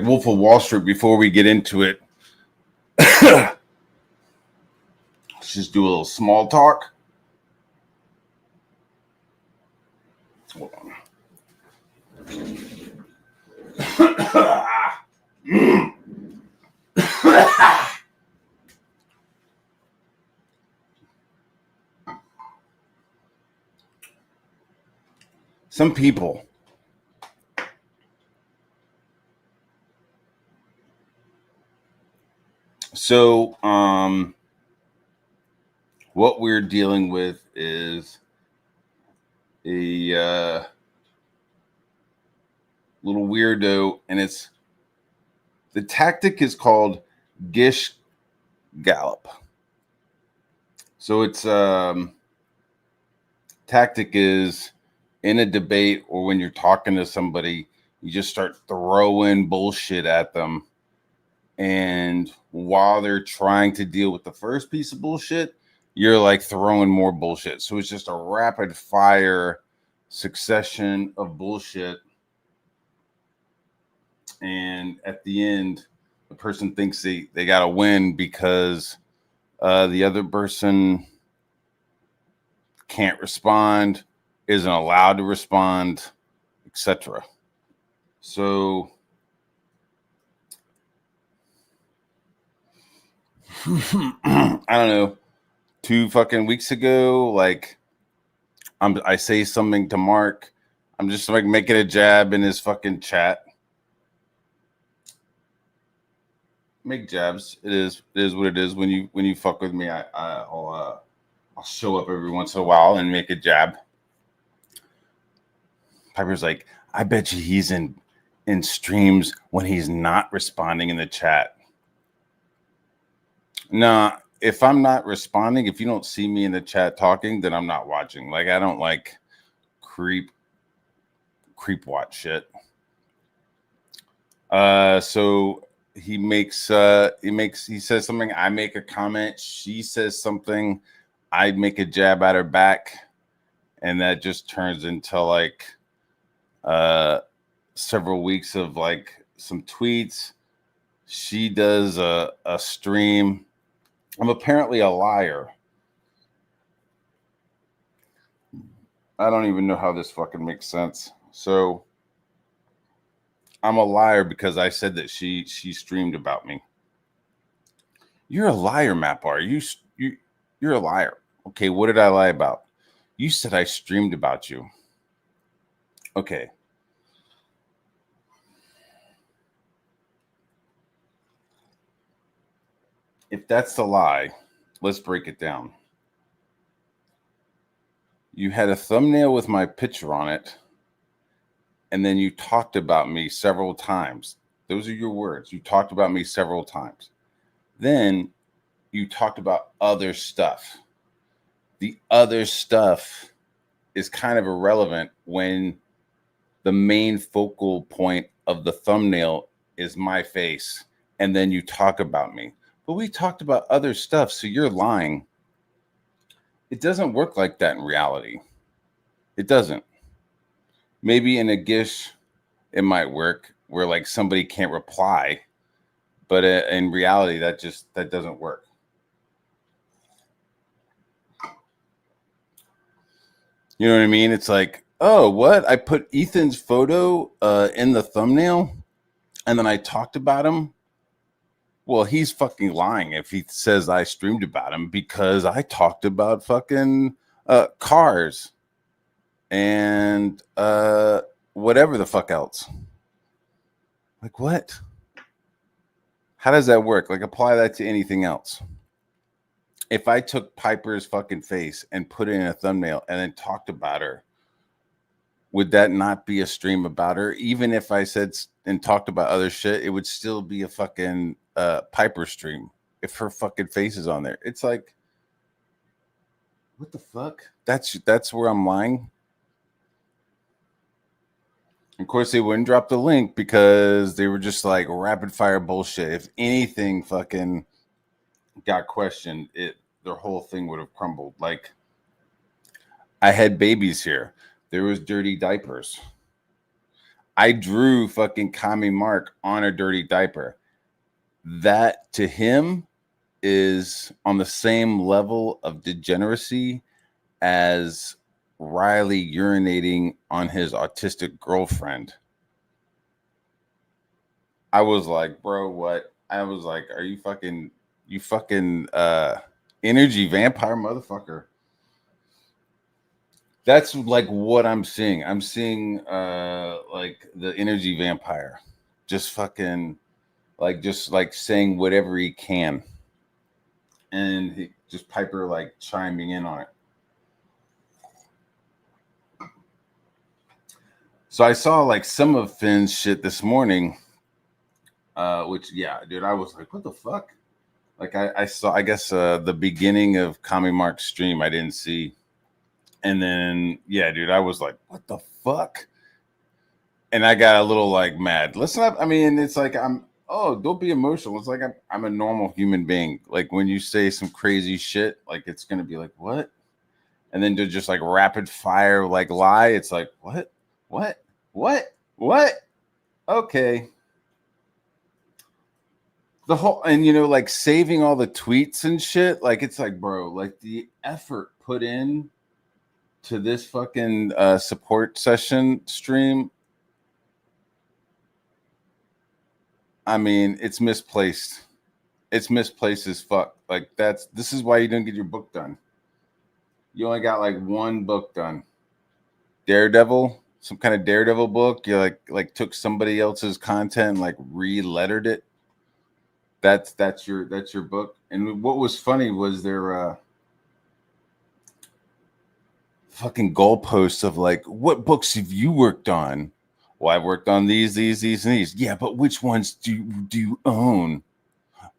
like Wolf of Wall Street before we get into it. Let's just do a little small talk. Hold on. Some people what we're dealing with is a little weirdo, and the tactic is called Gish Gallop. So it's tactic is in a debate or when you're talking to somebody, you just start throwing bullshit at them, and while they're trying to deal with the first piece of bullshit, you're like throwing more bullshit. So it's just a rapid fire succession of bullshit. And at the end, the person thinks they got to win because the other person can't respond, isn't allowed to respond, etc. So I don't know. 2 fucking weeks ago, like I say something to Mark. I'm just like making a jab in his fucking chat. Make jabs. It is what it is. When you fuck with me, I'll show up every once in a while and make a jab. Piper's like, I bet you he's in streams when he's not responding in the chat. Nah, if I'm not responding, if you don't see me in the chat talking, then I'm not watching. Like, I don't like creep watch shit. So he says something, I make a comment, she says something, I make a jab at her back, and that just turns into like several weeks of like some tweets. She does a stream. I'm apparently a liar. I don't even know how this fucking makes sense. So I'm a liar because I said that she streamed about me. You're a liar, Mapar. You're a liar. Okay, what did I lie about? You said I streamed about you. Okay. If that's the lie, let's break it down. You had a thumbnail with my picture on it, and then you talked about me several times. Those are your words. You talked about me several times. Then you talked about other stuff. The other stuff is kind of irrelevant when the main focal point of the thumbnail is my face, and then you talk about me. But we talked about other stuff, so you're lying. It doesn't work like that in reality. It doesn't. Maybe in a Gish, it might work where like somebody can't reply, but in reality, that doesn't work. You know what I mean? It's like, oh, what? I put Ethan's photo in the thumbnail, and then I talked about him. Well, he's fucking lying if he says I streamed about him, because I talked about fucking cars and whatever the fuck else. Like, what? How does that work? Like, apply that to anything else. If I took Piper's fucking face and put it in a thumbnail and then talked about her, would that not be a stream about her? Even if I said and talked about other shit, it would still be a fucking Piper stream if her fucking face is on there. It's like, what the fuck? That's where I'm lying. Of course, they wouldn't drop the link because they were just like rapid fire bullshit. If anything fucking got questioned, their whole thing would have crumbled. Like, I had babies here. There was dirty diapers. I drew fucking Kami Mark on a dirty diaper. That to him is on the same level of degeneracy as Riley urinating on his autistic girlfriend. I was like, bro, what? I was like, are you fucking energy vampire motherfucker? That's like what I'm seeing. I'm seeing like the energy vampire. Just fucking just like saying whatever he can. And just Piper like chiming in on it. So I saw like some of Finn's shit this morning. Which yeah, dude, I was like, what the fuck? Like I saw, I guess the beginning of Kami Mark's stream I didn't see. And then yeah, dude, I was like, what the fuck? And I got a little like mad. Listen up. I mean, it's like don't be emotional. It's like I'm a normal human being. Like when you say some crazy shit, like it's gonna be like, what? And then to just like rapid fire like lie, it's like, what? What? What? What? Okay. The whole, and like saving all the tweets and shit, like it's like, bro, like the effort put in to this fucking support session stream, I mean, it's misplaced. It's misplaced as fuck. Like this is why you didn't get your book done. You only got like one book done. Daredevil, some kind of Daredevil book. You like took somebody else's content and like re-lettered it. That's your book. And what was funny was there fucking goalposts of like, what books have you worked on? Well, I've worked on these, and these. Yeah, but which ones do you own?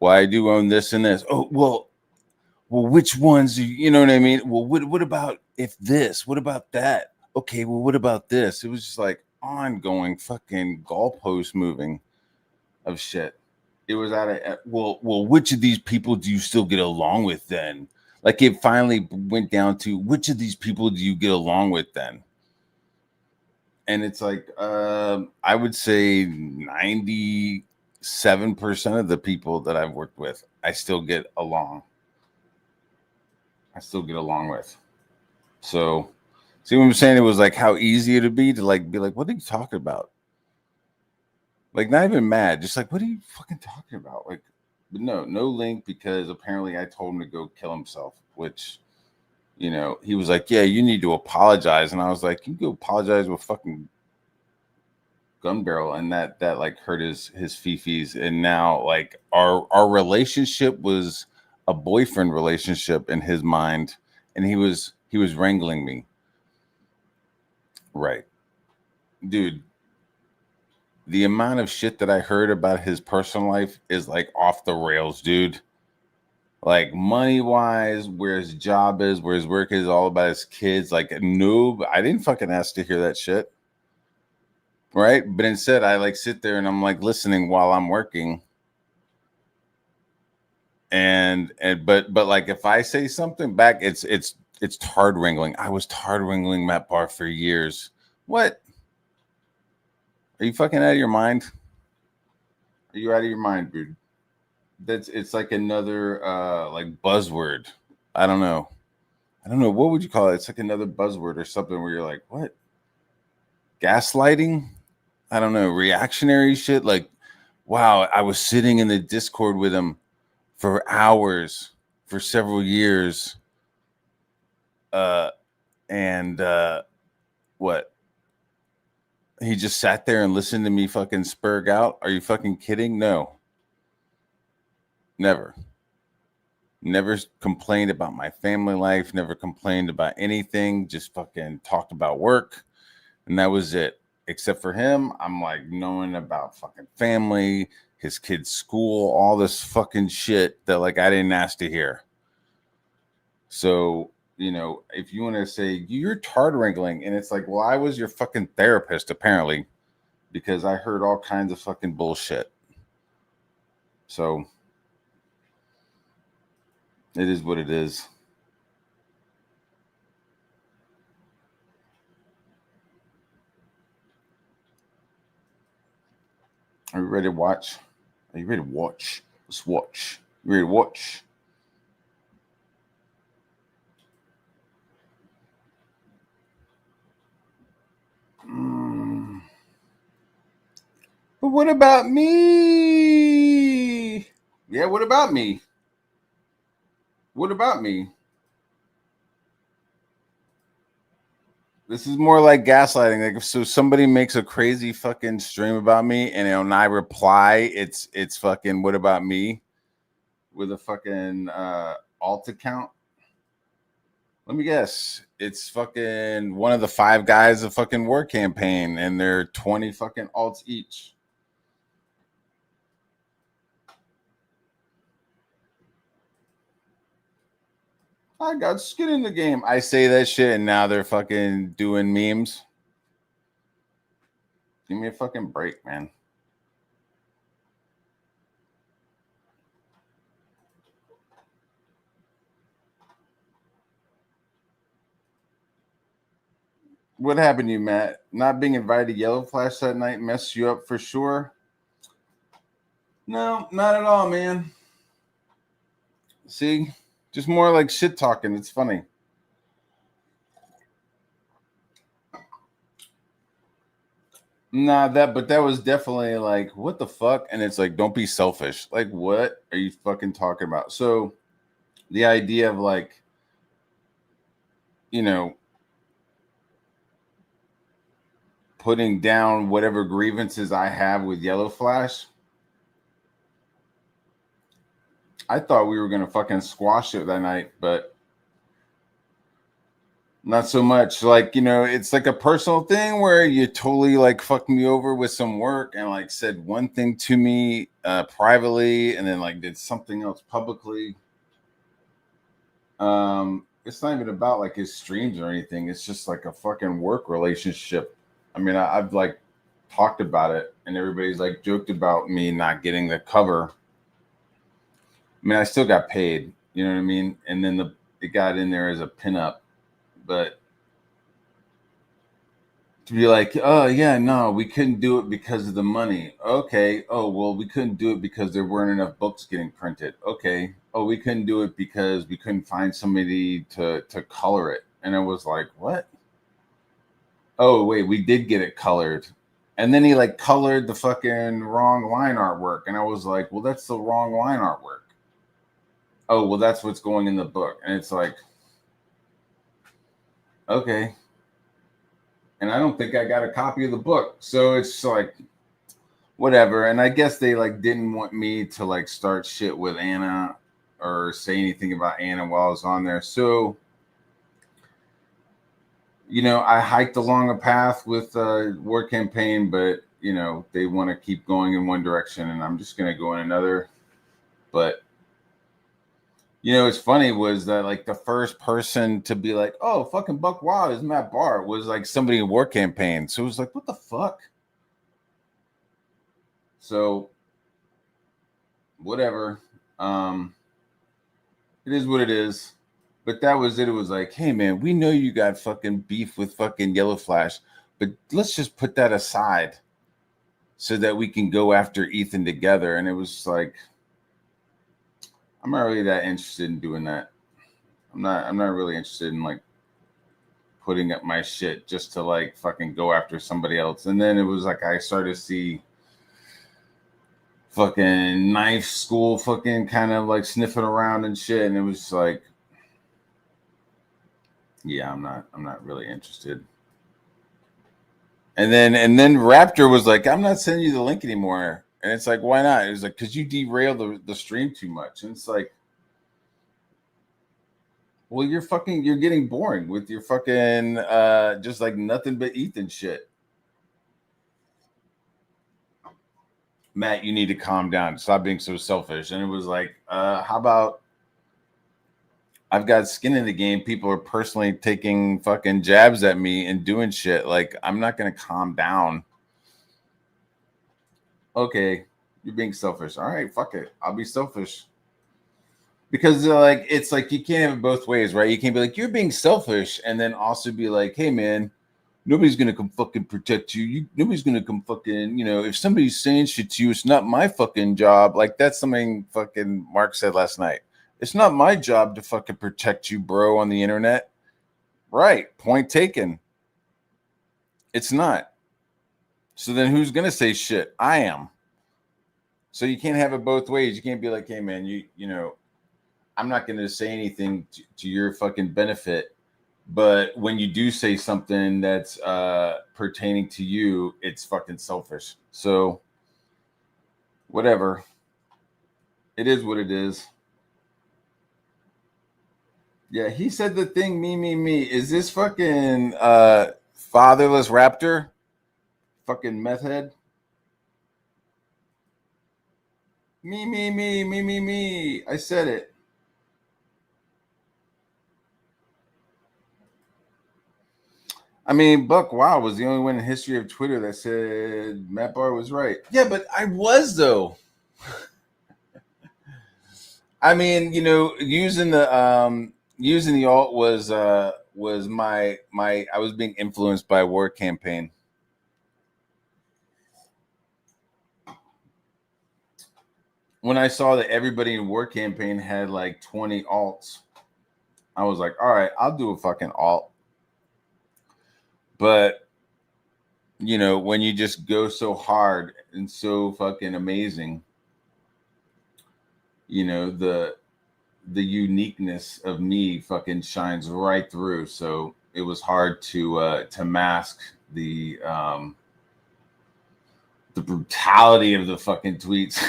Well, I do own this and this. Oh, well, which ones? You know what I mean? Well, what about if this? What about that? Okay, well, what about this? It was just like ongoing fucking goalpost moving of shit. It was well, which of these people do you still get along with then? Like it finally went down to which of these people do you get along with then? And it's like I would say 97% of the people that I've worked with, I still get along. I still get along with. So, see what I'm saying? It was like how easy it'd be to like be like, what are you talking about? Like not even mad, just like, what are you fucking talking about? Like, but no link because apparently I told him to go kill himself, which he was like, yeah, you need to apologize. And I was like, you go apologize with fucking gun barrel, and that like hurt his fifis. And now like our relationship was a boyfriend relationship in his mind, and he was wrangling me. Right. Dude, the amount of shit that I heard about his personal life is like off the rails, dude. Like money wise, where his job is, where his work is, all about his kids. Like, noob, I didn't fucking ask to hear that shit. Right. But instead, I like sit there and I'm like listening while I'm working. And but like if I say something back, it's tard wrangling. I was tard wrangling Matt Barr for years. What? Are you fucking out of your mind? Are you out of your mind, dude? It's like another like buzzword. I don't know. What would you call it? It's like another buzzword or something where you're like, what? Gaslighting? I don't know. Reactionary shit. Like, wow, I was sitting in the Discord with him for hours for several years. And what? He just sat there and listened to me fucking spurg out. Are you fucking kidding? No. Never. Never complained about my family life, never complained about anything, just fucking talked about work. And that was it. Except for him, I'm like knowing about fucking family, his kids' school, all this fucking shit that like I didn't ask to hear. So, if you want to say you're tard wrangling, and it's like, well, I was your fucking therapist, apparently, because I heard all kinds of fucking bullshit. So it is what it is. Are you ready to watch? Are you ready to watch? Let's watch. You ready to watch? But what about me? Yeah, what about me? What about me? This is more like gaslighting. Like, if so somebody makes a crazy fucking stream about me, and when I reply, it's fucking what about me with a fucking alt account. Let me guess. It's fucking one of the 5 guys of fucking war campaign, and they're 20 fucking alts each. I got skin in the game. I say that shit, and now they're fucking doing memes. Give me a fucking break, man. What happened to you, Matt? Not being invited to Yellow Flash that night messed you up for sure? No, not at all, man. See? Just more like shit talking. It's funny. Nah, but that was definitely like, what the fuck? And it's like, don't be selfish. Like, what are you fucking talking about? So the idea of like, you know, putting down whatever grievances I have with Yellow Flash, I thought we were gonna fucking squash it that night, but not so much. Like, it's like a personal thing where you totally like fucked me over with some work and like said one thing to me privately, and then like did something else publicly. It's not even about like his streams or anything. It's just like a fucking work relationship. I mean, I've like talked about it, and everybody's like joked about me not getting the cover. I mean, I still got paid, you know what I mean? And then it got in there as a pinup, but to be like, oh yeah, no, we couldn't do it because of the money. Okay. Oh well, we couldn't do it because there weren't enough books getting printed. Okay. Oh, we couldn't do it because we couldn't find somebody to color it. And I was like, what? Oh wait, we did get it colored. And then he like colored the fucking wrong line artwork. And I was like, well, that's the wrong line artwork. Oh, well, that's what's going in the book. And it's like, okay. And I don't think I got a copy of the book. So it's like, whatever. And I guess they like didn't want me to like start shit with Anna or say anything about Anna while I was on there. So, I hiked along a path with War Campaign, but they want to keep going in one direction, and I'm just gonna go in another. But it's funny was that like the first person to be like, oh, fucking Buck Wild is Matt Barr was like somebody in War Campaign. So it was like, what the fuck? So whatever. It is what it is. But that was it. It was like, hey man, we know you got fucking beef with fucking Yellow Flash, but let's just put that aside so that we can go after Ethan together. And it was like, I'm not really that interested in doing that. I'm not really interested in like putting up my shit just to like fucking go after somebody else. And then it was like I started to see fucking knife school fucking kind of like sniffing around and shit. And it was like, yeah, I'm not really interested. And then Raptor was like, I'm not sending you the link anymore. And it's like, why not? It was like, because you derail the stream too much. And it's like, well, you're getting boring with your fucking just like nothing but Ethan shit. Matt, you need to calm down. Stop being so selfish. And it was like, how about I've got skin in the game. People are personally taking fucking jabs at me and doing shit. Like, I'm not going to calm down. Okay, you're being selfish. All right, fuck it. I'll be selfish. Because like it's like you can't have it both ways, right? You can't be like, you're being selfish, and then also be like, hey man, Nobody's gonna come fucking protect you. Nobody's gonna come fucking, if somebody's saying shit to you, it's not my fucking job. Like that's something fucking Mark said last night. It's not my job to fucking protect you, bro, on the internet. Right. Point taken. It's not. So then who's gonna say shit? I am. So you can't have it both ways. You can't be like, hey man, I'm not gonna say anything to your fucking benefit. But when you do say something that's pertaining to you, it's fucking selfish. So whatever. It is what it is. Yeah, he said the thing, me. Is this fucking fatherless raptor? Fucking meth head? Me. I said it. I mean, Buck Wow was the only one in history of Twitter that said Matt Barr was right. Yeah, but I was though. I mean, using the alt was my I was being influenced by a war campaign. When I saw that everybody in war campaign had like 20 alts, I was like, all right, I'll do a fucking alt. But when you just go so hard and so fucking amazing, the uniqueness of me fucking shines right through. So it was hard to mask the brutality of the fucking tweets.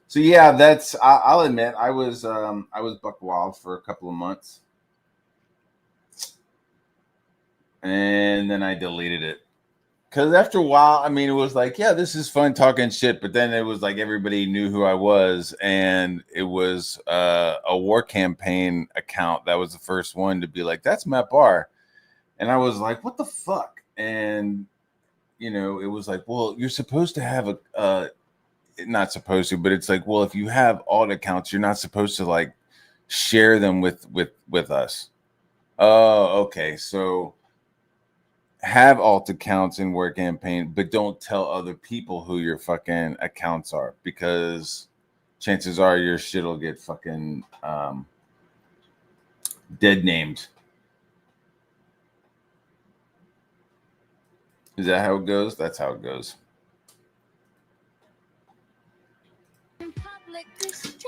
So yeah, I'll admit I was buck wild for a couple of months. And then I deleted it. Because after a while, I mean, it was like, yeah, this is fun talking shit. But then it was like everybody knew who I was. And it was a war campaign account. That was the first one to be like, that's Matt Barr. And I was like, what the fuck? And, it was like, well, you're supposed to have not supposed to, but it's like, well, if you have alt accounts, you're not supposed to like share them with us. Oh, okay. So have alt accounts in war campaign, but don't tell other people who your fucking accounts are, because chances are your shit will get fucking dead named. Is that how it goes? That's how it goes.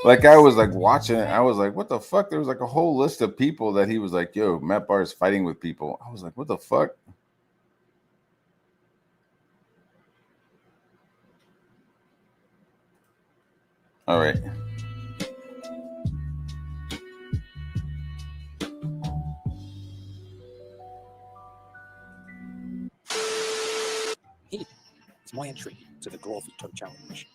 Like I was like watching it, I was like, what the fuck? There was like a whole list of people that he was like, yo, Matt Barr is fighting with people. I was like, what the fuck? All right. Hey, it's my entry to the Gore Veto Challenge.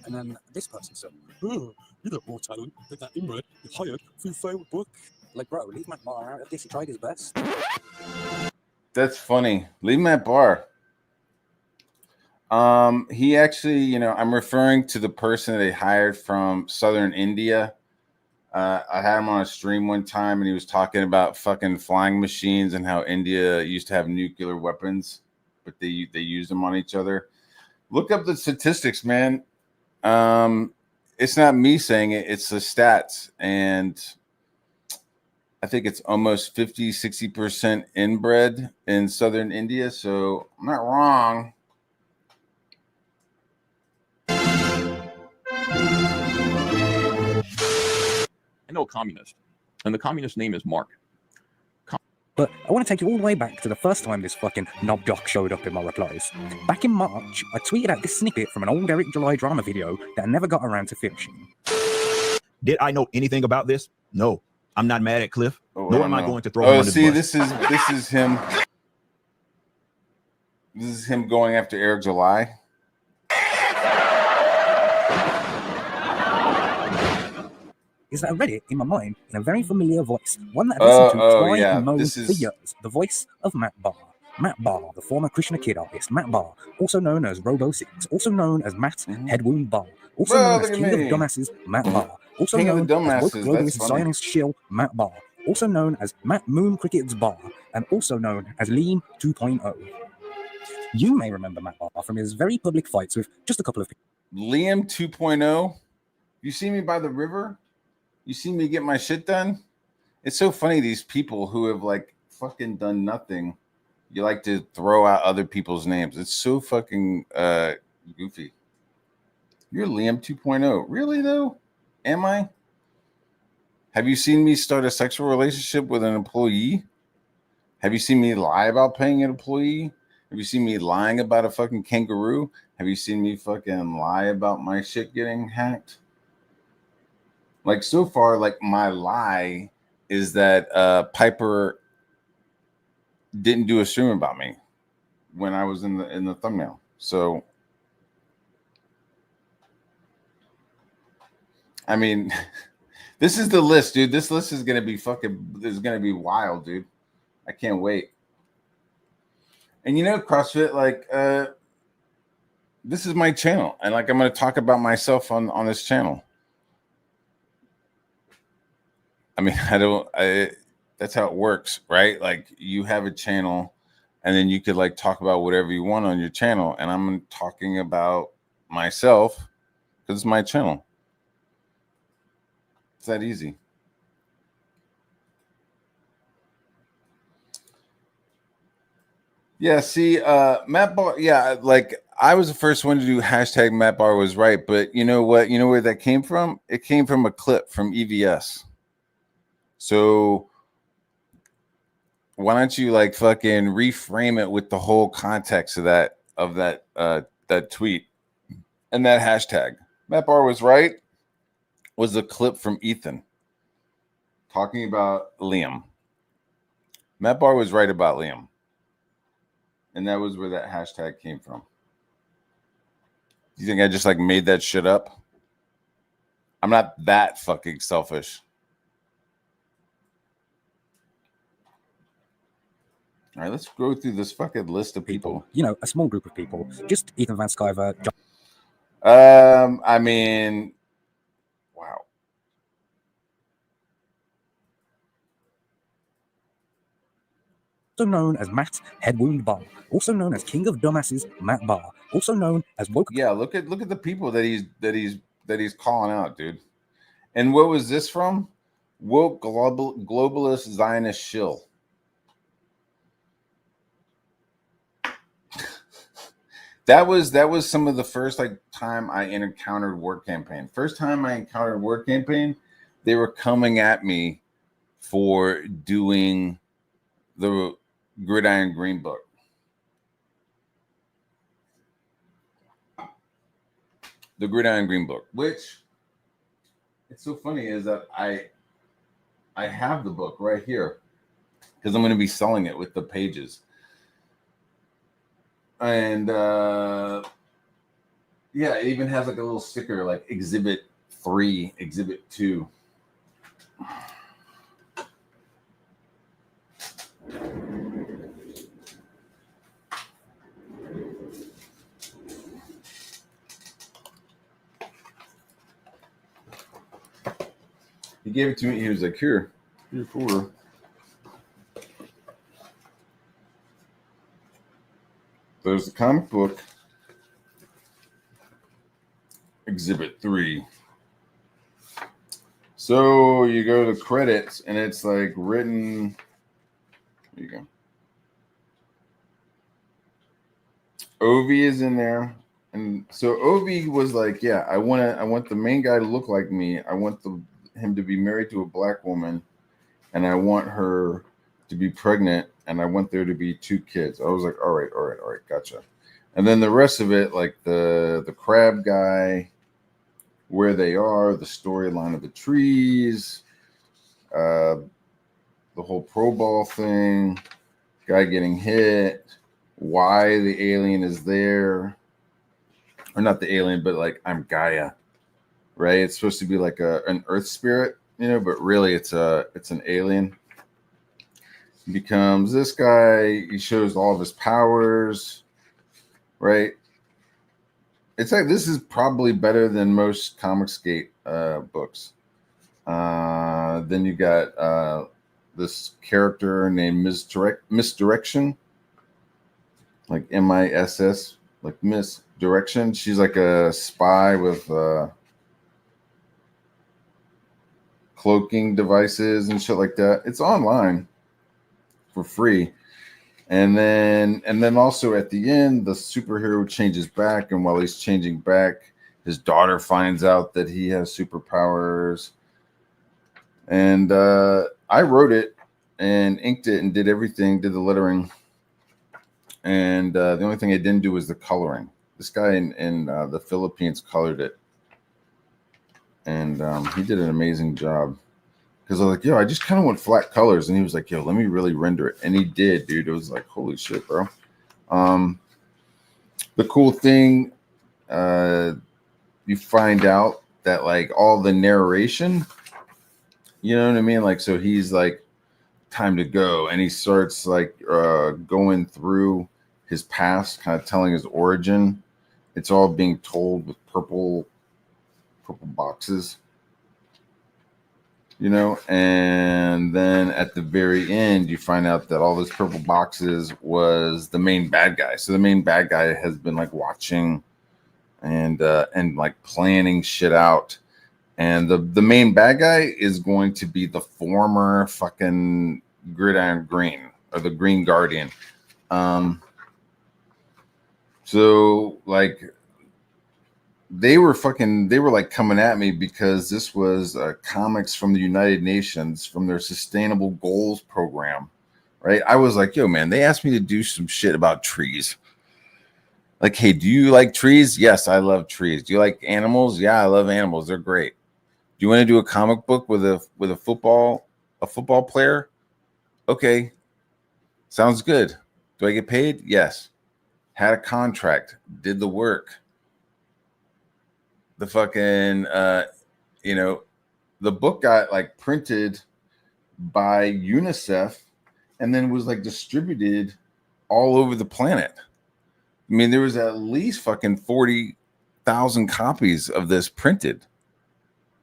And then this person said, oh, you got more talent than that inbred you hired for your favorite book. Like, bro, leave Matt Barr out of this. He tried his best. That's funny. Leave Matt Barr. He actually, I'm referring to the person that they hired from Southern India. I had him on a stream one time and he was talking about fucking flying machines and how India used to have nuclear weapons, but they used them on each other. Look up the statistics, man. It's not me saying it, it's the stats. And I think it's almost 50-60% inbred in Southern India. So I'm not wrong. I know a communist, and the communist name is Mark. But I want to take you all the way back to the first time this fucking knob jock showed up in my replies. Back in March, I tweeted out this snippet from an old Eric July drama video that I never got around to finishing. Did I know anything about this? No. I'm not mad at Cliff, nor am I going to throw him under the bus. This is him. This is him going after Eric July. Is that I read it in my mind in a very familiar voice, one that I've listened to cry and moan for years, the voice of Matt Barr. Matt Barr, the former Krishna Kid artist, Matt Barr, also known as Robo6, also known as Matt Headwound Barr, also known as King of Dumbasses, Matt Barr, also known as woke globalist Zionist shill, Matt Barr, also known as Matt Moon Cricket's Bar, and also known as Liam 2.0. You may remember Matt Barr from his very public fights with just a couple of people. Liam 2.0. You see me by the river? You see me get my shit done? It's so funny, these people who have like fucking done nothing. You like to throw out other people's names. It's so fucking goofy. You're Liam 2.0. Really though? Am I? Have you seen me start a sexual relationship with an employee? Have you seen me lie about paying an employee? Have you seen me lying about a fucking kangaroo? Have you seen me fucking lie about my shit getting hacked? Like, so far, like, my lie is that Piper didn't do a stream about me when I was in the thumbnail. So, I mean, this is the list, dude. This list is gonna be wild, dude. I can't wait. And you know, CrossFit, like, this is my channel, and like, I'm gonna talk about myself on this channel. I mean, that's how it works, right? Like, you have a channel, and then you could like talk about whatever you want on your channel, and I'm talking about myself because it's my channel. It's that easy. Yeah, see, Matt Barr, yeah, like, I was the first one to do hashtag Matt Barr was right, but you know what? You know where that came from? It came from a clip from EVS. So why don't you like fucking reframe it with the whole context of that tweet and that hashtag? Matt Barr was right was a clip from Ethan talking about Liam. Matt Barr was right about Liam. And that was where that hashtag came from. You think I just like made that shit up? I'm not that fucking selfish. All right, let's go through this fucking list of people. You know, a small group of people. Just Ethan Van Sciver. I mean, wow. Also known as Matt Headwound Barr, also known as King of Dumbasses, Matt Barr, also known as Woke. Yeah, look at the people that he's calling out, dude. And what was this from? Woke globalist Zionist shill. That was some of the first like time I encountered Word Campaign. First time I encountered Word Campaign, they were coming at me for doing the Gridiron Green book. The Gridiron Green book, which it's so funny is that I have the book right here because I'm going to be selling it with the pages. And yeah, it even has like a little sticker like Exhibit 3, Exhibit 2. He gave it to me. He was like, here for. There's the comic book, Exhibit 3. So you go to credits, and it's like written. There you go. Ovi is in there, and so Ovi was like, "Yeah, I want the main guy to look like me. I want him to be married to a black woman, and I want her to be pregnant, and I want there to be 2 kids." I was like, all right, gotcha. And then the rest of it, like the crab guy, where they are, the storyline of the trees, the whole pro ball thing, guy getting hit, why the alien is there, or not the alien, but like I'm Gaia, right? It's supposed to be like an Earth spirit, you know, but really it's an alien. He becomes this guy. He shows all of his powers, right? It's like this is probably better than most Comicsgate books. Then you got this character named Misdirection, like MISS, like Misdirection. She's like a spy with cloaking devices and shit like that. It's online for free. And then also at the end, the superhero changes back, and while he's changing back, his daughter finds out that he has superpowers. And I wrote it and inked it and did everything, did the lettering. And the only thing I didn't do was the coloring. This guy in the Philippines colored it. And he did an amazing job. Because I was like, yo, I just kind of want flat colors. And he was like, yo, let me really render it. And he did, dude. It was like, holy shit, bro. The cool thing, you find out that like all the narration, you know what I mean? Like, so he's like, time to go. And he starts like going through his past, kind of telling his origin. It's all being told with purple boxes. You know, and then at the very end, you find out that all those purple boxes was the main bad guy. So the main bad guy has been like watching and like planning shit out. And the main bad guy is going to be the former fucking Gridiron Green or the Green Guardian. So like, they were like coming at me because this was comics from the United Nations from their Sustainable Goals program, right? I was like, yo, man, they asked me to do some shit about trees. Like, hey, do you like trees? Yes, I love trees. Do you like animals? Yeah, I love animals. They're great. Do you want to do a comic book with a football player? Okay, sounds good. Do I get paid? Yes. Had a contract. Did the work. The fucking, you know, the book got like printed by UNICEF and then was like distributed all over the planet. I mean, there was at least fucking 40,000 copies of this printed,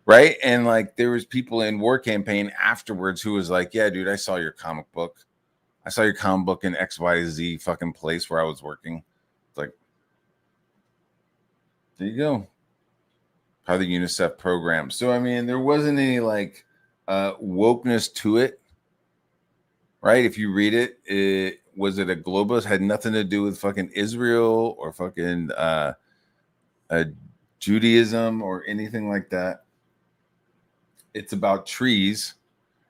right? And like there was people in War Campaign afterwards who was like, yeah, dude, I saw your comic book. I saw your comic book in XYZ fucking place where I was working. It's like, there you go. How the UNICEF program. So, I mean, there wasn't any like wokeness to it, right? If you read it, was it a globalist? Had nothing to do with fucking Israel or fucking Judaism or anything like that. It's about trees.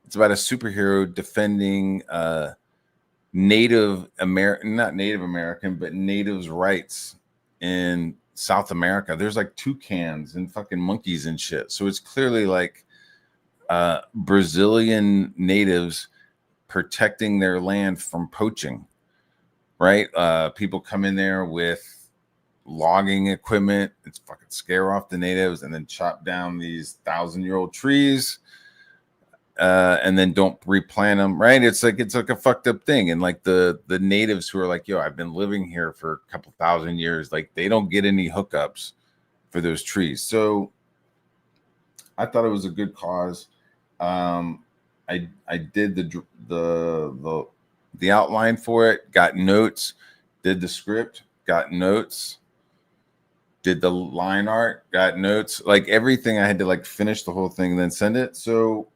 It's about a superhero defending Native American, not Native American, but natives' rights in South America. There's like toucans and fucking monkeys and shit. So it's clearly like Brazilian natives protecting their land from poaching, right? People come in there with logging equipment. It's fucking scare off the natives and then chop down these 1,000-year-old trees and then don't replant them, right? It's like a fucked up thing. And like the natives who are like, yo, I've been living here for a couple thousand years, like they don't get any hookups for those trees. So I thought it was a good cause. I did the outline for it, got notes, did the script, got notes, did the line art, got notes, like everything. I had to like finish the whole thing and then send it. So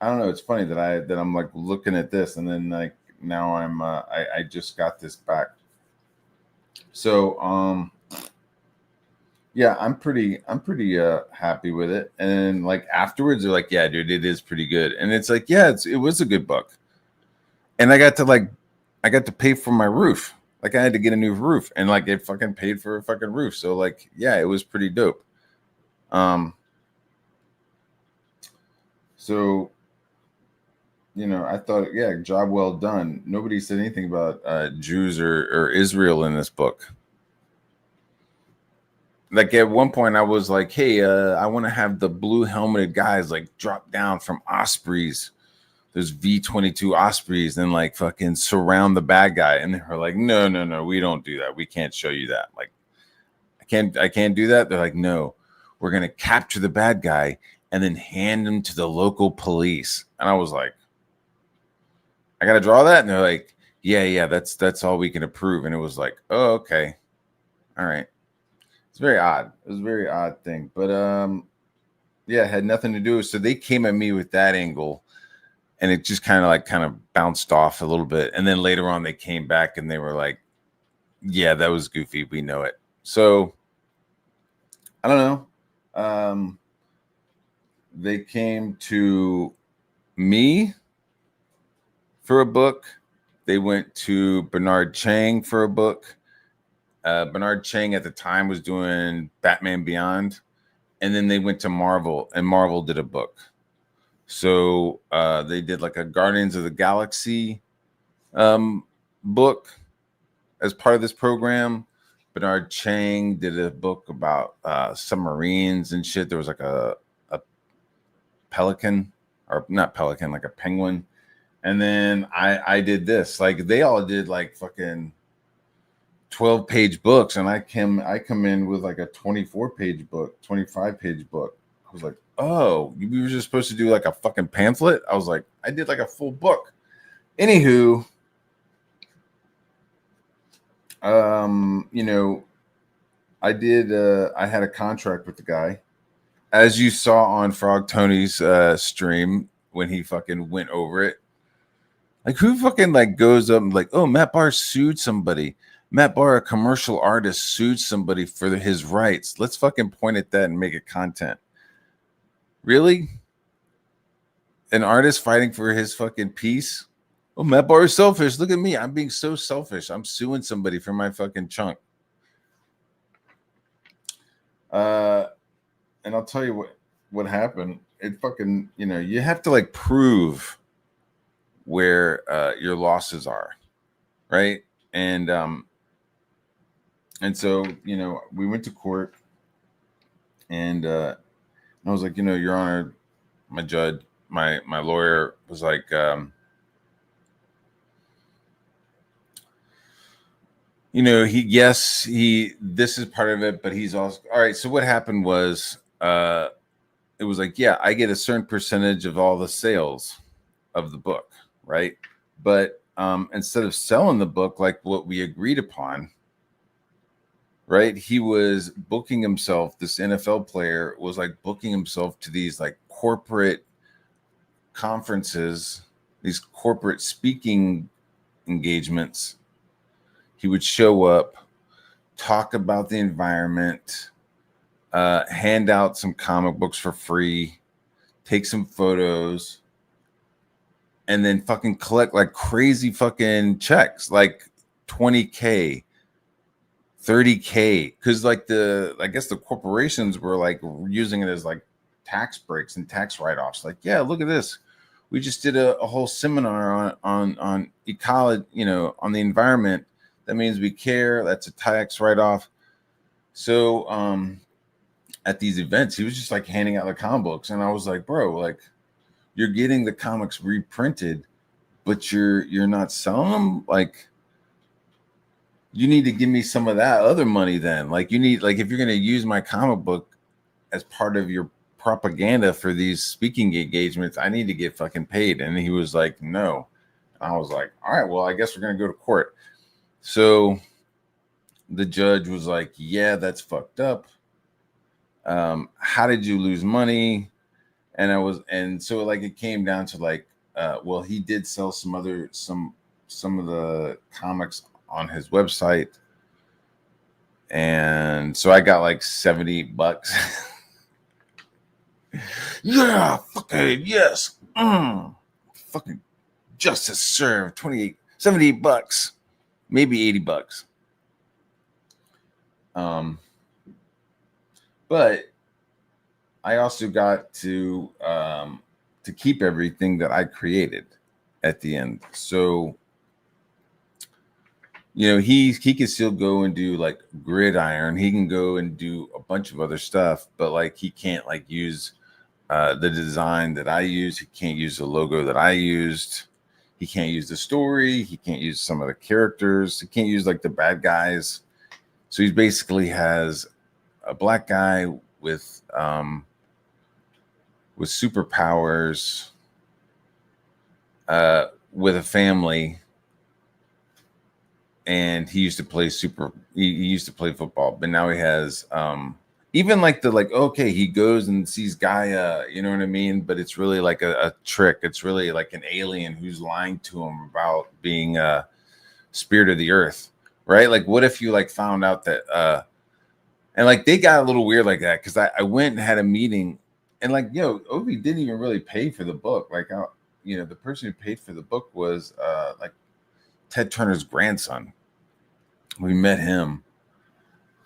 I don't know. It's funny that I'm like looking at this and then like now I just got this back. So yeah, I'm pretty happy with it. And then like afterwards they're like, yeah, dude, it is pretty good. And it's like, yeah, it was a good book. And I got to pay for my roof. Like I had to get a new roof and like it fucking paid for a fucking roof. So like, yeah, it was pretty dope. So you know, I thought, yeah, job well done. Nobody said anything about Jews or Israel in this book. Like at one point I was like, hey, I want to have the blue helmeted guys like drop down from Ospreys. There's V-22 Ospreys and like fucking surround the bad guy. And they were like, no, we don't do that. We can't show you that. Like, I can't do that. They're like, no, we're going to capture the bad guy and then hand them to the local police. And I was like, I got to draw that? And they're like, yeah, that's all we can approve. And it was like, oh, okay. All right. It's very odd. It was a very odd thing. But yeah, it had nothing to do. So they came at me with that angle, and it just kind of bounced off a little bit. And then later on they came back and they were like, yeah, that was goofy. We know it. So I don't know. They came to me for a book. They went to Bernard Chang for a book. Bernard Chang at the time was doing Batman Beyond. And then they went to Marvel, and Marvel did a book. So they did like a Guardians of the Galaxy book as part of this program. Bernard Chang did a book about submarines and shit. There was like a pelican, or not pelican, like a penguin. And then I did this. Like they all did like fucking 12-page books, and I come in with like a 24-page book, 25-page book. I was like, oh, we were just supposed to do like a fucking pamphlet? I was like, I did like a full book. Anywho, you know, I had a contract with the guy, as you saw on Frog Tony's stream when he fucking went over it. Like, who fucking like goes up and like, oh, Matt Barr sued somebody. Matt Barr, a commercial artist, sued somebody for his rights. Let's fucking point at that and make it content. Really? An artist fighting for his fucking piece? Oh, Matt Barr is selfish. Look at me. I'm being so selfish. I'm suing somebody for my fucking chunk. And I'll tell you what happened. It fucking, you know, you have to like prove where your losses are, right? And so, you know, we went to court, and I was like, you know, Your Honor, my judge, my lawyer was like, you know, this is part of it, but he's also, all right. So what happened was, it was like, yeah, I get a certain percentage of all the sales of the book, right? But instead of selling the book like what we agreed upon, right, he was booking himself. This NFL player was like booking himself to these like corporate conferences, these corporate speaking engagements. He would show up, talk about the environment, hand out some comic books for free, take some photos, and then fucking collect like crazy fucking checks, like $20K, $30K, because like I guess the corporations were like using it as like tax breaks and tax write-offs. Like, yeah, look at this. We just did a whole seminar on ecology, you know, on the environment. That means we care. That's a tax write-off. So at these events, he was just like handing out the comic books, and I was like, bro, like, you're getting the comics reprinted, but you're not selling them. Like, you need to give me some of that other money then. Like, you need, like, if you're going to use my comic book as part of your propaganda for these speaking engagements, I need to get fucking paid. And he was like, no. And I was like, all right, well, I guess we're going to go to court. So the judge was like, yeah, that's fucked up. How did you lose money? And so like it came down to like, well, he did sell some of the comics on his website, and so I got like $70. Yeah, fucking yes, fucking justice served. $78, maybe $80. But I also got to keep everything that I created at the end. So, you know, he can still go and do like Gridiron. He can go and do a bunch of other stuff, but like he can't like use the design that I use. He can't use the logo that I used. He can't use the story. He can't use some of the characters. He can't use like the bad guys. So he basically has a black guy with with superpowers, with a family, and he used to play he used to play football, but now he has even like okay, he goes and sees Gaia, you know what I mean? But it's really like a trick. It's really like an alien who's lying to him about being a spirit of the earth, right? Like, what if you like found out that and like they got a little weird like that, because I went and had a meeting, and like, Ovi didn't even really pay for the book. Like, the person who paid for the book was like Ted Turner's grandson. We met him,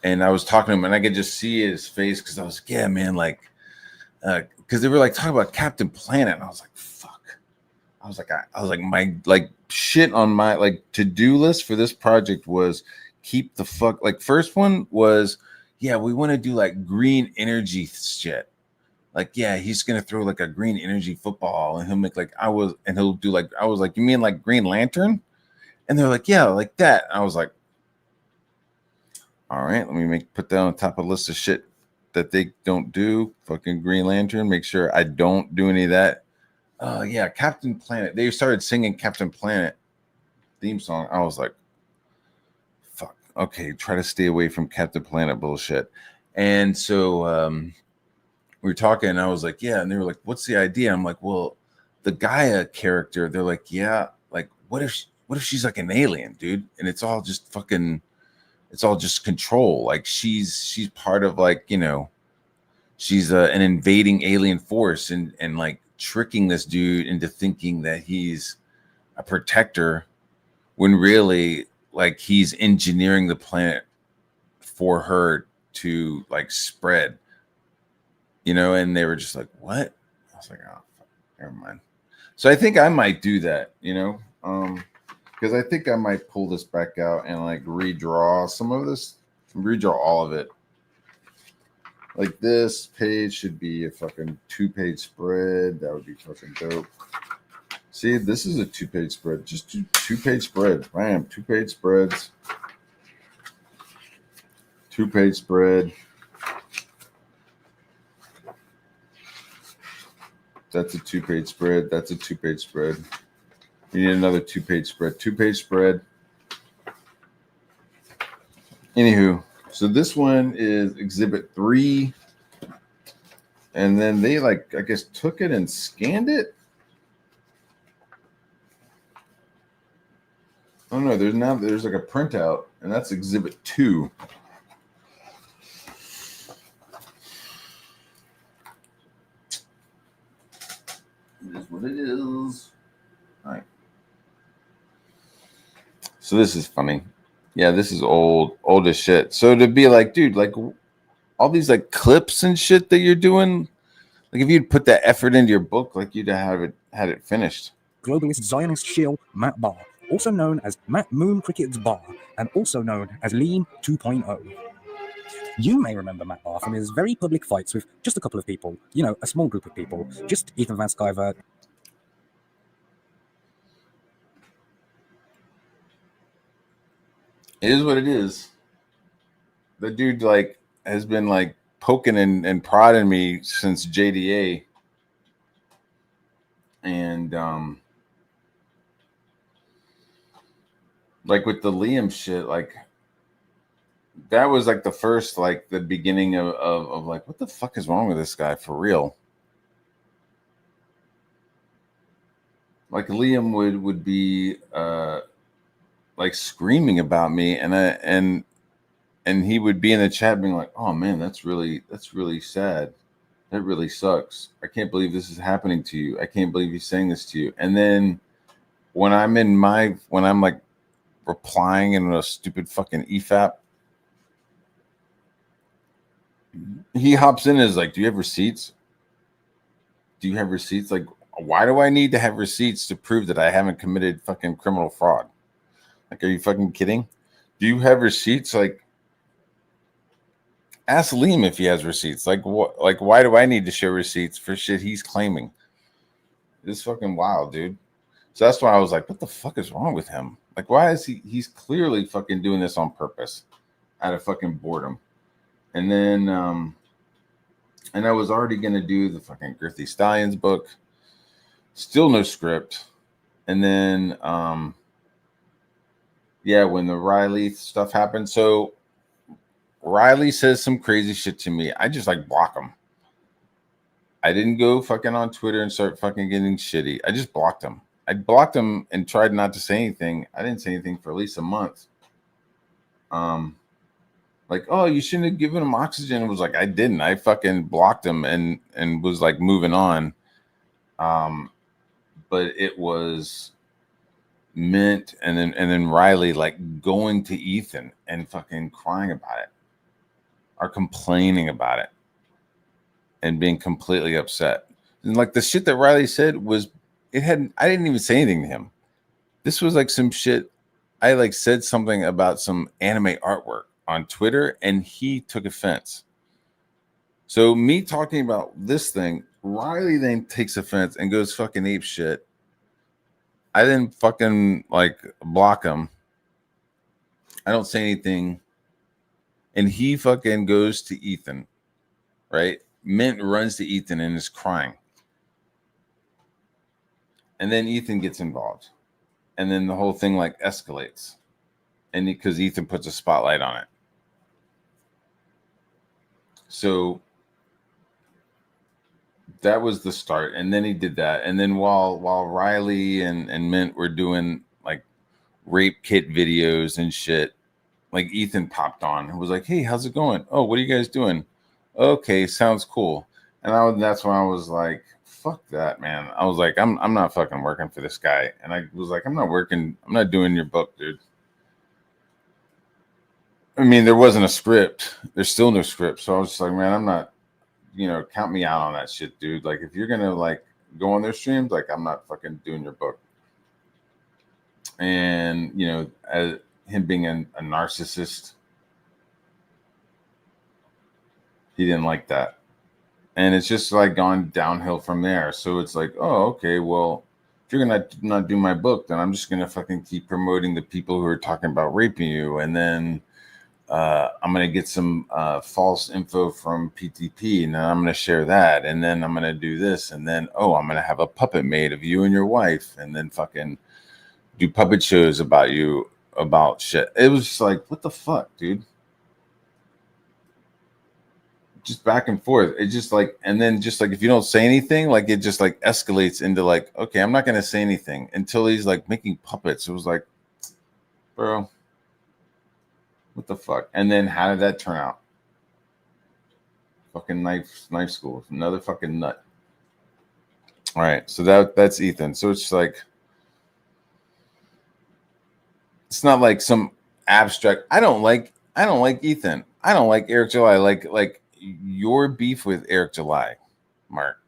and I was talking to him, and I could just see his face, because I was like, yeah, man, like, because they were like talking about Captain Planet, and I was like, fuck. I was like, my like shit on my like to-do list for this project was keep the fuck, like, first one was, yeah, we want to do like green energy shit. Like, yeah, he's gonna throw like a green energy football, and he'll make like he'll do like, I was like, you mean like Green Lantern? And they're like, yeah, like that. I was like, all right, let me put that on top of a list of shit that they don't do. Fucking Green Lantern. Make sure I don't do any of that. Yeah, Captain Planet. They started singing Captain Planet theme song. I was like, fuck. Okay, try to stay away from Captain Planet bullshit. And so we were talking, and I was like, yeah. And they were like, what's the idea? I'm like, well, the Gaia character. They're like, yeah. Like, what if she's like an alien, dude? And it's all just fucking. It's all just control. Like, she's part of, like, she's an invading alien force, and like tricking this dude into thinking that he's a protector, when really, like, he's engineering the planet for her to like spread, and they were just like, what? I was like, oh, fuck, never mind. So I think I might do that, because I think I might pull this back out and like redraw some of this, redraw all of it. Like, this page should be a fucking 2-page spread. That would be fucking dope. See, this is a 2-page spread. Just do 2-page spread. Bam, 2-page spreads. 2-page spread. That's a 2-page spread. That's a 2-page spread. We need another 2-page spread. 2-page spread. Anywho, so this one is Exhibit 3. And then they, like, I guess, took it and scanned it. Oh no, there's like a printout, and that's Exhibit 2. It is what it is. All right. So this is funny. Yeah, this is old as shit. So to be like, dude, like, all these like clips and shit that you're doing, like, if you'd put that effort into your book, like, you'd have had it finished. Globalist Zionist shill Matt Barr, also known as Matt Moon Cricket's Barr, and also known as Lean 2.0. You may remember Matt Barr from his very public fights with just a couple of people, a small group of people, just Ethan Van Sciver. It is what it is. The dude, like, has been like poking and prodding me since JDA, and like with the Liam shit, like, that was like the first, like, the beginning of like, what the fuck is wrong with this guy for real? Like, Liam would be like screaming about me, and he would be in the chat being like, oh man, that's really sad. That really sucks. I can't believe this is happening to you. I can't believe he's saying this to you. And then when I'm like replying in a stupid fucking EFAP, he hops in and is like, do you have receipts? Do you have receipts? Like, why do I need to have receipts to prove that I haven't committed fucking criminal fraud? Like, are you fucking kidding? Do you have receipts? Like, ask Liam if he has receipts. Like, what? Like, why do I need to show receipts for shit he's claiming? It's fucking wild, dude. So that's why I was like, what the fuck is wrong with him? Like, why is he's clearly fucking doing this on purpose, out of fucking boredom. And then And I was already going to do the fucking Girthy Stallions book. Still no script. And then, yeah, when the Riley stuff happened. So Riley says some crazy shit to me. I just like block him. I didn't go fucking on Twitter and start fucking getting shitty. I just blocked him. I blocked him and tried not to say anything. I didn't say anything for at least a month. Like, oh, you shouldn't have given him oxygen. It was like, I didn't. I fucking blocked him and was like moving on. But it was Mint and then Riley like going to Ethan and fucking crying about it or complaining about it and being completely upset. And like the shit that Riley said was I didn't even say anything to him. This was like some shit. I like said something about some anime artwork on Twitter and he took offense. So me talking about this thing, Riley then takes offense and goes fucking ape shit. I then fucking like block him. I don't say anything. And he fucking goes to Ethan, right? Mint runs to Ethan and is crying. And then Ethan gets involved. And then the whole thing like escalates. And because Ethan puts a spotlight on it. So that was the start. And then he did that. And then while Riley and Mint were doing like rape kit videos and shit, like Ethan popped on and was like, hey, how's it going? Oh, what are you guys doing? Okay, sounds cool. And that's when I was like, fuck that, man. I was like, I'm not fucking working for this guy. And I was like, I'm not doing your book, dude. I mean, there wasn't a script. There's still no script. So I was just like, man, I'm not, count me out on that shit, dude. Like, if you're going to like go on their streams, like, I'm not fucking doing your book. And, as him being a narcissist, he didn't like that. And it's just like gone downhill from there. So it's like, oh, okay, well, if you're going to not do my book, then I'm just going to fucking keep promoting the people who are talking about raping you. And then I'm going to get some false info from PTP and then I'm going to share that. And then I'm going to do this. And then, I'm going to have a puppet made of you and your wife and then fucking do puppet shows about you, about shit. It was just like, what the fuck, dude? Just back and forth. It just like, and then just like, if you don't say anything, like it just like escalates into like, okay, I'm not going to say anything until he's like making puppets. It was like, bro, what the fuck? And then how did that turn out? Fucking knife school. Another fucking nut. All right. So that's Ethan. So it's like, it's not like some abstract. I don't like Ethan. I don't like Eric July. Like your beef with Eric July, Mark.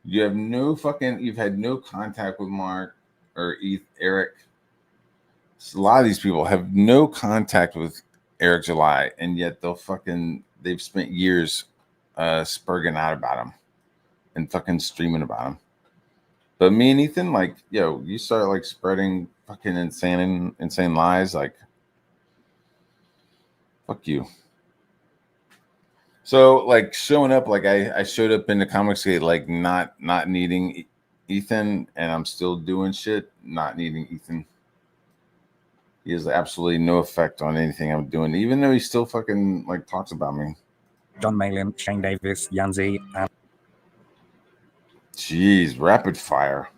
You've had no contact with Mark or Eric. A lot of these people have no contact with Eric July, and yet they've spent years spurging out about him and fucking streaming about him. But me and Ethan, like, yo, you start like spreading fucking insane lies, like, fuck you. So like showing up, like I showed up in the Comics Gate, like not needing Ethan, and I'm still doing shit, not needing Ethan. He has absolutely no effect on anything I'm doing, even though he still fucking like talks about me. John Malin, Shane Davis, Yanzi, and jeez, rapid fire.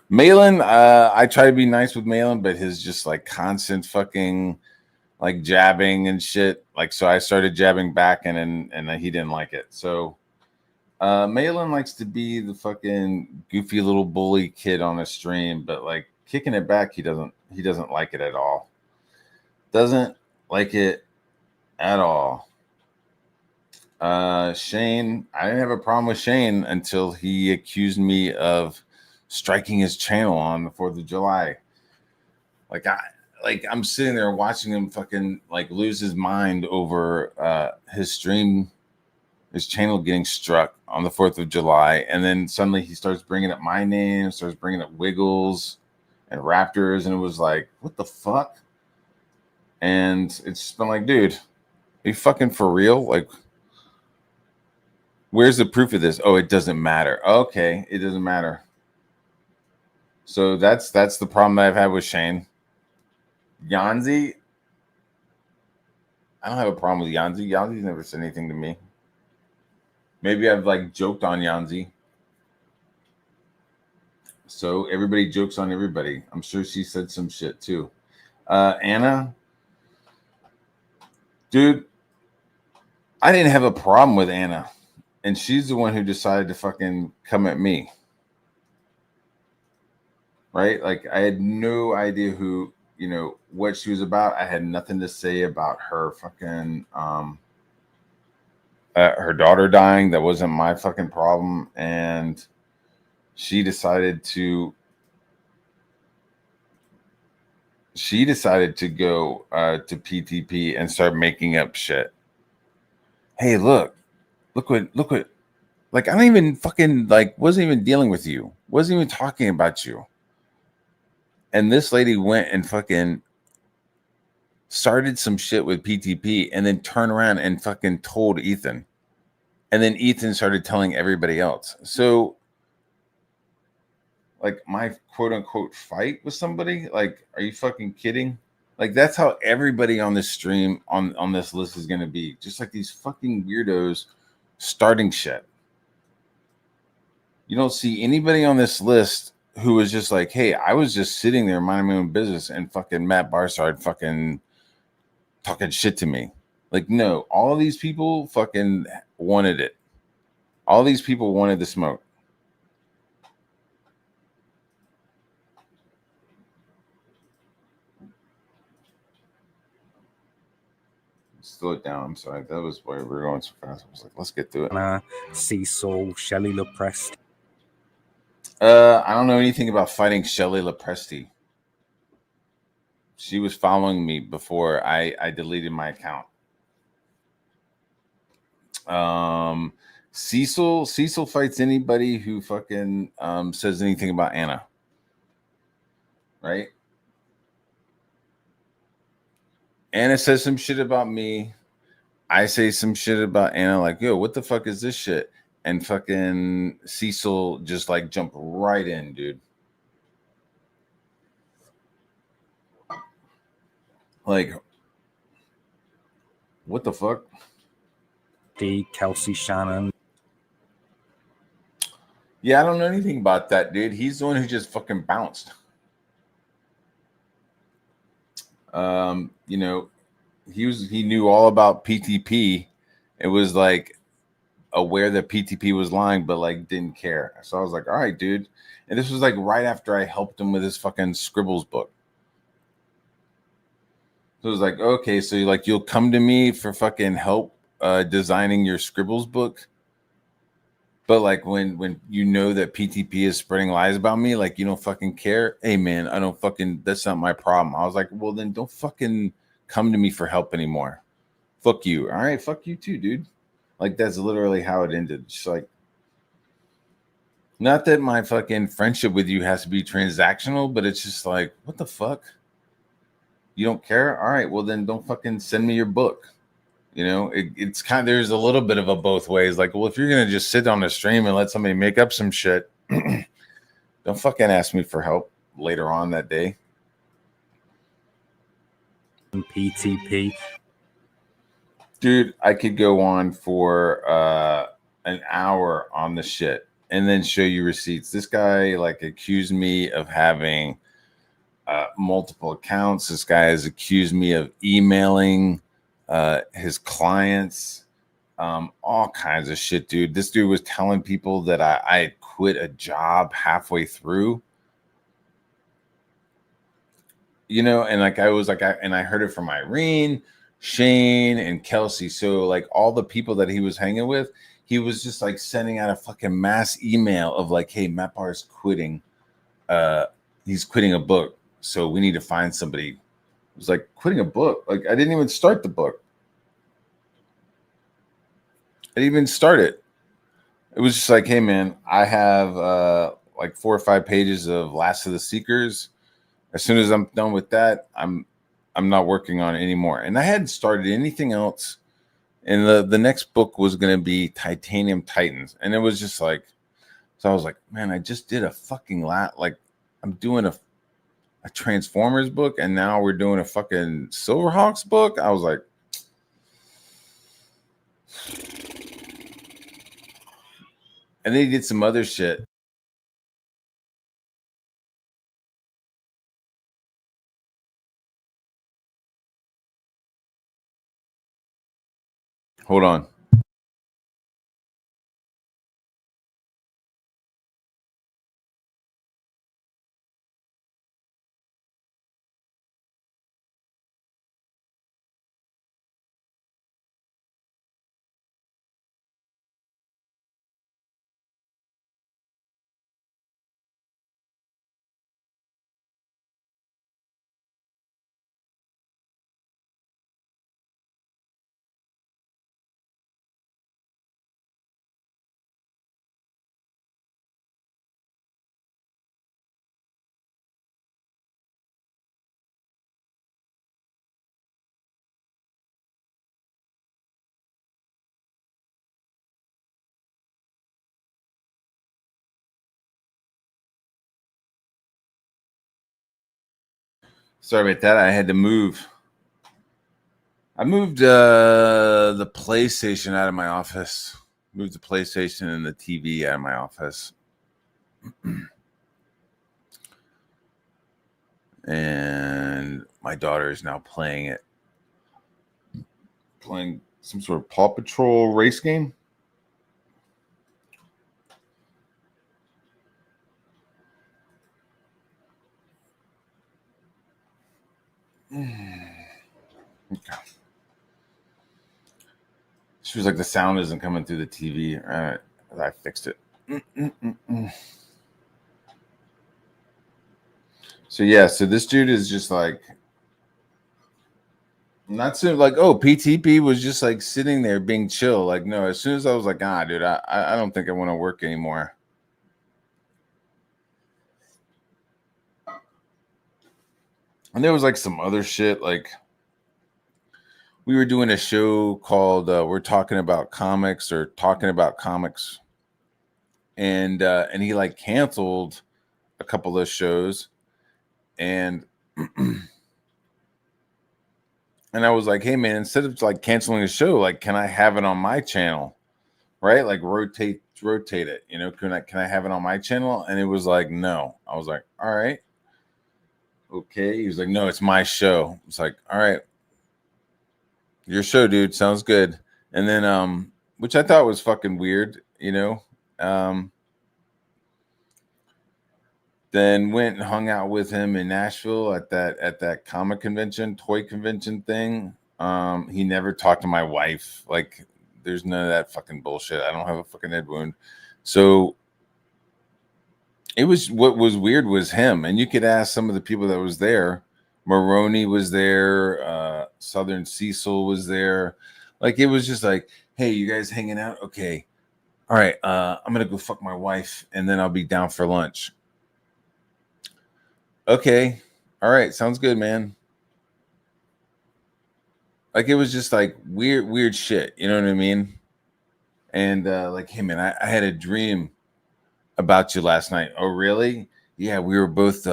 Malin, I try to be nice with Malin, but his just like constant fucking like jabbing and shit. Like, so I started jabbing back and he didn't like it. So Malin likes to be the fucking goofy little bully kid on a stream, but like kicking it back, he doesn't like it at all. Doesn't like it at all. Shane, I didn't have a problem with Shane until he accused me of striking his channel on the 4th of July. I'm sitting there watching him fucking like lose his mind over his channel getting struck on the 4th of July. And then suddenly he starts bringing up my name, starts bringing up Wiggles and Raptors. And it was like, what the fuck? And it's just been like, dude, are you fucking for real? Like, Where's the proof of this? Oh, it doesn't matter. Okay, it doesn't matter. So that's the problem that I've had with Shane. Yanzi, I don't have a problem with Yanzi. Yanzi's never said anything to me. Maybe I've like joked on Yanzi. So everybody jokes on everybody. I'm sure she said some shit too. Anna, dude, I didn't have a problem with Anna. And she's the one who decided to fucking come at me. Right? Like, I had no idea who, you know, what she was about. I had nothing to say about her fucking, her daughter dying. That wasn't my fucking problem. And she decided to go to PTP and start making up shit. Hey, look what, like, I don't even fucking, like, wasn't even dealing with you. Wasn't even talking about you. And this lady went and fucking started some shit with PTP and then turned around and fucking told Ethan. And then Ethan started telling everybody else. So, like, my quote unquote fight with somebody, like, are you fucking kidding? Like, that's how everybody on this stream on this list is going to be. Just like these fucking weirdos starting shit. You don't see anybody on this list who was just like, hey, I was just sitting there minding my own business and fucking Matt Barr started fucking talking shit to me. Like, no, all these people fucking wanted it. All these people wanted the smoke. Slow it down. I'm sorry. That was why we were going so fast. I was like, let's get through it. Cecil, Shelley LaPresti. I don't know anything about fighting Shelley LaPresti. She was following me before I deleted my account. Cecil fights anybody who fucking says anything about Anna. Right? Anna says some shit about me. I say some shit about Anna, like, yo, what the fuck is this shit? And fucking Cecil just like jump right in, dude. Like, what the fuck? Kelsey Shannon. Yeah, I don't know anything about that, dude. He's the one who just fucking bounced. You know, he knew all about PTP. It was like aware that PTP was lying, but like didn't care. So I was like, all right, dude. And this was like right after I helped him with his fucking scribbles book. So it was like, okay, so you'll come to me for fucking help designing your scribbles book. But like when you know that PTP is spreading lies about me, like you don't fucking care. Hey man, I don't fucking, that's not my problem. I was like, well then don't fucking come to me for help anymore. Fuck you. All right, fuck you too, dude. Like that's literally how it ended. Just like, not that my fucking friendship with you has to be transactional, but it's just like, what the fuck? You don't care? All right, well then don't fucking send me your book. You know, it's kind of, there's a little bit of a both ways. Like, well, if you're going to just sit on the stream and let somebody make up some shit, don't fucking ask me for help later on that day. PTP. Dude, I could go on for an hour on the shit and then show you receipts. This guy like accused me of having multiple accounts. This guy has accused me of emailing his clients, all kinds of shit, dude. This dude was telling people that I had quit a job halfway through, you know, and like I was like, I heard it from Irene, Shane, and Kelsey. So like all the people that he was hanging with, he was just like sending out a fucking mass email of like, hey, Matt Barr is quitting. He's quitting a book, so we need to find somebody. It was like quitting a book. Like I didn't even start the book. I didn't even start it. It was just like, hey man, I have like 4 or 5 pages of Last of the Seekers. As soon as I'm done with that, I'm not working on it anymore. And I hadn't started anything else And the next book was going to be Titanium Titans. And it was just like, so I was like, man, I just did a fucking lot. Like, I'm doing a Transformers book, and now we're doing a fucking Silverhawks book. I was like, and then he did some other shit. Hold on. Sorry about that. I had to move. I moved the PlayStation out of my office. Moved the PlayStation and the TV out of my office. And my daughter is now playing it. Playing some sort of Paw Patrol race game. Okay. She was like, the sound isn't coming through the TV. All right. I fixed it. So yeah, so this dude is just like, not so like, oh, PTP was just like sitting there being chill. Like, no, as soon as I was like, dude, I don't think I want to work anymore. And there was like some other shit. Like, we were doing a show called We're Talking About Comics, or Talking About Comics. And he like canceled a couple of shows. And and I was like, hey man, instead of like canceling a show, like, can I have it on my channel? Right? Like rotate it. You know, can I have it on my channel? And it was like, no. I was like, all right. Okay. He was like, no, it's my show. It's like, all right. Your show, dude. Sounds good. And then which I thought was fucking weird, you know. Then went and hung out with him in Nashville at that comic convention, toy convention thing. He never talked to my wife. Like, there's none of that fucking bullshit. I don't have a fucking head wound. So it was, what was weird was him. And you could ask some of the people that was there. Maroney was there. Southern Cecil was there. Like, it was just like, hey, you guys hanging out? Okay. All right. I'm going to go fuck my wife, and then I'll be down for lunch. Okay. All right. Sounds good, man. Like, it was just like weird shit. You know what I mean? And like, hey man, I had a dream about you last night. Oh, really? Yeah, we were both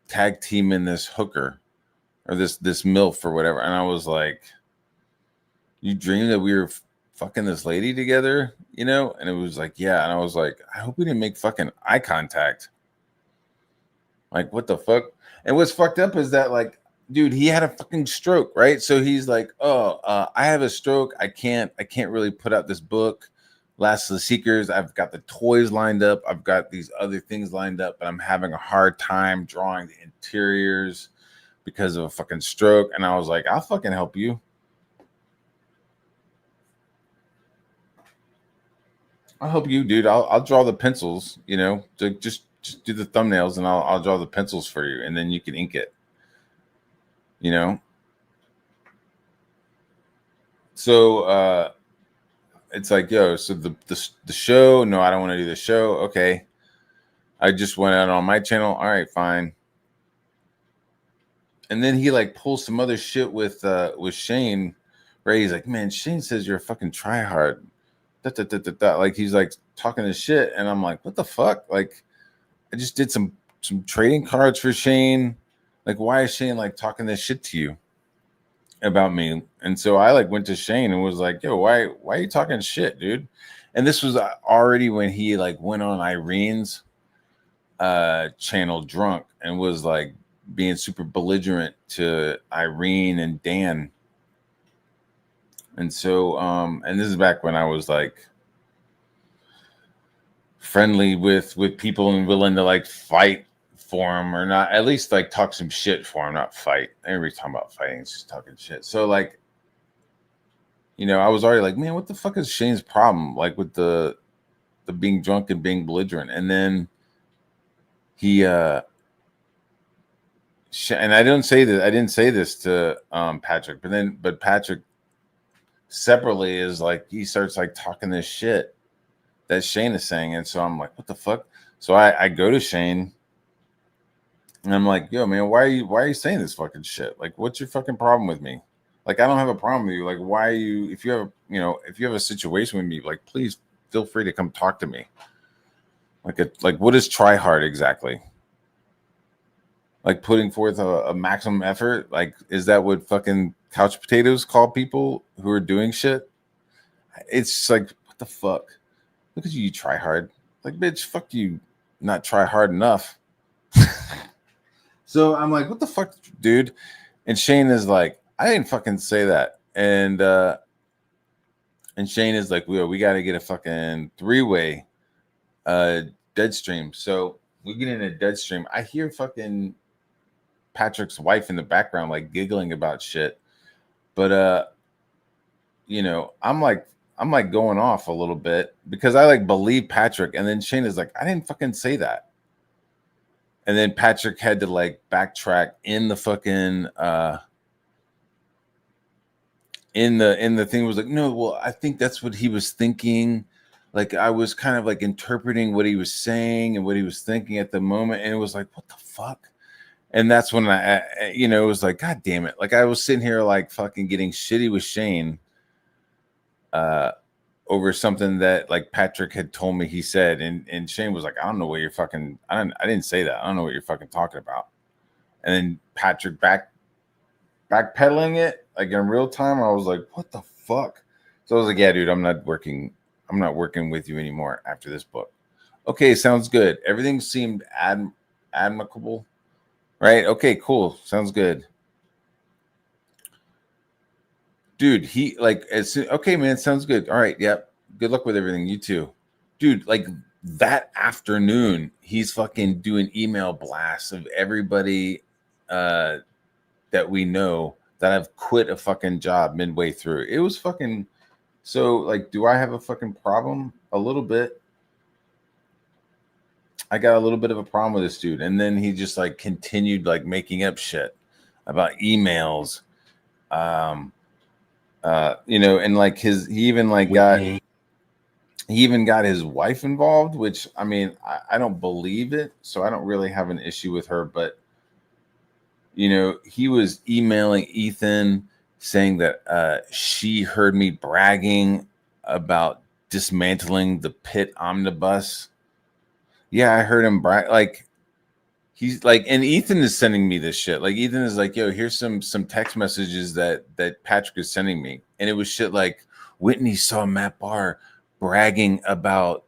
tag teaming this hooker, or this MILF or whatever. And I was like, you dreamed that we were fucking this lady together, you know? And it was like, yeah. And I was like, I hope we didn't make fucking eye contact. Like, what the fuck? And what's fucked up is that, like, dude, he had a fucking stroke, right? So he's like, oh, I have a stroke. I can't really put out this book, Last of the Seekers. I've got the toys lined up. I've got these other things lined up, but I'm having a hard time drawing the interiors because of a fucking stroke. And I was like, I'll fucking help you. I'll help you, dude. I'll draw the pencils, you know, to just do the thumbnails, and I'll draw the pencils for you, and then you can ink it, you know. So it's like, yo, so the show, no, I don't want to do the show. Okay, I just went out on my channel. All right, fine. And then he like pulls some other shit with Shane, Right? He's like, man, Shane says you're a fucking tryhard. Like he's like talking his shit, and I'm like, what the fuck? Like, I just did some trading cards for Shane. Like, why is Shane like talking this shit to you about me? And so I like went to Shane and was like, yo, why are you talking shit, dude? And this was already when he like went on Irene's channel drunk and was like being super belligerent to Irene and Dan. And so and this is back when I was like friendly with people and willing to like fight for him, or not, at least like talk some shit for him, not fight. Everybody's talking about fighting, it's just talking shit. So like, you know, I was already like, man, what the fuck is Shane's problem? Like with the being drunk and being belligerent. And then he and I didn't say this to Patrick, but Patrick separately is like, he starts like talking this shit that Shane is saying. And so I'm like, what the fuck? So I go to Shane and I'm like, yo, man, why are you saying this fucking shit? Like, what's your fucking problem with me? Like, I don't have a problem with you. Like, why are you, if you have a situation with me, like, please feel free to come talk to me. Like what is try hard exactly? Like putting forth a maximum effort? Like, is that what fucking couch potatoes call people who are doing shit? It's just like, what the fuck? Look at you try hard. Like, bitch, fuck you, not try hard enough. So I'm like, what the fuck, dude? And Shane is like, I didn't fucking say that. And Shane is like, we got to get a fucking 3-way dead stream. So we get in a dead stream. I hear fucking Patrick's wife in the background like giggling about shit. But you know, I'm like going off a little bit because I like believe Patrick, and then Shane is like, I didn't fucking say that. And then Patrick had to like backtrack in the fucking in the thing, was like, no, well, I think that's what he was thinking. Like, I was kind of like interpreting what he was saying and what he was thinking at the moment, and it was like, what the fuck? And that's when I you know, it was like, god damn it. Like, I was sitting here like fucking getting shitty with Shane over something that like Patrick had told me he said, and Shane was like, I don't know what you're fucking, I didn't say that. I don't know what you're fucking talking about. And then Patrick backpedaling it like in real time. I was like, what the fuck? So I was like, yeah, dude, I'm not working with you anymore after this book. Okay, sounds good. Everything seemed amicable, right? Okay, cool, sounds good. Dude, he like, okay, man, sounds good. All right, yep. Good luck with everything. You too. Dude, like that afternoon, he's fucking doing email blasts of everybody that we know that have quit a fucking job midway through. It was fucking, so like, do I have a fucking problem? A little bit. I got a little bit of a problem with this dude. And then he just like continued like making up shit about emails. You know, and like he even got his wife involved, which I mean, I don't believe it, so I don't really have an issue with her. But you know, he was emailing Ethan saying that she heard me bragging about dismantling the pit omnibus. Yeah, I heard him brag. Like, he's like, and Ethan is sending me this shit. Like, Ethan is like, yo, here's some text messages that Patrick is sending me. And it was shit like, Whitney saw Matt Barr bragging about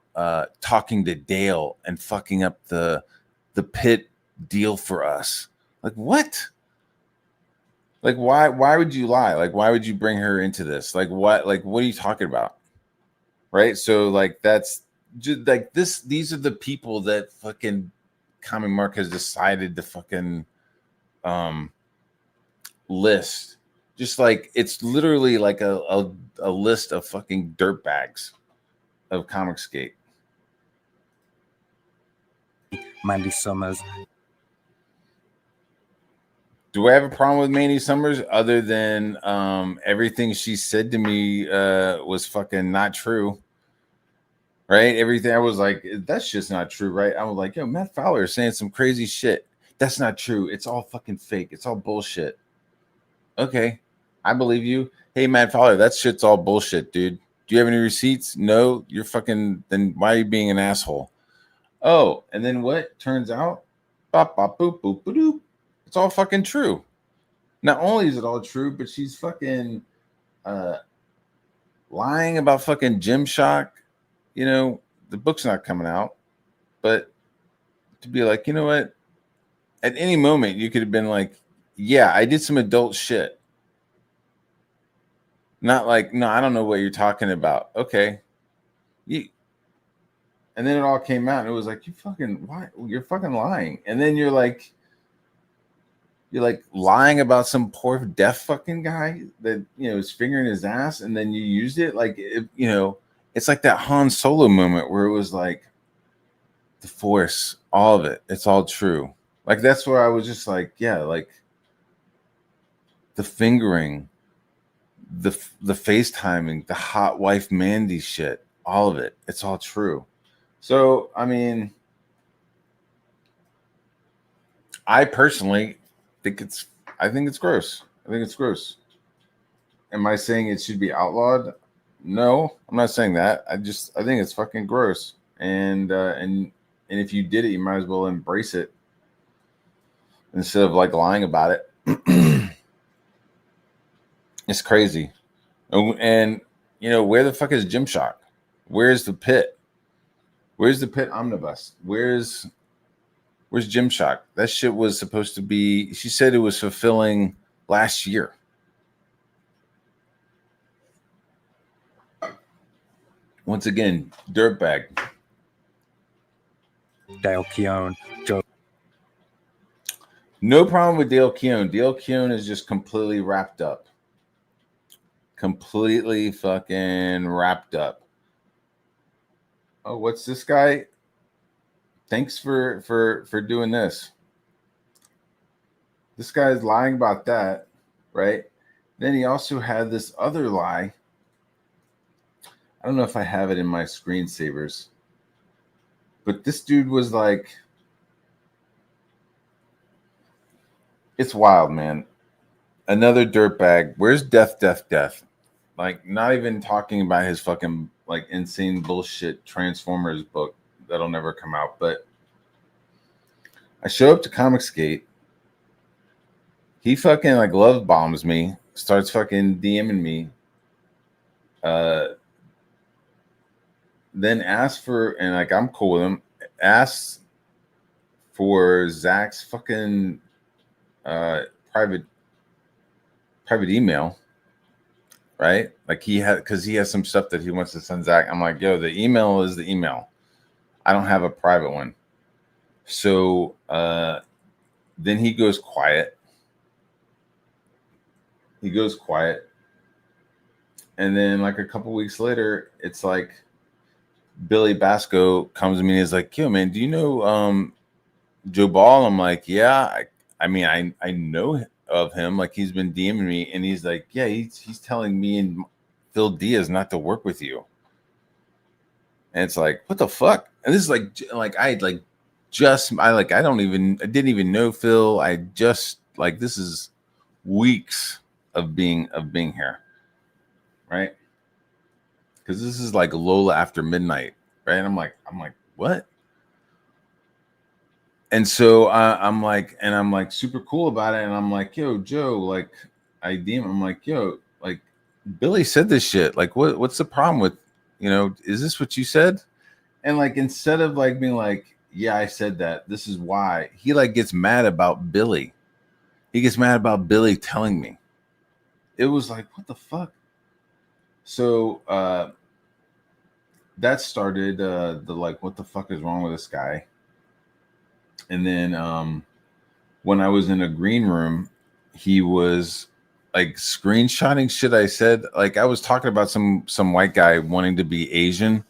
talking to Dale and fucking up the pit deal for us. Like, what? Like, why would you lie? Like, why would you bring her into this? Like, what are you talking about? Right? So like, that's just like this. These are the people that fucking Comic Mark has decided to fucking list. Just like, it's literally like a list of fucking dirtbags of Comicsgate. Mandy Summers. Do I have a problem with Mandy Summers other than everything she said to me was fucking not true? Right? Everything, I was like, that's just not true, right? I was like, yo, Matt Fowler is saying some crazy shit. That's not true. It's all fucking fake. It's all bullshit. Okay, I believe you. Hey, Mad Fowler, that shit's all bullshit, dude. Do you have any receipts? No, you're fucking. Then why are you being an asshole? Oh, and then what? Turns out, bop, bop, boop, boop, boop, doop. It's all fucking true. Not only is it all true, but she's fucking lying about fucking Gymshark. You know, the book's not coming out, but to be like, you know what? At any moment, you could have been like, yeah, I did some adult shit. Not like, no, I don't know what you're talking about. Okay. And then it all came out and it was like, you're fucking lying. And then you're like lying about some poor deaf fucking guy that, you know, is fingering his ass. And then you used it. Like, you know, it's like that Han Solo moment where it was like the Force, all of it. It's all true. Like, that's where I was just like, yeah, like the fingering, the FaceTiming, the hot wife Mandy shit, all of it. It's all true. So, I mean, I personally think it's gross. I think it's gross. Am I saying it should be outlawed? No, I'm not saying that. I think it's fucking gross. And if you did it, you might as well embrace it instead of like lying about it. It's crazy. And you know, where the fuck is Gymshark? Where's the pit? Where's the pit omnibus? Where's Gymshark? That shit was supposed to be, she said it was fulfilling last year. Once again, dirtbag. Dale Keown, Joe. No problem with Dale Keown. Dale Keown is just completely wrapped up. Completely fucking wrapped up. Oh, what's this guy? Thanks for doing this. This guy is lying about that, right? Then he also had this other lie. I don't know if I have it in my screensavers, but this dude was like, it's wild, man. Another dirtbag. Where's death? Like, not even talking about his fucking like insane bullshit Transformers book that'll never come out. But I show up to Comicsgate. He fucking like love bombs me, starts fucking DMing me. Then asks for, and like I'm cool with him, asks for Zach's fucking private email. Right? Like he has some stuff that he wants to send Zach. I'm like, yo, the email is the email. I don't have a private one. So then he goes quiet. And then like a couple weeks later, it's like Billy Basco comes to me and is like, yo, man, do you know Joe Ball? I'm like, yeah. I mean, I know of him. Like, he's been DMing me, and he's like, yeah, he's telling me and Phil Diaz not to work with you. And it's like, what the fuck? And this is like I didn't even know Phil. I just like, this is weeks of being here, right? Because this is like Lola after midnight, right? And I'm like, what? And so I'm like super cool about it. And I'm like, yo, Joe, like I DM, I'm like, yo, like Billy said this shit. Like, what's the problem with, you know, is this what you said? And like, instead of like being like, yeah, I said that, this is why, he like gets mad about Billy. He gets mad about Billy telling me. It was like, what the fuck? So that started the like, what the fuck is wrong with this guy? And then when I was in a green room, he was like screenshotting shit I said. Like, I was talking about some white guy wanting to be Asian,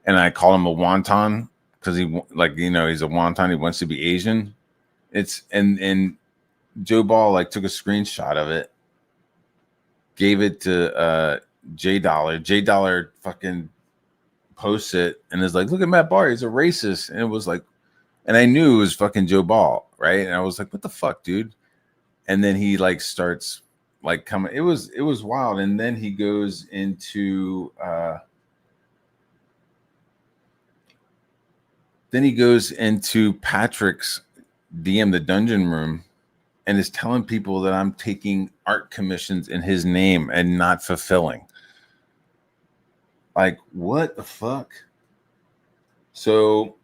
and I called him a wonton because he, like, you know, he's a wonton. He wants to be Asian. It's and Joe Ball like took a screenshot of it, gave it to J Dollar. J Dollar fucking posts it and is like, look at Matt Barr, he's a racist. And it was like, and I knew it was fucking Joe Ball, right? And I was like, what the fuck, dude? And then he like starts like coming. It was wild. And then he goes into Patrick's DM, the dungeon room, and is telling people that I'm taking art commissions in his name and not fulfilling. Like, what the fuck? So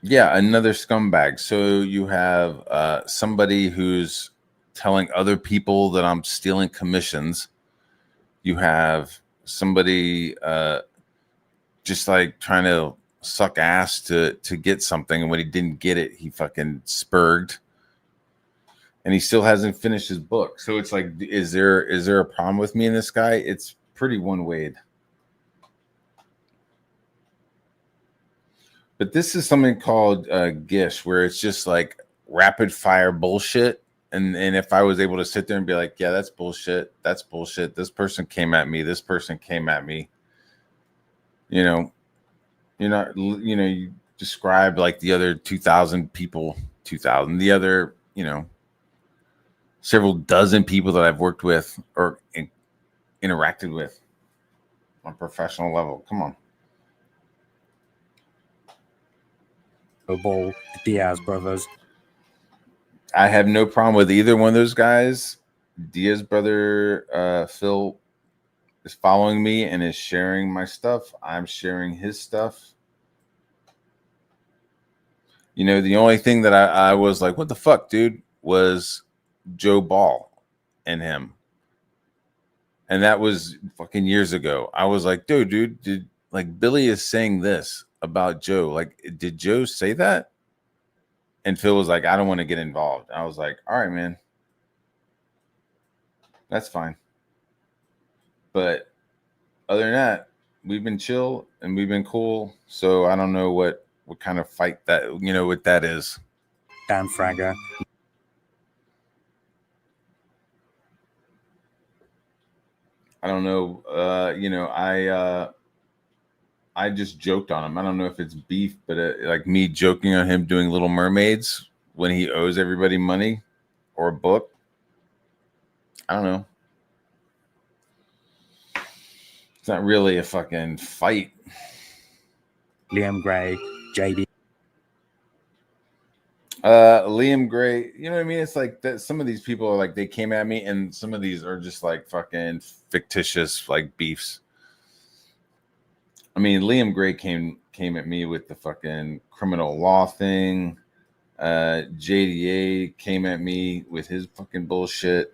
yeah, another scumbag. So you have somebody who's telling other people that I'm stealing commissions. You have somebody just like trying to suck ass to get something, and when he didn't get it, he fucking spurged. And he still hasn't finished his book. So it's like, is there a problem with me and this guy? It's pretty one-wayed. But this is something called Gish, where it's just like rapid fire bullshit. And if I was able to sit there and be like, yeah, that's bullshit. That's bullshit. This person came at me. This person came at me. You know, you describe like the other 2,000 people, the other, several dozen people that I've worked with or interacted with on a professional level. Come on. Ball, the Diaz brothers. I have no problem with either one of those guys. Diaz brother Phil is following me and is sharing my stuff. I'm sharing his stuff. The only thing that I was like, what the fuck, dude, was Joe Ball and him. And that was fucking years ago. I was like, dude, did like Billy is saying this about Joe. Like, did Joe say that? And Phil was like, I don't want to get involved. I was like, all right, man. That's fine. But other than that, we've been chill and we've been cool. So I don't know what kind of fight that, what that is. Dan Fragger. I don't know. I just joked on him. I don't know if it's beef, but like me joking on him doing Little Mermaids when he owes everybody money or a book. I don't know. It's not really a fucking fight. Liam Gray, JD. Liam Gray, you know what I mean? It's like that. Some of these people are like, they came at me, and some of these are just like fucking fictitious like beefs. I mean, Liam Gray came at me with the fucking criminal law thing. JDA came at me with his fucking bullshit.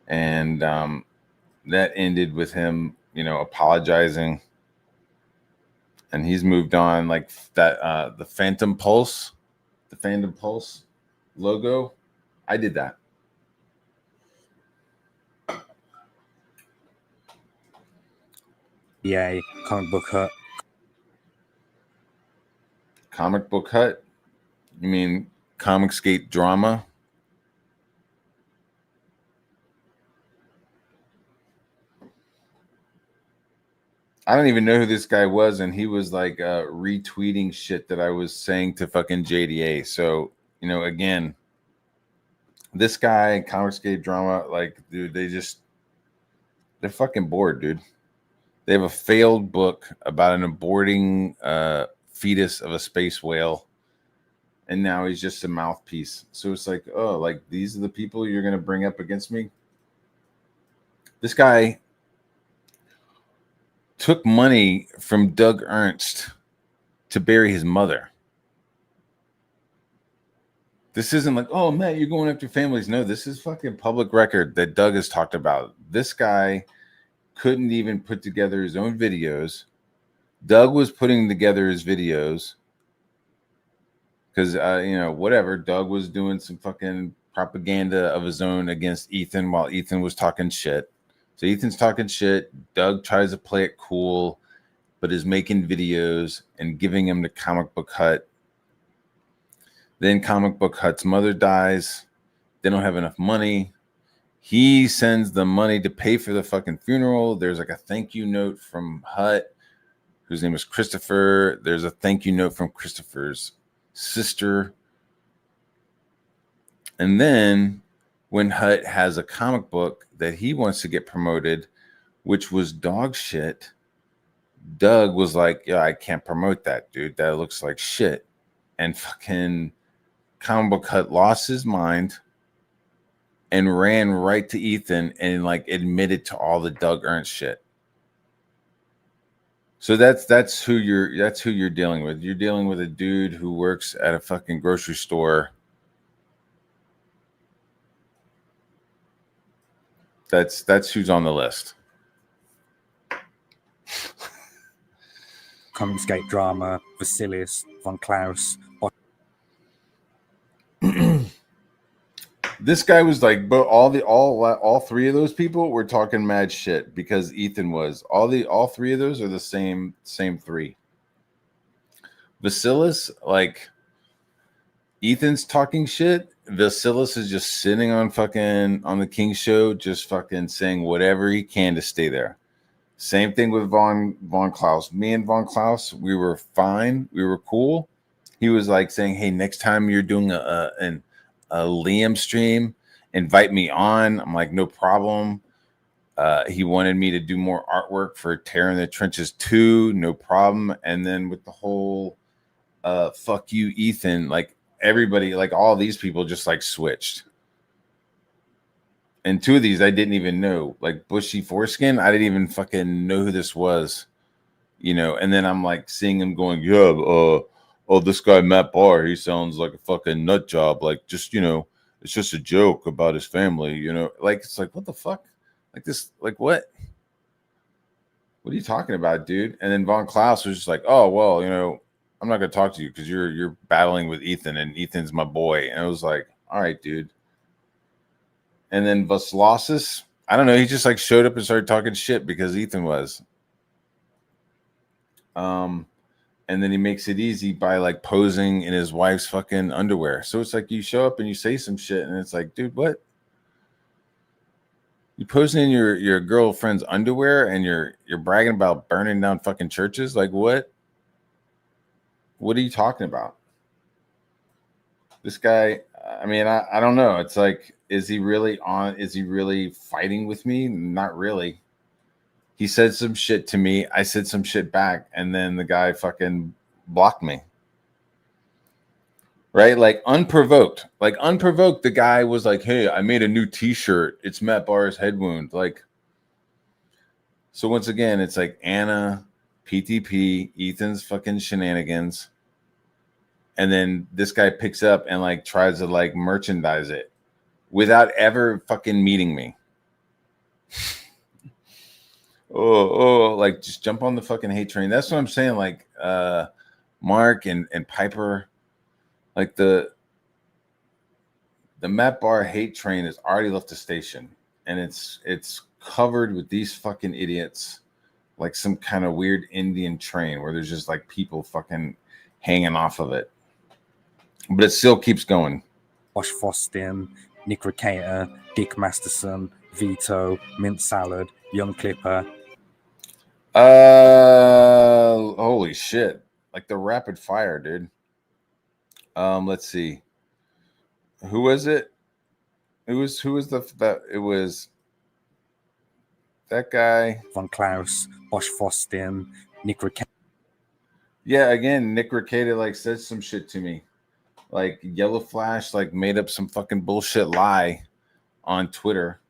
And that ended with him, apologizing. And he's moved on. Like that, the Phantom Pulse logo, I did that. Yeah, Comic Book Hut. Comic Book Hut? You mean Comicsgate Drama? I don't even know who this guy was, and he was like retweeting shit that I was saying to fucking JDA. So, again, this guy, Comicsgate Drama, like, dude, they're fucking bored, dude. They have a failed book about an aborting fetus of a space whale, and now he's just a mouthpiece. So it's like, oh, like these are the people you're going to bring up against me? This guy took money from Doug Ernst to bury his mother. This isn't like, oh, Matt, you're going after families. No, this is fucking public record that Doug has talked about. This guy couldn't even put together his own videos. Doug was putting together his videos because, whatever. Doug was doing some fucking propaganda of his own against Ethan while Ethan was talking shit. So Ethan's talking shit. Doug tries to play it cool, but is making videos and giving him to Comic Book Hut. Then Comic Book Hut's mother dies. They don't have enough money. He sends the money to pay for the fucking funeral. There's like a thank you note from Hut, whose name is Christopher. There's a thank you note from Christopher's sister. And then when Hut has a comic book that he wants to get promoted, which was dog shit. Doug was like, yeah, I can't promote that, dude. That looks like shit. And fucking comic book Hut lost his mind and ran right to Ethan and like admitted to all the Doug Ernst shit. So that's who you're dealing with. You're dealing with a dude who works at a fucking grocery store. That's who's on the list. Comicscape drama, Vasilis, Von Klaus. This guy was like, but all three of those people were talking mad shit because Ethan was. All three of those are the same three. Vasilis, like Ethan's talking shit. Vasilis is just sitting on the King show, just fucking saying whatever he can to stay there. Same thing with Von Klaus. Me and Von Klaus, we were fine. We were cool. He was like saying, hey, next time you're doing a Liam stream, invite me on. I'm like, no problem. He wanted me to do more artwork for Tearing the Trenches 2, no problem. And then with the whole fuck you, Ethan, like everybody, like all these people just like switched. And two of these I didn't even know, like Bushy Foreskin. I didn't even fucking know who this was, you know. And then I'm like seeing him going, yeah, oh, this guy Matt Barr, he sounds like a fucking nut job. Like, just, you know, it's just a joke about his family, you know. Like, it's like, what the fuck? Like this, like what? What are you talking about, dude? And then Von Klaus was just like, oh, well, you know, I'm not gonna talk to you because you're battling with Ethan, and Ethan's my boy. And it was like, all right, dude. And then Vasilosas, I don't know, he just like showed up and started talking shit because Ethan was. And then he makes it easy by like posing in his wife's fucking underwear. So it's like you show up and you say some shit, and it's like, dude, what? You posing in your girlfriend's underwear and you're bragging about burning down fucking churches? Like what? What are you talking about? This guy, I mean, I don't know. It's like, is he really fighting with me? Not really. He said some shit to me. I said some shit back, and then the guy fucking blocked me. Right? Like unprovoked. The guy was like, hey, I made a new t-shirt. It's Matt Barr's head wound. Like, so once again, it's like Anna, PTP, Ethan's fucking shenanigans. And then this guy picks up and like tries to like merchandise it without ever fucking meeting me. Like just jump on the fucking hate train. That's what I'm saying. Like Mark and Piper, like the Matt Barr hate train has already left the station, and it's covered with these fucking idiots, like some kind of weird Indian train where there's just like people fucking hanging off of it. But it still keeps going. Josh Fostin, Nick Ricata, Dick Masterson, Vito, Mint Salad, Young Clipper. Holy shit. Like the rapid fire, dude. Let's see. Who was it? It was that guy. Von Klaus, Josh Fostin, Nick Ricata. Yeah, again, Nick Ricata like said some shit to me. Like Yellow Flash like made up some fucking bullshit lie on Twitter.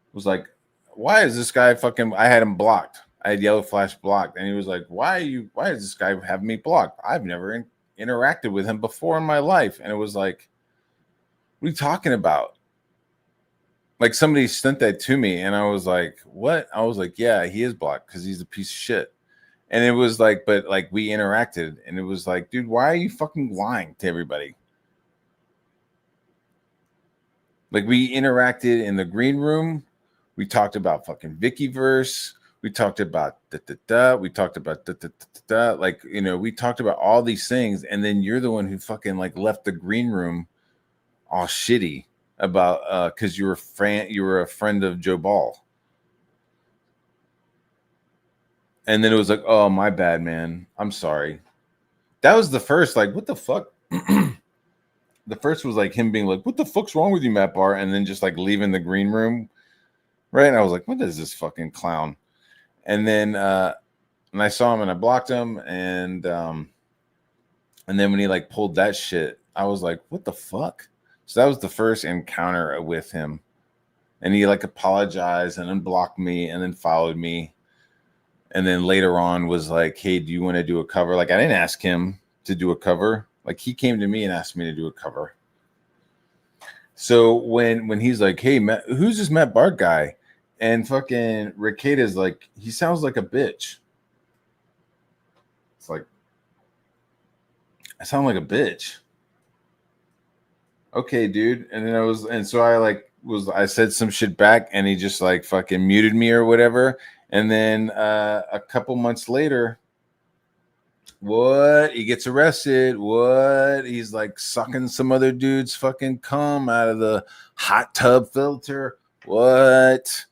It was like, why is this guy fucking, I had him blocked. I had Yellow Flash blocked, and he was like, why is this guy having me blocked? I've never interacted with him before in my life. And it was like, what are you talking about? Like somebody sent that to me, and I was like, what? I was like, yeah, he is blocked because he's a piece of shit. And it was like, but like we interacted, and it was like, dude, why are you fucking lying to everybody? Like we interacted in the green room. We talked about fucking Vickyverse. We talked about We talked about Like, you know, we talked about all these things, and then you're the one who fucking like left the green room all shitty about because you were a friend of Joe Ball. And then it was like, oh, my bad, man. I'm sorry. That was the first, like, what the fuck? the first was like him being like, "What the fuck's wrong with you, Matt Barr?" And then just like leaving the green room, right? And I was like, "What is this fucking clown?" And then and I saw him and I blocked him, and then when he like pulled that shit, I was like, "What the fuck?" So that was the first encounter with him, and he like apologized and unblocked me and then followed me, and then later on was like, "Hey, do you want to do a cover?" Like I didn't ask him to do a cover. Like he came to me and asked me to do a cover. So when he's like, "Hey, Matt, who's this Matt Barr guy?" And fucking Ricada's like, "He sounds like a bitch." It's like, I sound like a bitch. Okay, dude. And then I said some shit back, and he just like fucking muted me or whatever. And then a couple months later, what? He gets arrested. What? He's like sucking some other dude's fucking cum out of the hot tub filter. What?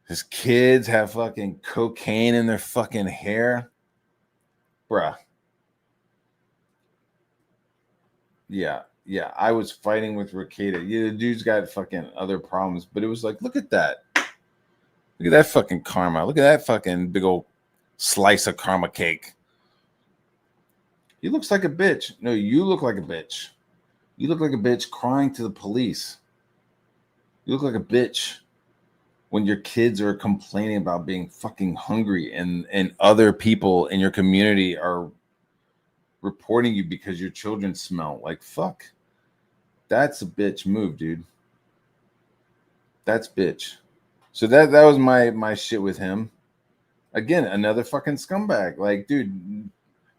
His kids have fucking cocaine in their fucking hair. Bruh. Yeah. I was fighting with Ricada. Yeah, the dude's got fucking other problems, but it was like, look at that. Look at that fucking karma. Look at that fucking big old slice of karma cake. He looks like a bitch. No, you look like a bitch. You look like a bitch crying to the police. You look like a bitch when your kids are complaining about being fucking hungry and other people in your community are reporting you because your children smell like fuck. That's a bitch move, dude. That's bitch. So that was my shit with him. Again, another fucking scumbag. Like, dude,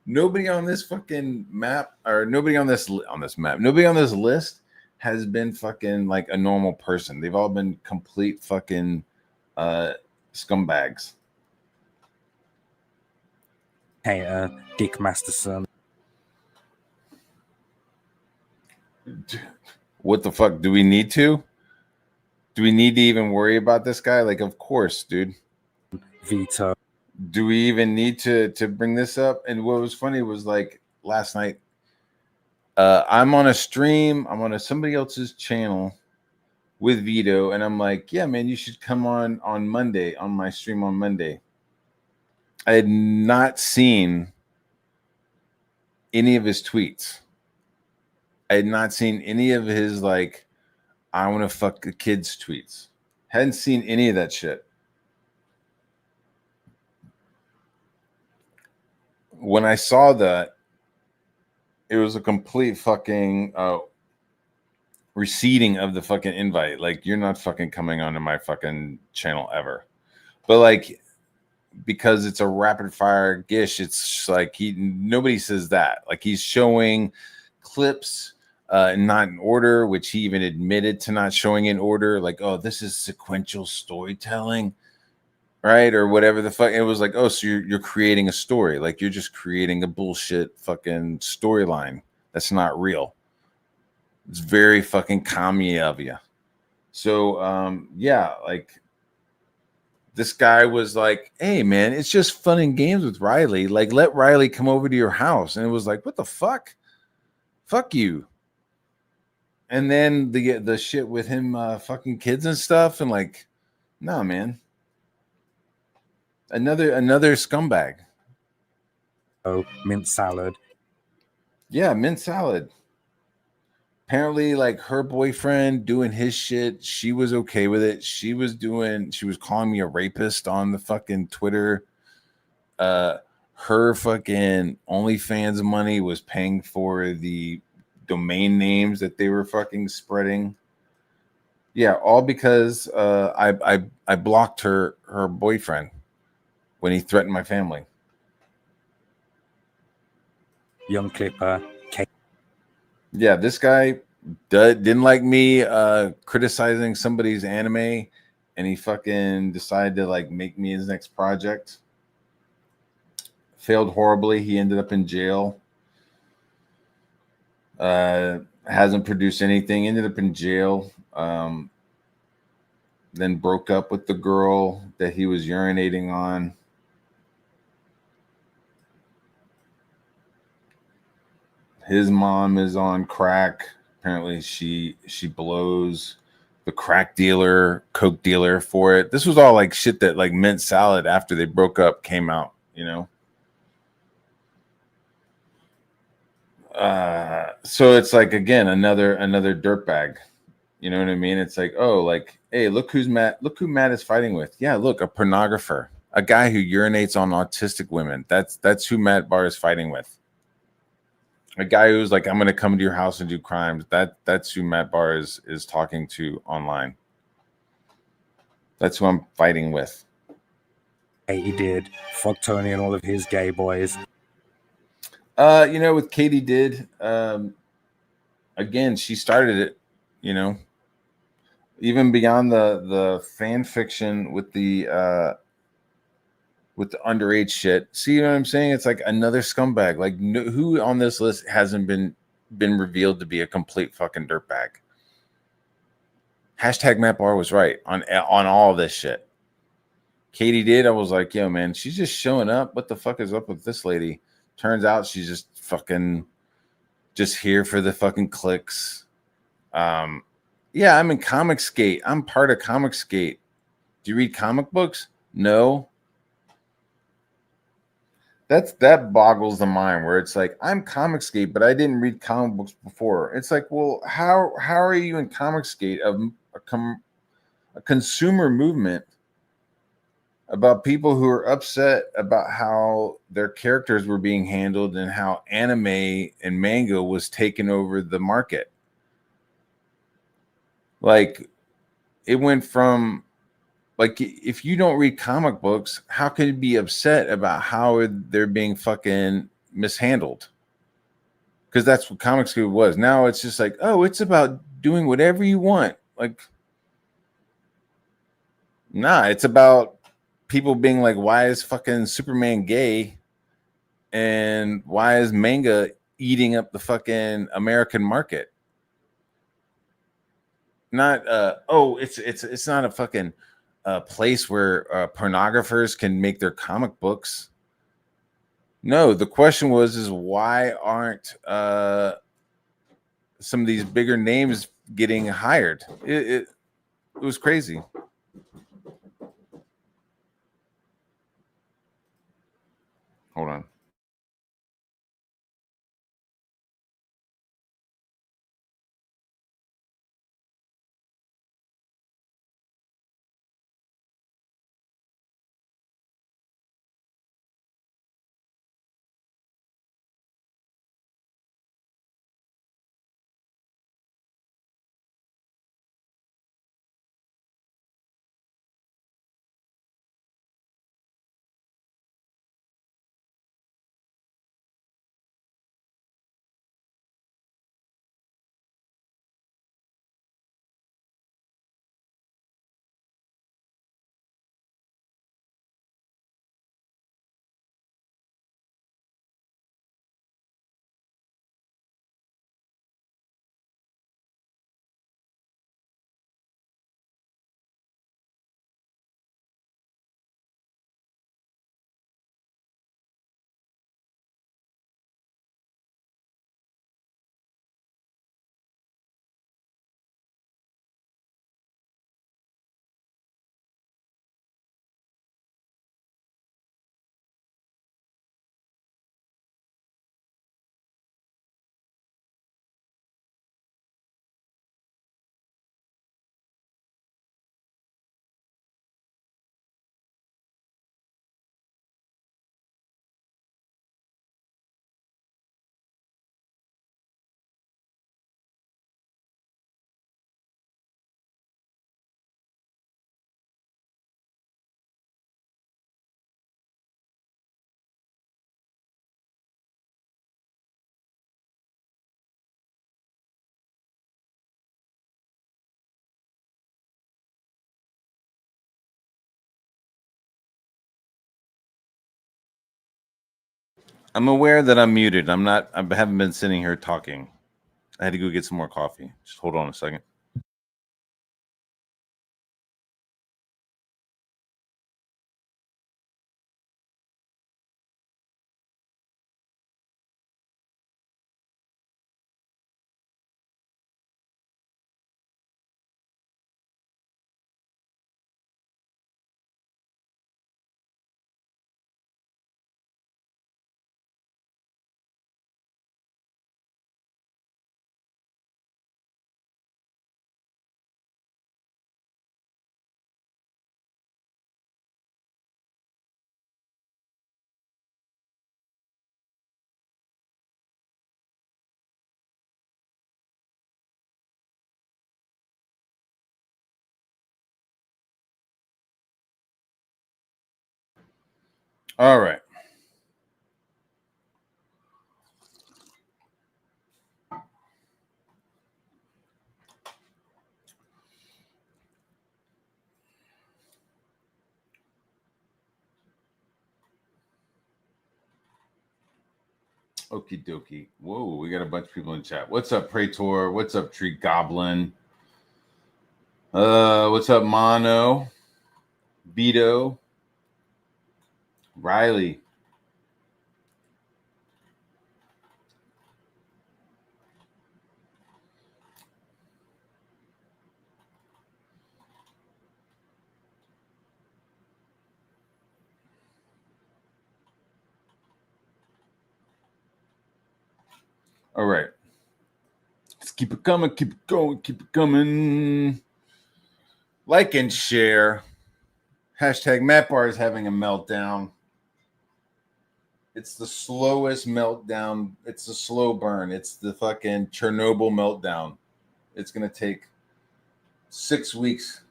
nobody on this fucking map or nobody on this list has been fucking like a normal person. They've all been complete fucking scumbags. Hey, Dick Masterson. What the fuck? Do we need to? Do we need to even worry about this guy? Like, of course, dude. Vito. Do we even need to bring this up? And what was funny was like last night, I'm on a stream. I'm on somebody else's channel with Vito, and I'm like, yeah, man, you should come on Monday, on my stream on Monday. I had not seen any of his tweets. I had not seen any of his like, I want to fuck the kids tweets. Hadn't seen any of that shit. When I saw that, it was a complete fucking receding of the fucking invite. Like, you're not fucking coming onto my fucking channel ever. But like, because it's a rapid fire Gish, it's like nobody says that. Like, he's showing clips not in order, which he even admitted to not showing in order. Like, oh, this is sequential storytelling, right? Or whatever the fuck. It was like, oh, so you're creating a story. Like, you're just creating a bullshit fucking storyline that's not real. It's very fucking commie of you. So yeah, like, this guy was like, hey man, it's just fun and games with Riley. Like, let Riley come over to your house. And it was like, what the fuck? Fuck you. And then the shit with him fucking kids and stuff, and like, nah, man. Another scumbag. Oh, mint salad. Yeah, mint salad. Apparently, like, her boyfriend doing his shit, she was okay with it. She was calling me a rapist on the fucking Twitter. Her fucking OnlyFans money was paying for the domain names that they were fucking spreading. Yeah, all because I blocked her boyfriend when he threatened my family. Young Clipper. Yeah, this guy didn't like me criticizing somebody's anime, and he fucking decided to like make me his next project. Failed horribly. He ended up in jail. Hasn't produced anything. Ended up in jail. Then broke up with the girl that he was urinating on. His mom is on crack. Apparently, she blows the crack dealer, coke dealer for it. This was all like shit that like Mint Salad after they broke up came out, you know. So it's like again another dirtbag. You know what I mean? It's like, oh, like, hey, look who Matt is fighting with. Yeah, look, a pornographer, a guy who urinates on autistic women. That's who Matt Barr is fighting with. A guy who's like, I'm gonna come to your house and do crimes. That's who Matt Barr is talking to online. That's who I'm fighting with. He did. Fuck Tony and all of his gay boys. You know, with Katie did, again, she started it, you know, even beyond the fan fiction with the underage shit. See, you know what I'm saying? It's like another scumbag. Like, who on this list hasn't been revealed to be a complete fucking dirtbag? Hashtag Matt Barr was right on all this shit. Katie did. I was like, yo, man, she's just showing up. What the fuck is up with this lady? Turns out she's just fucking just here for the fucking clicks. Yeah, I'm in Comicsgate. I'm part of Comicsgate. Do you read comic books? No. That boggles the mind where it's like, I'm Comicsgate, but I didn't read comic books before. It's like, well, how are you in Comicsgate of a consumer movement about people who are upset about how their characters were being handled and how anime and manga was taking over the market? Like, it went from, like, if you don't read comic books, how can you be upset about how they're being fucking mishandled? Because that's what Comicsgate was. Now it's just like, oh, it's about doing whatever you want. Like, nah, it's about people being like, why is fucking Superman gay? And why is manga eating up the fucking American market? Not it's not a fucking place where pornographers can make their comic books. No, the question is why aren't some of these bigger names getting hired? It was crazy. Hold on. I'm aware that I'm muted. I haven't been sitting here talking. I had to go get some more coffee. Just hold on a second. All right. Okie dokie. Whoa, we got a bunch of people in chat. What's up, Praetor? What's up, Tree Goblin? What's up, Mono? Vito? Riley? All right. Let's keep it coming, keep it going, keep it coming. Like and share. Hashtag Matt Bar is having a meltdown. It's the slowest meltdown. It's a slow burn. It's the fucking Chernobyl meltdown. It's going to take 6 weeks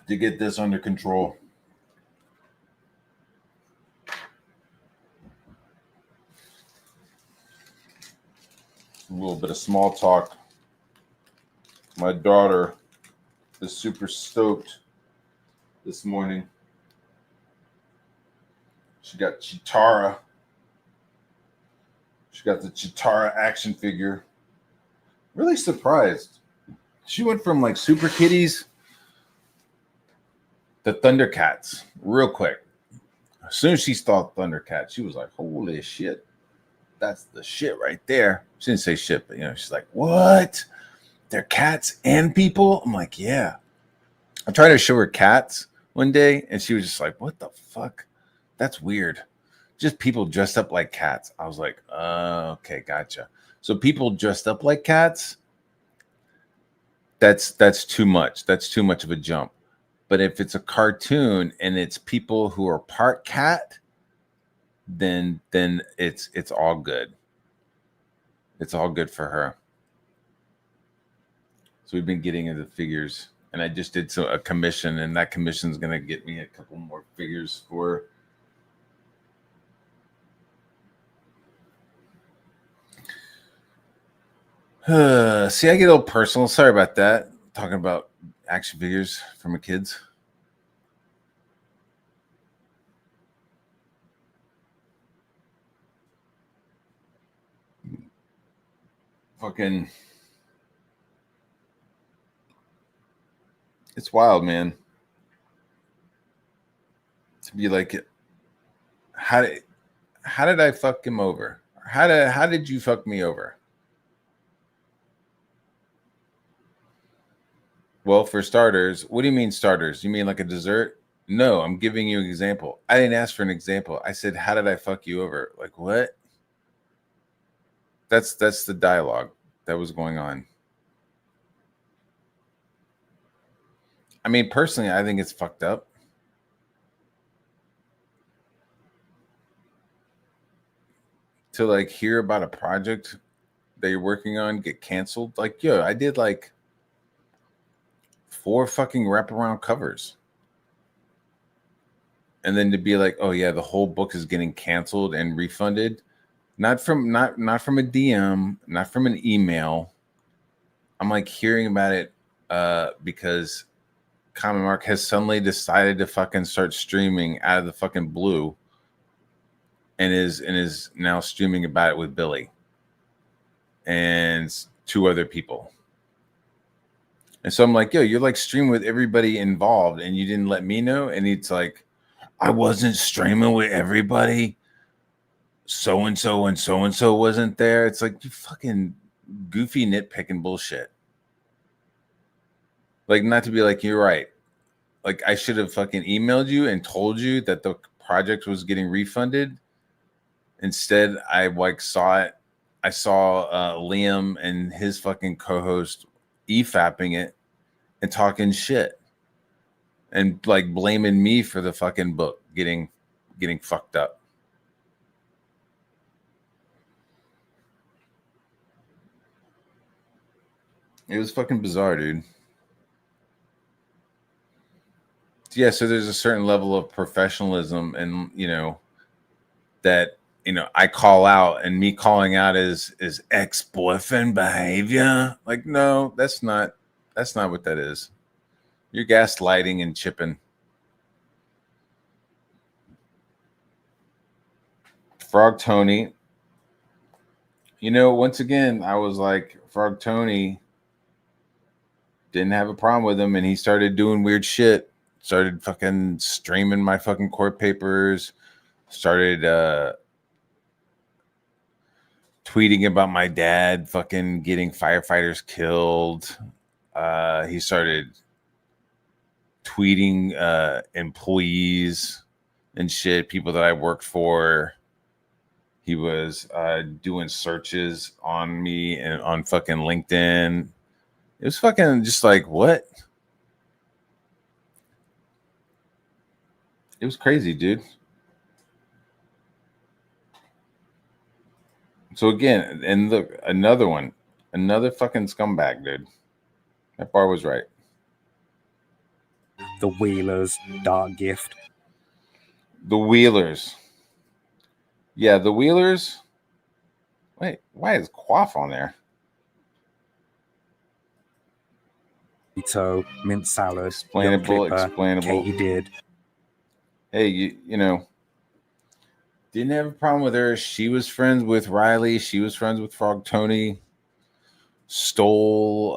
to get this under control. A little bit of small talk. My daughter is super stoked this morning. She got Chitara. She got the Chitara action figure. Really surprised. She went from like Super Kitties to Thundercats real quick. As soon as she saw Thundercats, she was like, holy shit. That's the shit right there. She didn't say shit, but she's like, what? They're cats and people? I'm like, yeah. I tried to show her cats one day, and she was just like, what the fuck? That's weird. Just people dressed up like cats. I was like, okay, gotcha. So people dressed up like cats, that's too much. That's too much of a jump. But if it's a cartoon and it's people who are part cat, then it's all good. It's all good for her. So we've been getting into figures, and I just did a commission, and that commission is going to get me a couple more figures for. See, I get a little personal. Sorry about that. Talking about action figures for my kids. Fucking, it's wild, man. To be like, how did I fuck him over? How did you fuck me over? Well, for starters, what do you mean starters? You mean like a dessert? No, I'm giving you an example. I didn't ask for an example. I said, how did I fuck you over? Like, what? That's the dialogue that was going on. I mean, personally, I think it's fucked up. To like hear about a project that you're working on get canceled. Like, yo, I did like 4 fucking wraparound covers. And then to be like, oh yeah, the whole book is getting canceled and refunded. Not from a DM, not from an email. I'm like hearing about it because Common Mark has suddenly decided to fucking start streaming out of the fucking blue, and is now streaming about it with Billy and 2 other people. And so I'm like, yo, you're like streaming with everybody involved, and you didn't let me know. And it's like, I wasn't streaming with everybody. So and so wasn't there. It's like, you fucking goofy nitpicking bullshit. Like, not to be like, you're right. Like, I should have fucking emailed you and told you that the project was getting refunded. Instead, I like saw it. I saw Liam and his fucking co-host e-fapping it and talking shit and like blaming me for the fucking book getting fucked up. It was fucking bizarre, dude. Yeah, so there's a certain level of professionalism, and that I call out, and me calling out is ex-boyfriend behavior. Like, no, that's not what that is. You're gaslighting and chipping. Frog Tony. Once again, I was like, Frog Tony didn't have a problem with him, and he started doing weird shit. Started fucking streaming my fucking court papers. Started tweeting about my dad fucking getting firefighters killed. He started tweeting employees and shit, people that I worked for. He was doing searches on me and on fucking LinkedIn. It was fucking just like, what? It was crazy, dude. So again, and look, another fucking scumbag, dude. That bar was right. The Wheelers, Dark Gift. The Wheelers. Yeah, the Wheelers. Wait, why is Quaff on there? Ito, mint salad. Explainable. Katie did. Hey, you didn't have a problem with her. She was friends with Riley. She was friends with Frog Tony. Stole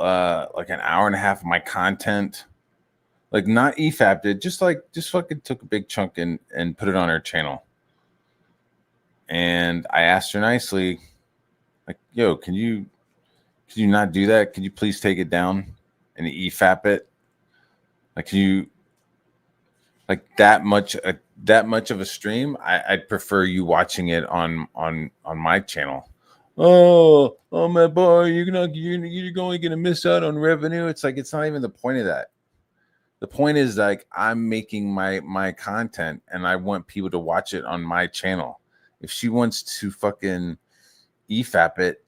like an hour and a half of my content. Like, not EFAP'd it, just fucking took a big chunk and put it on her channel. And I asked her nicely, like, yo, can you not do that? Could you please take it down and EFAP it? Like, can you, like, that much of a stream? I'd prefer you watching it on my channel. Oh my boy, you're going to miss out on revenue. It's like, it's not even the point of that. The point is, like, I'm making my content and I want people to watch it on my channel. If she wants to fucking EFAP it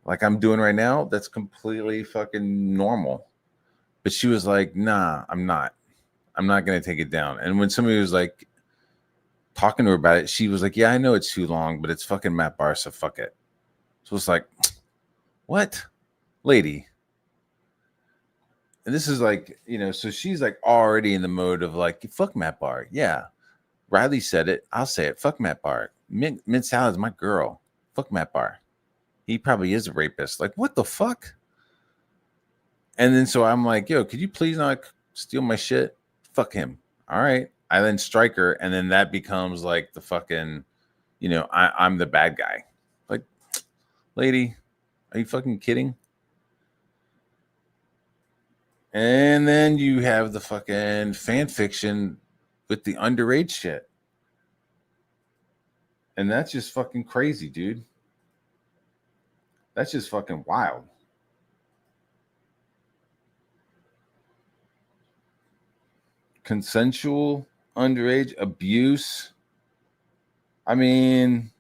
like I'm doing right now, that's completely fucking normal. But she was like, nah, I'm not going to take it down. And when somebody was like talking to her about it, she was like, yeah, I know it's too long, but it's fucking Matt Barr, so fuck it. So it's like, what? Lady. And this is like, so she's like already in the mode of like, fuck Matt Barr. Yeah. Riley said it. I'll say it. Fuck Matt Barr. Mint Salad's my girl. Fuck Matt Barr. He probably is a rapist. Like, what the fuck? And then so I'm like, yo, could you please not steal my shit? Fuck him. All right. I then strike her, and then that becomes like the fucking, I'm the bad guy. Like, lady, are you fucking kidding? And then you have the fucking fan fiction with the underage shit. And that's just fucking crazy, dude. That's just fucking wild. Consensual underage abuse. I mean,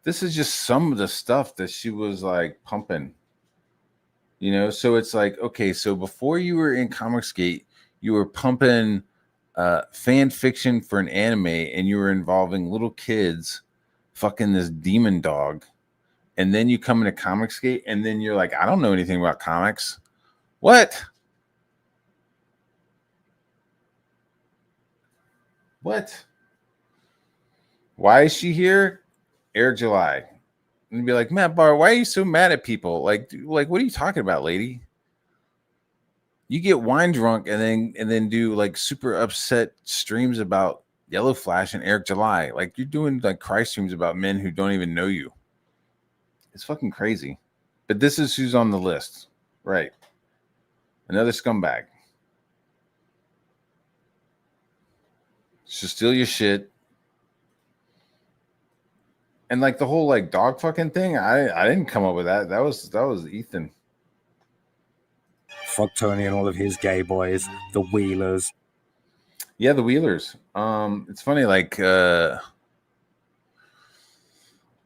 this is just some of the stuff that she was like pumping. So it's like, okay, so before you were in Comicsgate, you were pumping fan fiction for an anime, and you were involving little kids fucking this demon dog. And then you come into Comicsgate, and then you're like, I don't know anything about comics. What? Why is she here? Air July. And be like, Matt Barr, why are you so mad at people? Like, what are you talking about, lady? You get wine drunk and then do like super upset streams about Yellow Flash and Eric July. Like, you're doing like cry streams about men who don't even know you. It's fucking crazy. But this is who's on the list. Right. Another scumbag. She'll steal your shit. And like the whole like dog fucking thing, I didn't come up with that. That was Ethan. Frog Tony and all of his gay boys, the Wheelers. Yeah, the Wheelers. It's funny, like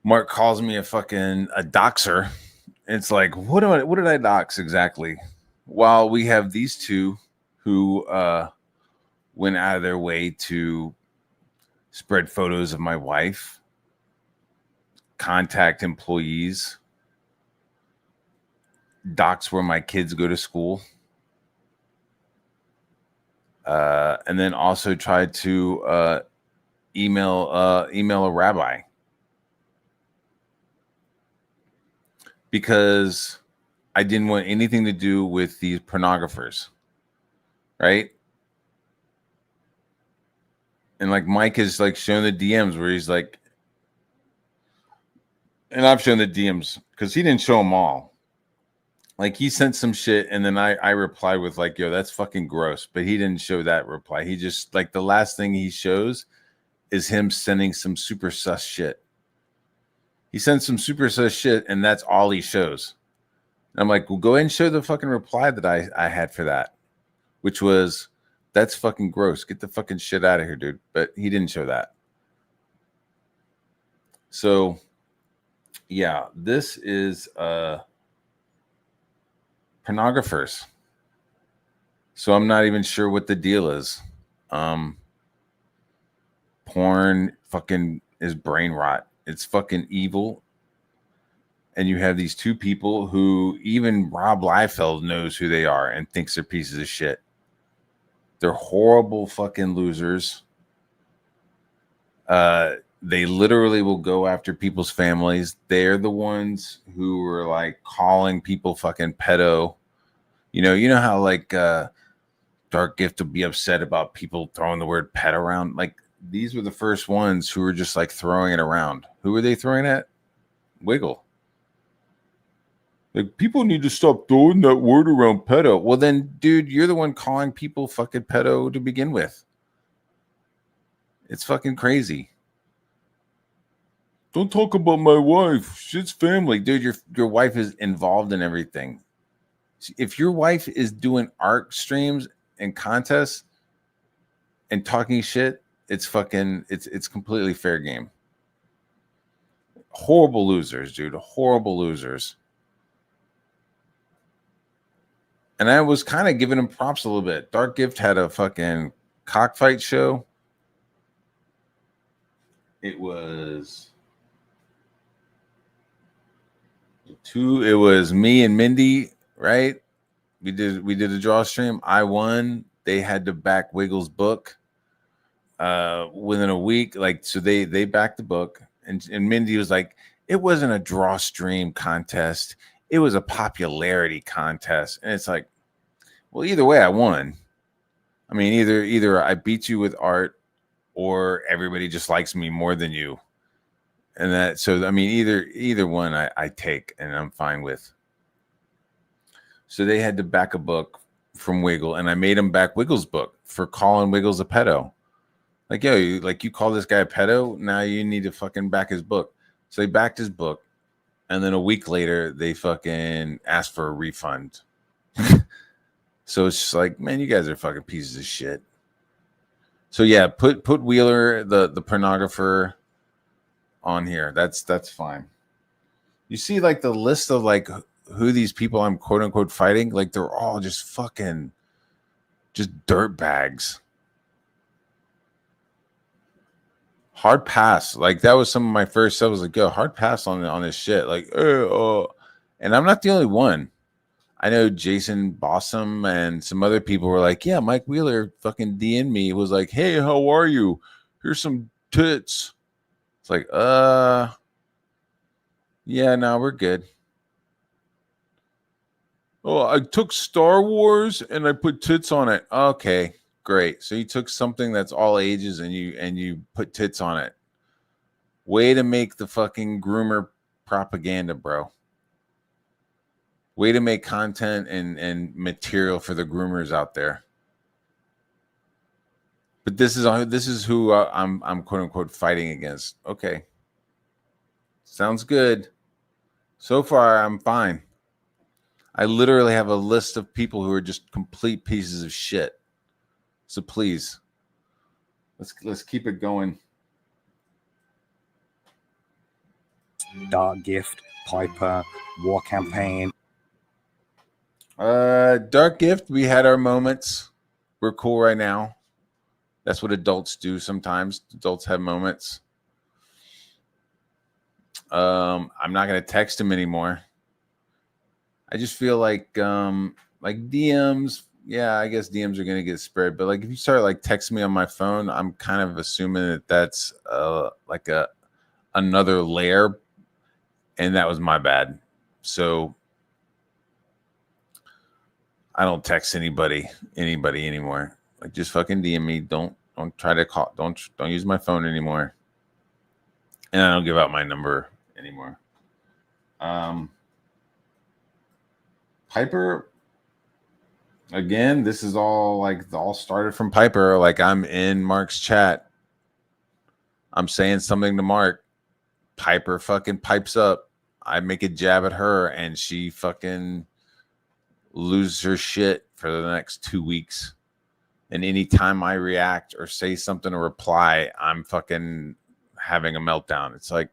Mark calls me a doxer. It's like, what did I dox exactly? While we have these two who went out of their way to spread photos of my wife, contact employees, dox where my kids go to school, and then also tried to email a rabbi, because I didn't want anything to do with these pornographers, right? And like Mike is like showing the DMs where he's like, and I've shown the DMs because he didn't show them all. Like he sent some shit and then I replied with like, yo, that's fucking gross. But he didn't show that reply. He just like the last thing he shows is him sending some super sus shit. He sends some super sus shit and that's all he shows. And I'm like, well, go ahead and show the fucking reply that I had for that, which was, that's fucking gross. Get the fucking shit out of here, dude. But he didn't show that. So, yeah, this is pornographers. So I'm not even sure what the deal is. Porn fucking is brain rot. It's fucking evil. And you have these two people who even Rob Liefeld knows who they are and thinks they're pieces of shit. They're horrible fucking losers. They literally will go after people's families. They're the ones who are like calling people fucking pedo. You know how like Dark Gift will be upset about people throwing the word pet around. Like these were the first ones who were just like throwing it around. Who were they throwing at? Wiggle. Like, people need to stop throwing that word around, pedo. Well, then, dude, you're the one calling people fucking pedo to begin with. It's fucking crazy. Don't talk about my wife. Shit's family. Dude, your wife is involved in everything. If your wife is doing art streams and contests and talking shit, it's completely fair game. Horrible losers, dude. Horrible losers. And I was kind of giving him props a little bit. Dark Gift had a fucking cockfight show. It was me and Mindy, right? We did a draw stream. I won. They had to back Wiggles' book within a week. Like, so they backed the book. And Mindy was like, it wasn't a draw stream contest. It was a popularity contest. And it's like, well, either way, I won. I mean, either I beat you with art or everybody just likes me more than you. And that, so, I mean, either one I take and I'm fine with. So they had to back a book from Wiggle and I made them back Wiggles' book for calling Wiggles a pedo. Like, yo, you call this guy a pedo? Now you need to fucking back his book. So they backed his book. And then a week later, they fucking asked for a refund. So it's just like, man, you guys are fucking pieces of shit. So yeah, put Wheeler, the pornographer, on here. That's fine. You see, like the list of like who these people I'm quote unquote fighting, like they're all just fucking just dirt bags. Hard pass. Like that was some of my first stuff. I was like, yo, hard pass on this shit. Like, and I'm not the only one. I know Jason Bossum and some other people were like, yeah, Mike Wheeler fucking DM'd me. It was like, hey, how are you? Here's some tits. It's like, yeah, no, we're good. Oh, I took Star Wars and I put tits on it. Okay, great. So you took something that's all ages and you put tits on it. Way to make the fucking groomer propaganda, bro. Way to make content and material for the groomers out there. But this is who I'm quote unquote fighting against. Okay, sounds good. So far, I'm fine. I literally have a list of people who are just complete pieces of shit. So please, let's keep it going. Dark Gift, Piper, War Campaign. Dark Gift, we had our moments. We're cool right now. That's what adults do sometimes. Adults have moments. I'm not gonna text him anymore. I just feel like DMs. Yeah, I guess DMs are gonna get spread, but like if you start like texting me on my phone, I'm kind of assuming that that's like another layer, and that was my bad. So I don't text anybody anymore. Like just fucking DM me. Don't try to call. Don't use my phone anymore. And I don't give out my number anymore. Piper, again, this is all started from Piper. Like I'm in Mark's chat. I'm saying something to Mark. Piper fucking pipes up. I make a jab at her and she fucking loses her shit for the next 2 weeks. And anytime I react or say something or reply, I'm fucking having a meltdown. It's like,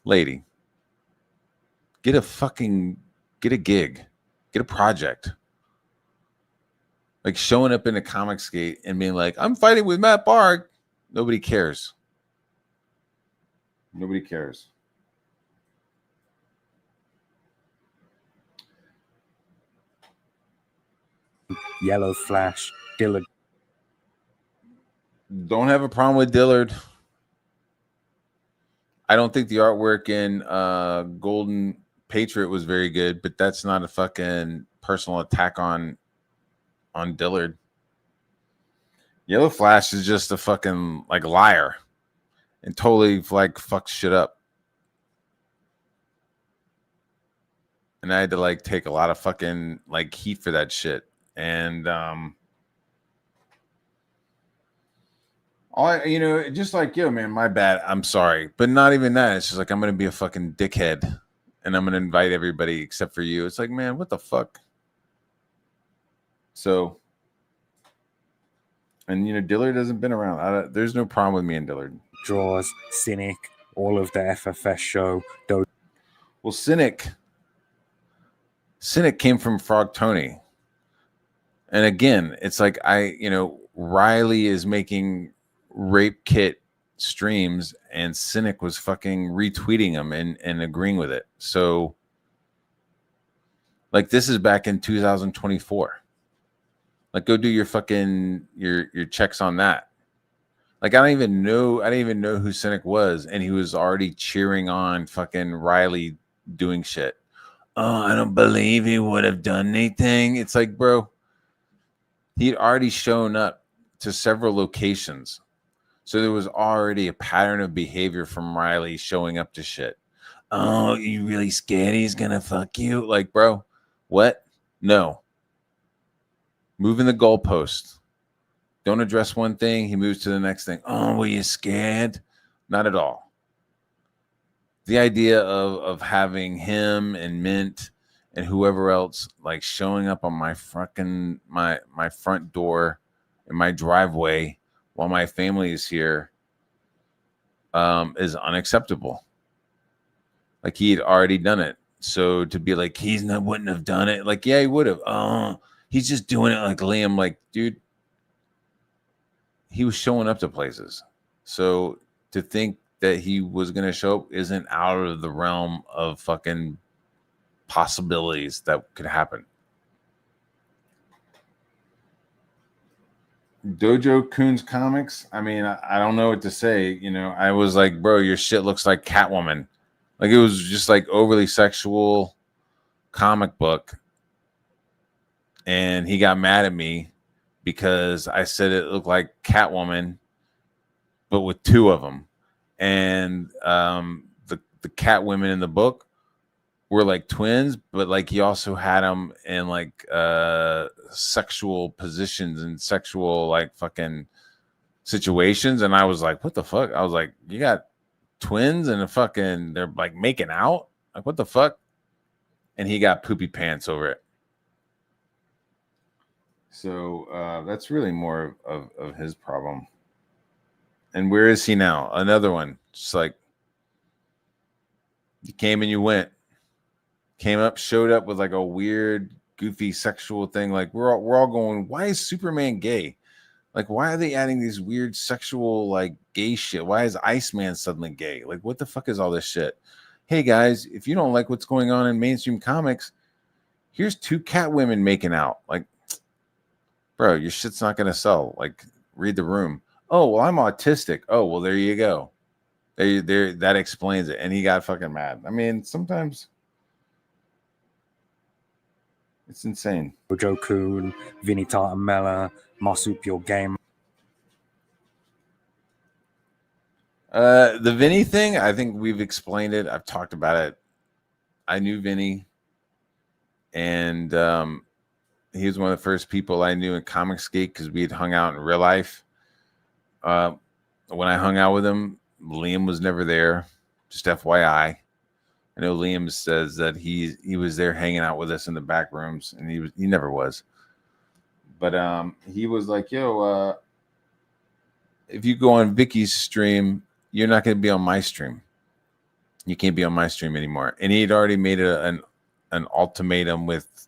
lady, get a gig, get a project. Like showing up in a Comicsgate and being like, I'm fighting with Matt Barr. Nobody cares. Nobody cares. Yellow Flash, Dillard. Don't have a problem with Dillard. I don't think the artwork in Golden Patriot was very good, but that's not a fucking personal attack on Dillard. Yellow Flash is just a fucking like liar and totally like fucks shit up. And I had to like take a lot of fucking like heat for that shit. And just like, yo, man, my bad. I'm sorry. But not even that. It's just like I'm gonna be a fucking dickhead and I'm gonna invite everybody except for you. It's like, man, what the fuck? So, and Dillard hasn't been around. There's no problem with me and Dillard. Draws, Cynic, all of the FFS show. Well, Cynic came from Frog Tony. And again, it's like Riley is making Rape Kit streams and Cynic was fucking retweeting them and agreeing with it. So like this is back in 2024. Like go do your fucking your checks on that. Like I didn't even know who Cynic was, and he was already cheering on fucking Riley doing shit. Oh, I don't believe he would have done anything. It's like, bro, he'd already shown up to several locations. So there was already a pattern of behavior from Riley showing up to shit. Oh, you really scared he's gonna fuck you? Like, bro, what? No. Moving the goalpost. Don't address one thing, he moves to the next thing. Oh, were you scared? Not at all. The idea of having him and Mint and whoever else like showing up on my fucking my front door in my driveway while my family is here is unacceptable. Like he had already done it. So to be like wouldn't have done it. Like, yeah, he would have. Oh, he's just doing it like Liam. Like, dude, he was showing up to places. So to think that he was going to show up isn't out of the realm of fucking possibilities that could happen. Dojo Coons Comics. I mean, I don't know what to say. I was like, bro, your shit looks like Catwoman. Like it was just like overly sexual comic book. And he got mad at me because I said it looked like Catwoman, but with two of them. And the cat women in the book were like twins, but like he also had them in like sexual positions and sexual like fucking situations. And I was like, what the fuck? I was like, you got twins and they're like making out? Like, what the fuck? And he got poopy pants over it. So that's really more of his problem. And where is he now? Another one. Just like you came and you went. Came up, showed up with like a weird, goofy sexual thing. Like we're all going, why is Superman gay? Like, why are they adding these weird sexual, like, gay shit? Why is Iceman suddenly gay? Like, what the fuck is all this shit? Hey, guys, if you don't like what's going on in mainstream comics, here's 2 cat women making out. Like, bro, your shit's not going to sell. Like, read the room. Oh, well, I'm autistic. Oh, well, there you go. There, that explains it. And he got fucking mad. I mean, sometimes it's insane. Joe Kuhn, Vinny Tartamella, Marsupial Game. The Vinny thing, I think we've explained it. I've talked about it. I knew Vinny, and he was one of the first people I knew in Comicsgate because we had hung out in real life. When I hung out with him, Liam was never there. Just FYI. I know Liam says that he was there hanging out with us in the back rooms, and he never was. But he was like, yo, if you go on Vicky's stream, you're not going to be on my stream. You can't be on my stream anymore. And he had already made an ultimatum with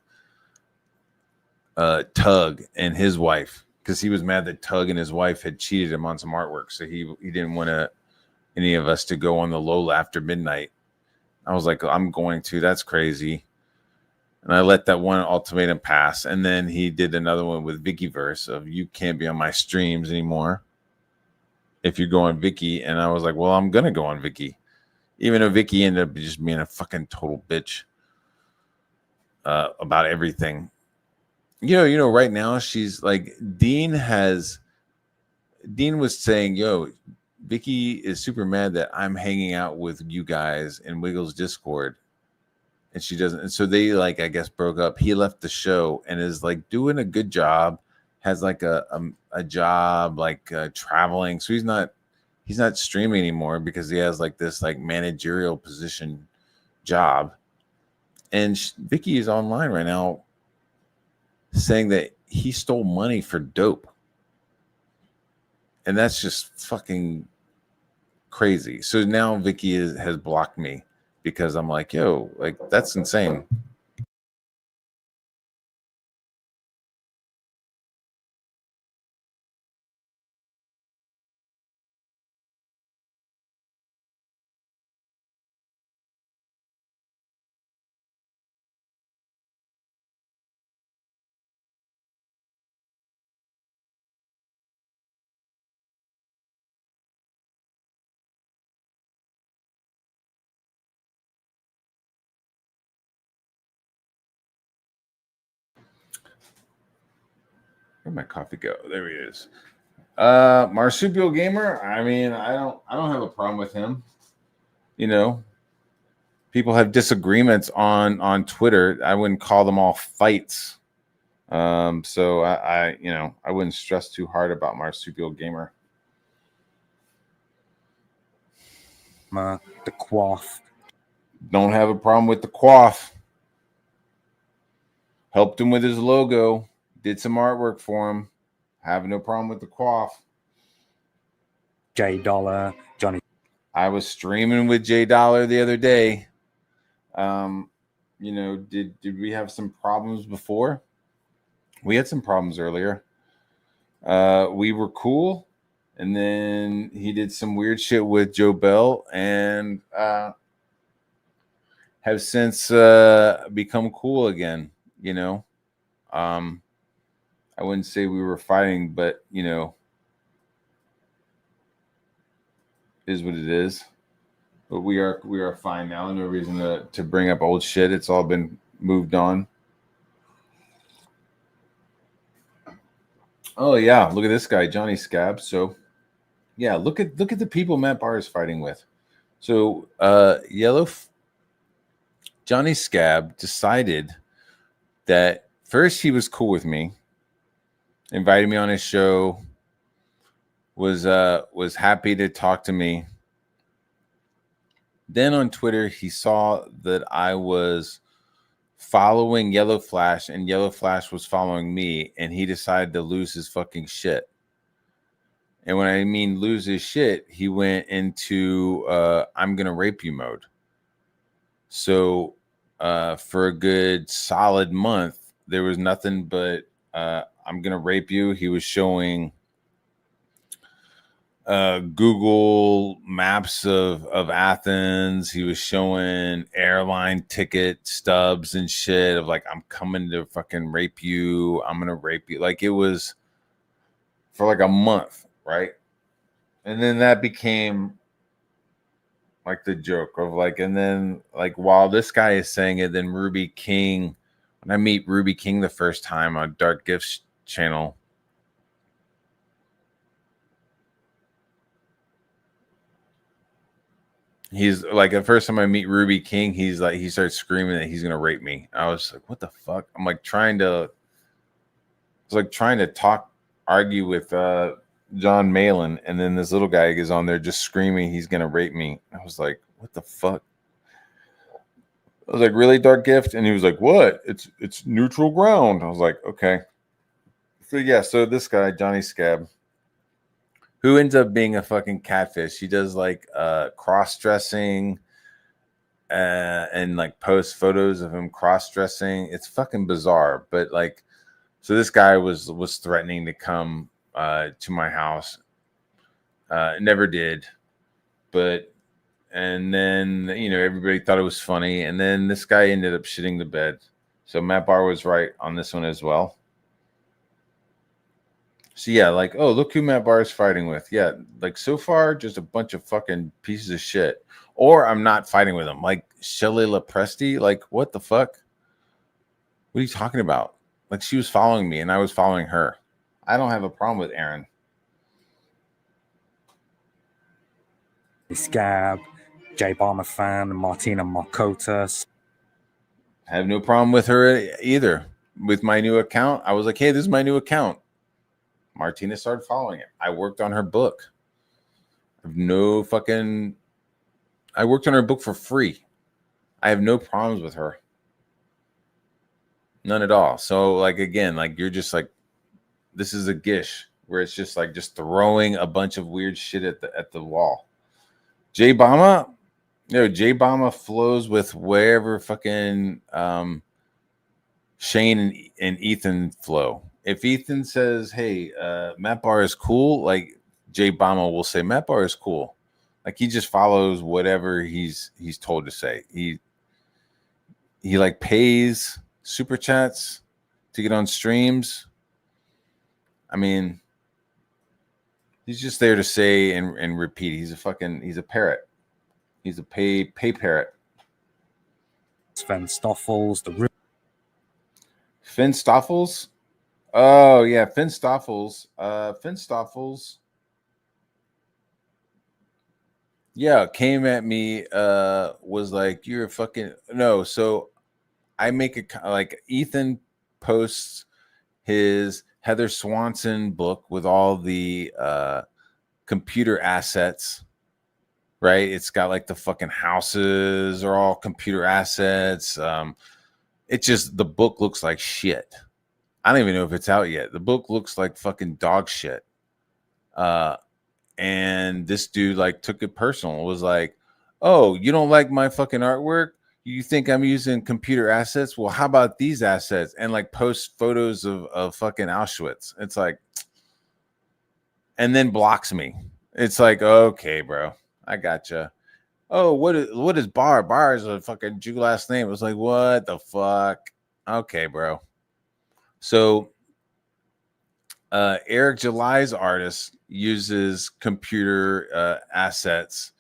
Tug and his wife, because he was mad that Tug and his wife had cheated him on some artwork. So he didn't want any of us to go on the Lola after midnight. I was like, I'm going to. That's crazy. And I let that one ultimatum pass. And then he did another one with Vickyverse of you can't be on my streams anymore if you go on Vicky. And I was like, well, I'm going to go on Vicky. Even though Vicky ended up just being a fucking total bitch about everything. You know, right now she's like, Dean was saying, yo, Vicky is super mad that I'm hanging out with you guys in Wiggles Discord. And she doesn't. And so they, like, I guess broke up. He left the show and is like doing a good job, has like a job, like traveling. So he's not streaming anymore because he has like this like managerial position job. And Vicky is online right now saying that he stole money for dope. And that's just fucking crazy. So now Vicky has blocked me because I'm like, yo, like, that's insane. Where'd my coffee go? There he is. Marsupial Gamer. I mean, I don't have a problem with him. You know, people have disagreements on Twitter. I wouldn't call them all fights. So I wouldn't stress too hard about Marsupial Gamer. The quaff. Don't have a problem with the quaff. Helped him with his logo. Did some artwork for him. Have no problem with the quaff. J Dollar, Johnny. I was streaming with J Dollar the other day. Did we have some problems before? We had some problems earlier. We were cool, and then he did some weird shit with Joe Bell, and have since become cool again. You know, I wouldn't say we were fighting, but is what it is. But we are fine now. No reason to bring up old shit. It's all been moved on. Oh yeah, look at this guy, Johnny Scab. So yeah, look at the people Matt Barr is fighting with. So Johnny Scab decided that first he was cool with me, invited me on his show, was happy to talk to me. Then on Twitter, he saw that I was following Yellow Flash and Yellow Flash was following me, and he decided to lose his fucking shit. And when I mean lose his shit, he went into I'm gonna rape you mode. So for a good solid month, there was nothing but I'm gonna rape you. He was showing Google Maps of Athens. He was showing airline ticket stubs and shit of like, I'm coming to fucking rape you. I'm gonna rape you. Like, it was for like a month, right? And then that became like the joke of like, and then like while this guy is saying it, then Ruby King, when I meet Ruby King the first time on Dark Gifts channel, he's like, the first time I meet Ruby King, he's like, he starts screaming that he's gonna rape me. I was like, what the fuck? I'm like trying to argue with John Malin, and then this little guy is on there just screaming he's gonna rape me. I was like, what the fuck? I was like, really, Dark Gift? And he was like, what? It's neutral ground. I was like, okay. So yeah, so this guy, Johnny Scab, who ends up being a fucking catfish. He does like cross-dressing and like post photos of him cross-dressing. It's fucking bizarre. But like, so this guy was threatening to come to my house. Never did. But and then, you know, everybody thought it was funny. And then this guy ended up shitting the bed. So Matt Barr was right on this one as well. So yeah, like, oh, look who Matt Barr is fighting with. Yeah, like so far, just a bunch of fucking pieces of shit. Or I'm not fighting with them. Like Shelley LaPresti, like what the fuck? What are you talking about? Like she was following me and I was following her. I don't have a problem with Aaron. Scab, J Balmer fan, Martina Marcotas. I have no problem with her either. With my new account, I was like, hey, this is my new account. Martina started following it. I worked on her book. I worked on her book for free. I have no problems with her. None at all. So, like, again, like, you're just like, this is a Gish where it's just like just throwing a bunch of weird shit at the wall. Jay Bama, Jay Bama flows with wherever fucking Shane and Ethan flow. If Ethan says, hey, Matt Barr is cool, like Jay Bama will say, Matt Barr is cool. Like he just follows whatever he's told to say. He like pays super chats to get on streams. I mean, he's just there to say and repeat. He's a parrot. He's a pay parrot. Sven Stoffels, Finn Stoffels? Oh yeah, Finn Stoffels. Finn Stoffels. Yeah, came at me, was like, you're a fucking no. So I make it like Ethan posts his Heather Swanson book with all the computer assets, right? It's got like the fucking houses are all computer assets. It just, the book looks like shit. I don't even know if it's out yet. The book looks like fucking dog shit. And this dude like took it personal. It was like, oh, you don't like my fucking artwork? You think I'm using computer assets? Well, how about these assets? And like post photos of fucking Auschwitz. It's like, and then blocks me. It's like, okay, bro, I gotcha. Oh, what is Barr? Barr is a fucking Jew last name. It was like, what the fuck? Okay, bro. So Eric July's artist uses computer assets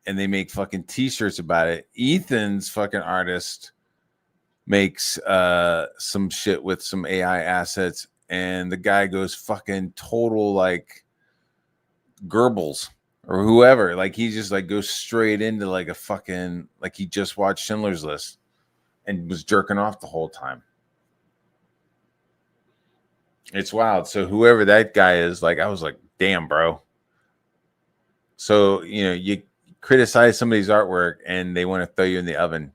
and they make fucking t-shirts about it. Ethan's fucking artist makes some shit with some AI assets, and the guy goes fucking total like Goebbels or whoever. Like he just like goes straight into like a fucking, like he just watched Schindler's List and was jerking off the whole time. It's wild. So whoever that guy is, like, I was like, damn, bro. So, you know, you criticize somebody's artwork and they want to throw you in the oven.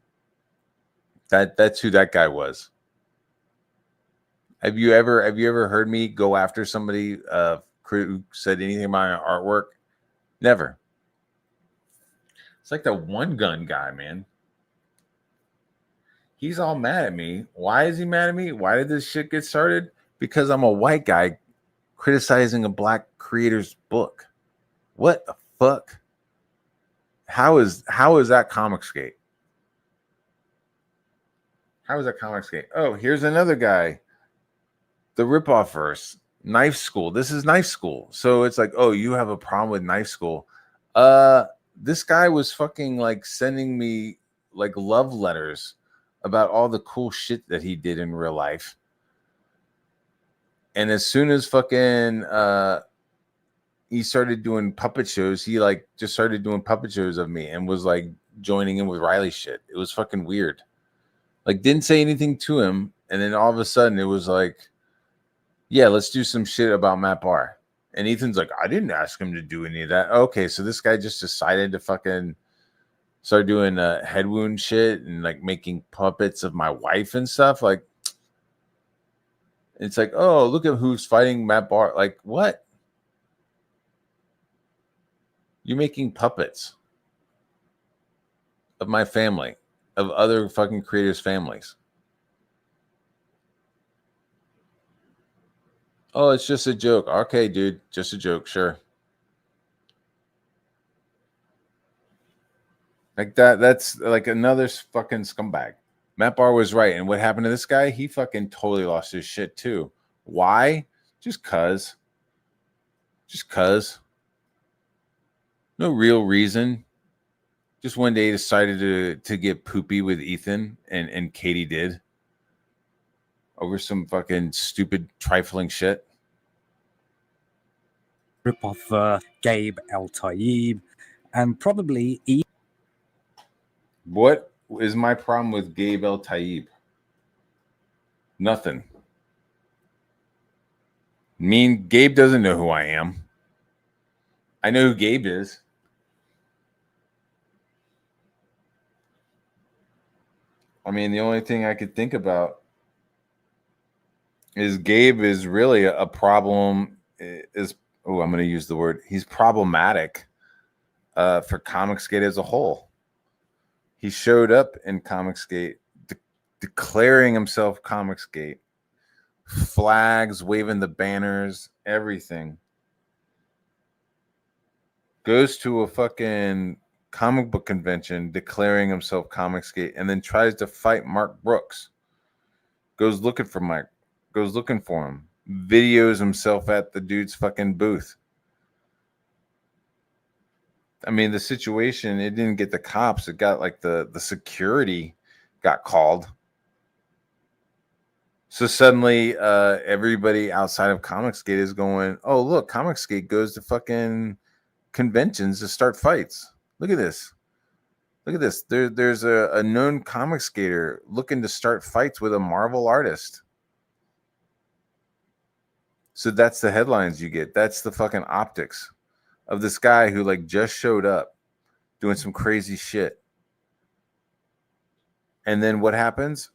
That's who that guy was. Have you ever heard me go after somebody who said anything about my artwork? Never. It's like the one gun guy, man. He's all mad at me. Why is he mad at me? Why did this shit get started? Because I'm a white guy criticizing a black creator's book. What the fuck? How is that Comicsgate? How is that Comicsgate? Oh, here's another guy. The ripoff verse. Knife School. This is Knife School. So it's like, oh, you have a problem with Knife School. This guy was fucking like sending me like love letters about all the cool shit that he did in real life. And as soon as fucking he started doing puppet shows, he like just started doing puppet shows of me and was like joining in with Riley shit. It was fucking weird. Like, didn't say anything to him, and then all of a sudden it was like, yeah, let's do some shit about Matt Barr. And Ethan's like, I didn't ask him to do any of that. Okay, so this guy just decided to fucking start doing head wound shit and like making puppets of my wife and stuff. Like, it's like, oh, look at who's fighting Matt Barr. Like, what? You're making puppets of my family, of other fucking creators' families. Oh, it's just a joke. Okay, dude, just a joke, sure. Like that's like another fucking scumbag. Matt Barr was right. And what happened to this guy? He fucking totally lost his shit too. Why? Just cuz. Just cuz. No real reason. Just one day decided to get poopy with Ethan, and Katie did. Over some fucking stupid trifling shit. Rip off Gabe El-Taib, and probably What is my problem with Gabe El-Taib? Nothing. Gabe doesn't know who I am. I know who Gabe is. I mean, the only thing I could think about is Gabe is really a problem. I'm going to use the word. He's problematic for Comicsgate as a whole. He showed up in Comicsgate declaring himself Comicsgate. Flags, waving the banners, everything. Goes to a fucking comic book convention declaring himself Comicsgate, and then tries to fight Mark Brooks. Goes looking for him. Videos himself at the dude's fucking booth. I mean, the situation, it didn't get the cops. It got like the security got called. So suddenly everybody outside of Comicsgate is going, oh, look, Comicsgate goes to fucking conventions to start fights. Look at this. Look at this. There's a known Comicsgater looking to start fights with a Marvel artist. So that's the headlines you get. That's the fucking optics of this guy who like just showed up doing some crazy shit. And then what happens?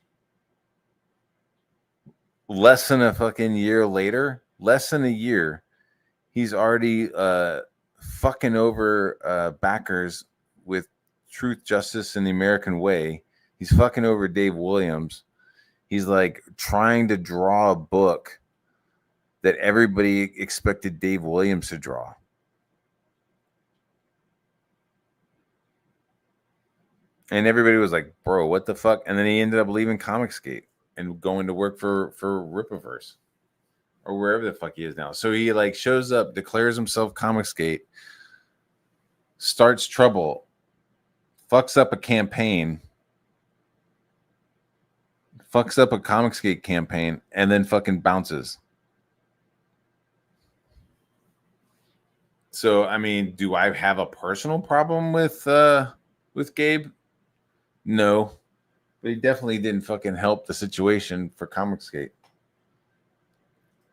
Less than a fucking year later, less than a year, he's already fucking over backers with Truth, Justice, and the American Way. He's fucking over Dave Williams. He's like trying to draw a book that everybody expected Dave Williams to draw. And everybody was like, bro, what the fuck? And then he ended up leaving Comicsgate and going to work for Rippaverse or wherever the fuck he is now. So he like shows up, declares himself Comicsgate, starts trouble, fucks up a campaign, fucks up a Comicsgate campaign, and then fucking bounces. So, I mean, do I have a personal problem with Gabe? No. But he definitely didn't fucking help the situation for Comicsgate.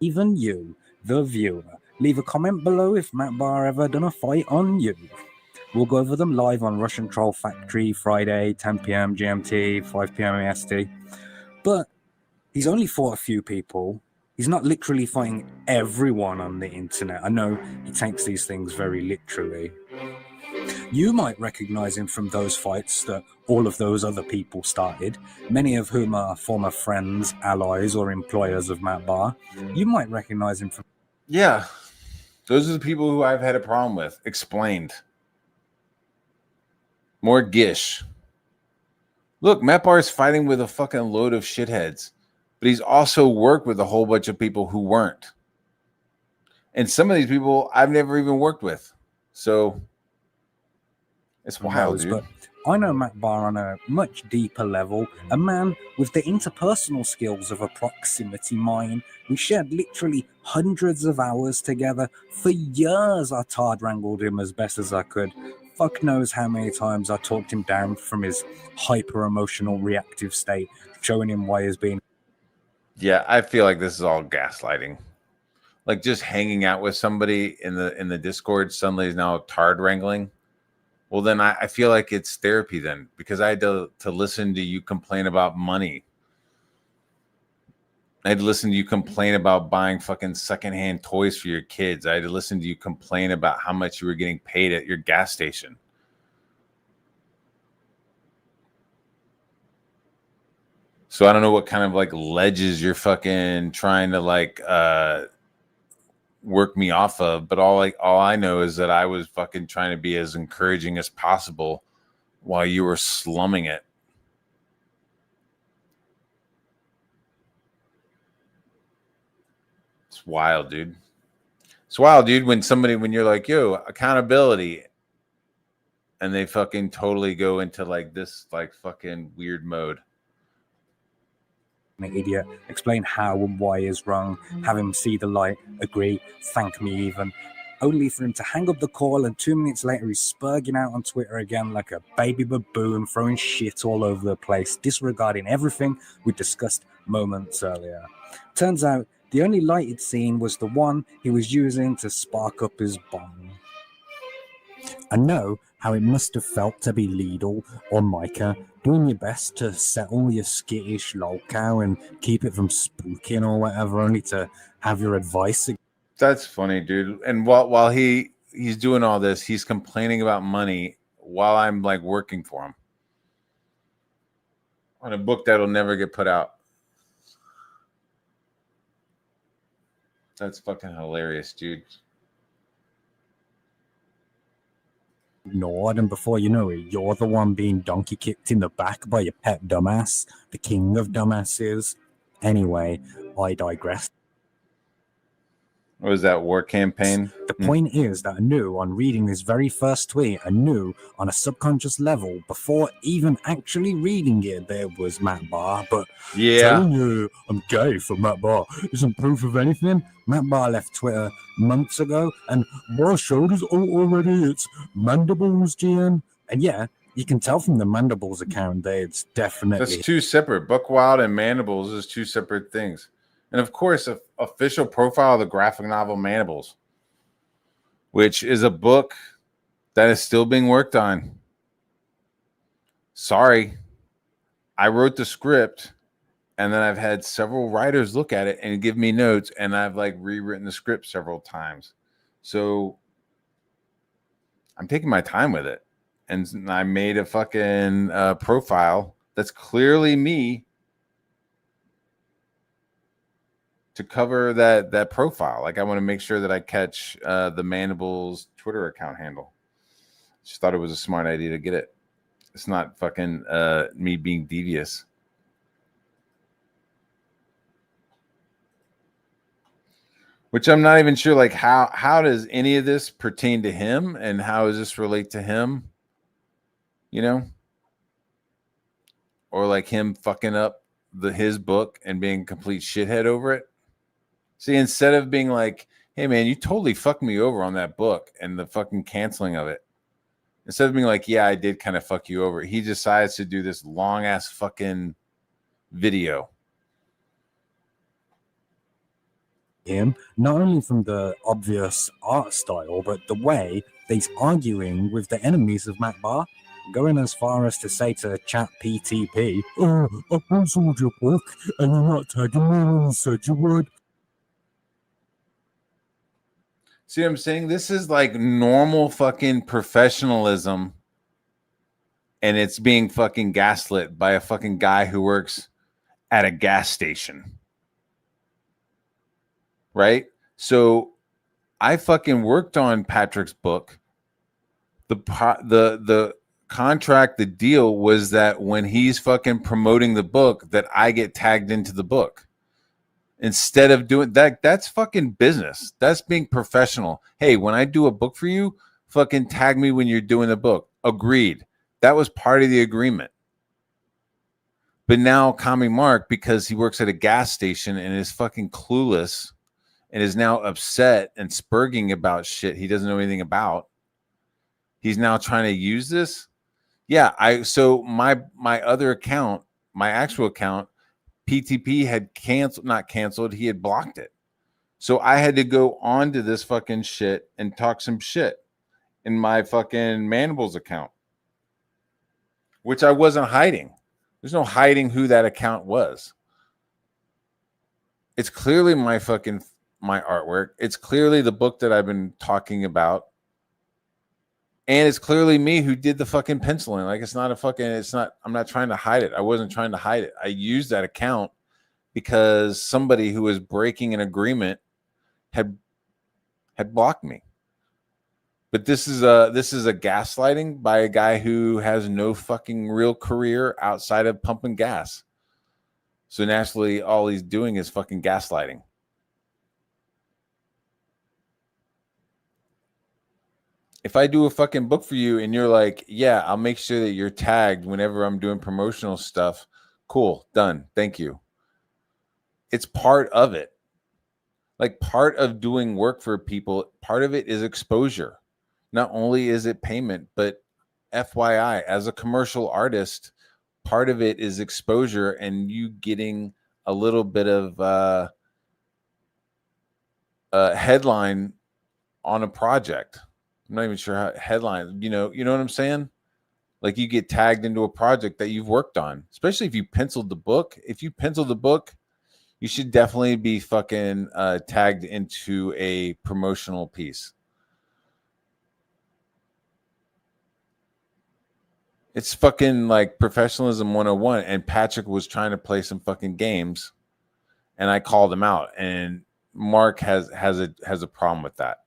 Even you, the viewer, leave a comment below if Matt Barr ever done a fight on you. We'll go over them live on Russian Troll Factory Friday, 10 p.m. GMT, 5 p.m. EST. But he's only fought a few people. He's not literally fighting everyone on the internet. I know he takes these things very literally. You might recognize him from those fights that all of those other people started, many of whom are former friends, allies, or employers of Matt Barr. You might recognize him from... Yeah. Those are the people who I've had a problem with. Explained. More Gish. Look, Matt Barr is fighting with a fucking load of shitheads, but he's also worked with a whole bunch of people who weren't. And some of these people I've never even worked with. So it's wild, dude. But I know Matt Barr on a much deeper level, a man with the interpersonal skills of a proximity mine. We shared literally hundreds of hours together. For years, I tard-wrangled him as best as I could. Fuck knows how many times I talked him down from his hyper-emotional reactive state, showing him why he's being... Yeah, I feel like this is all gaslighting. Like just hanging out with somebody in the Discord suddenly is now tard-wrangling. Well, then I feel like it's therapy then, because I had to listen to you complain about money. I had to listen to you complain about buying fucking secondhand toys for your kids. I had to listen to you complain about how much you were getting paid at your gas station. So I don't know what kind of like ledges you're fucking trying to like work me off of, but all I know is that I was fucking trying to be as encouraging as possible while you were slumming it. It's wild, dude. It's wild, dude, when you're like, yo, accountability, and they fucking totally go into like this like fucking weird mode. An idiot, explain how and why is wrong, have him see the light, agree, thank me even, only for him to hang up the call, and 2 minutes later he's spurging out on Twitter again like a baby baboon, throwing shit all over the place, disregarding everything we discussed moments earlier. Turns out the only light he'd seen was the one he was using to spark up his bomb. I know how it must have felt to be Lidl or Micah, doing your best to settle your skittish lolcow and keep it from spooking or whatever, only to have your advice. That's funny, dude. And while he's doing all this, he's complaining about money while I'm like working for him on a book that'll never get put out. That's fucking hilarious, dude. Ignored, and before you know it, you're the one being donkey kicked in the back by your pet dumbass, the king of dumbasses. Anyway, I digress. What was that, war campaign? The point is that I knew on reading this very first tweet, I knew on a subconscious level before even actually reading it, there was Matt Barr. But telling you I'm gay for Matt Barr isn't proof of anything. Matt Barr left Twitter months ago, and Barr showed us already it's Mandibles GM. And yeah, you can tell from the Mandibles account that it's definitely... That's two separate. Buckwild and Mandibles is two separate things. And of course, an official profile of the graphic novel Mandibles, which is a book that is still being worked on. Sorry, I wrote the script, and then I've had several writers look at it and give me notes, and I've like rewritten the script several times. So I'm taking my time with it, and I made a fucking profile that's clearly me to cover that profile. Like I want to make sure that I catch the Mandibles Twitter account handle. Just thought it was a smart idea to get it. It's not fucking me being devious. Which I'm not even sure, like how does any of this pertain to him, and how does this relate to him? You know? Or like him fucking up his book and being a complete shithead over it. See, instead of being like, hey, man, you totally fucked me over on that book and the fucking canceling of it. Instead of being like, yeah, I did kind of fuck you over, he decides to do this long-ass fucking video. Him, not only from the obvious art style, but the way that he's arguing with the enemies of Matt Barr, going as far as to say to ChatPTP, I cancelled your book and you're not tagging me when you said you would. See what I'm saying? This is like normal fucking professionalism, and it's being fucking gaslit by a fucking guy who works at a gas station. Right? So I fucking worked on Patrick's book. The contract, the deal was that when he's fucking promoting the book, that I get tagged into the book. Instead of doing that, that's fucking business. That's being professional. Hey, when I do a book for you, fucking tag me when you're doing the book. Agreed. That was part of the agreement. But now Commie Mark, because he works at a gas station and is fucking clueless and is now upset and spurging about shit he doesn't know anything about, he's now trying to use this. Yeah, so my other account, my actual account, PTP had not canceled, he had blocked it. So I had to go on to this fucking shit and talk some shit in my fucking Mandibles account, which I wasn't hiding. There's no hiding who that account was. It's clearly my artwork. It's clearly the book that I've been talking about. And it's clearly me who did the fucking penciling. Like, I'm not trying to hide it. I wasn't trying to hide it. I used that account because somebody who was breaking an agreement had blocked me. But this is a gaslighting by a guy who has no fucking real career outside of pumping gas. So naturally, all he's doing is fucking gaslighting. If I do a fucking book for you and you're like, yeah, I'll make sure that you're tagged whenever I'm doing promotional stuff. Cool, done. Thank you. It's part of it. Like, part of doing work for people, part of it is exposure. Not only is it payment, but FYI, as a commercial artist, part of it is exposure and you getting a little bit of a headline on a project. I'm not even sure how headline, you know what I'm saying? Like, you get tagged into a project that you've worked on, especially if you penciled the book. If you penciled the book, you should definitely be fucking tagged into a promotional piece. It's fucking like professionalism 101. And Patrick was trying to play some fucking games and I called him out, and Mark has a problem with that.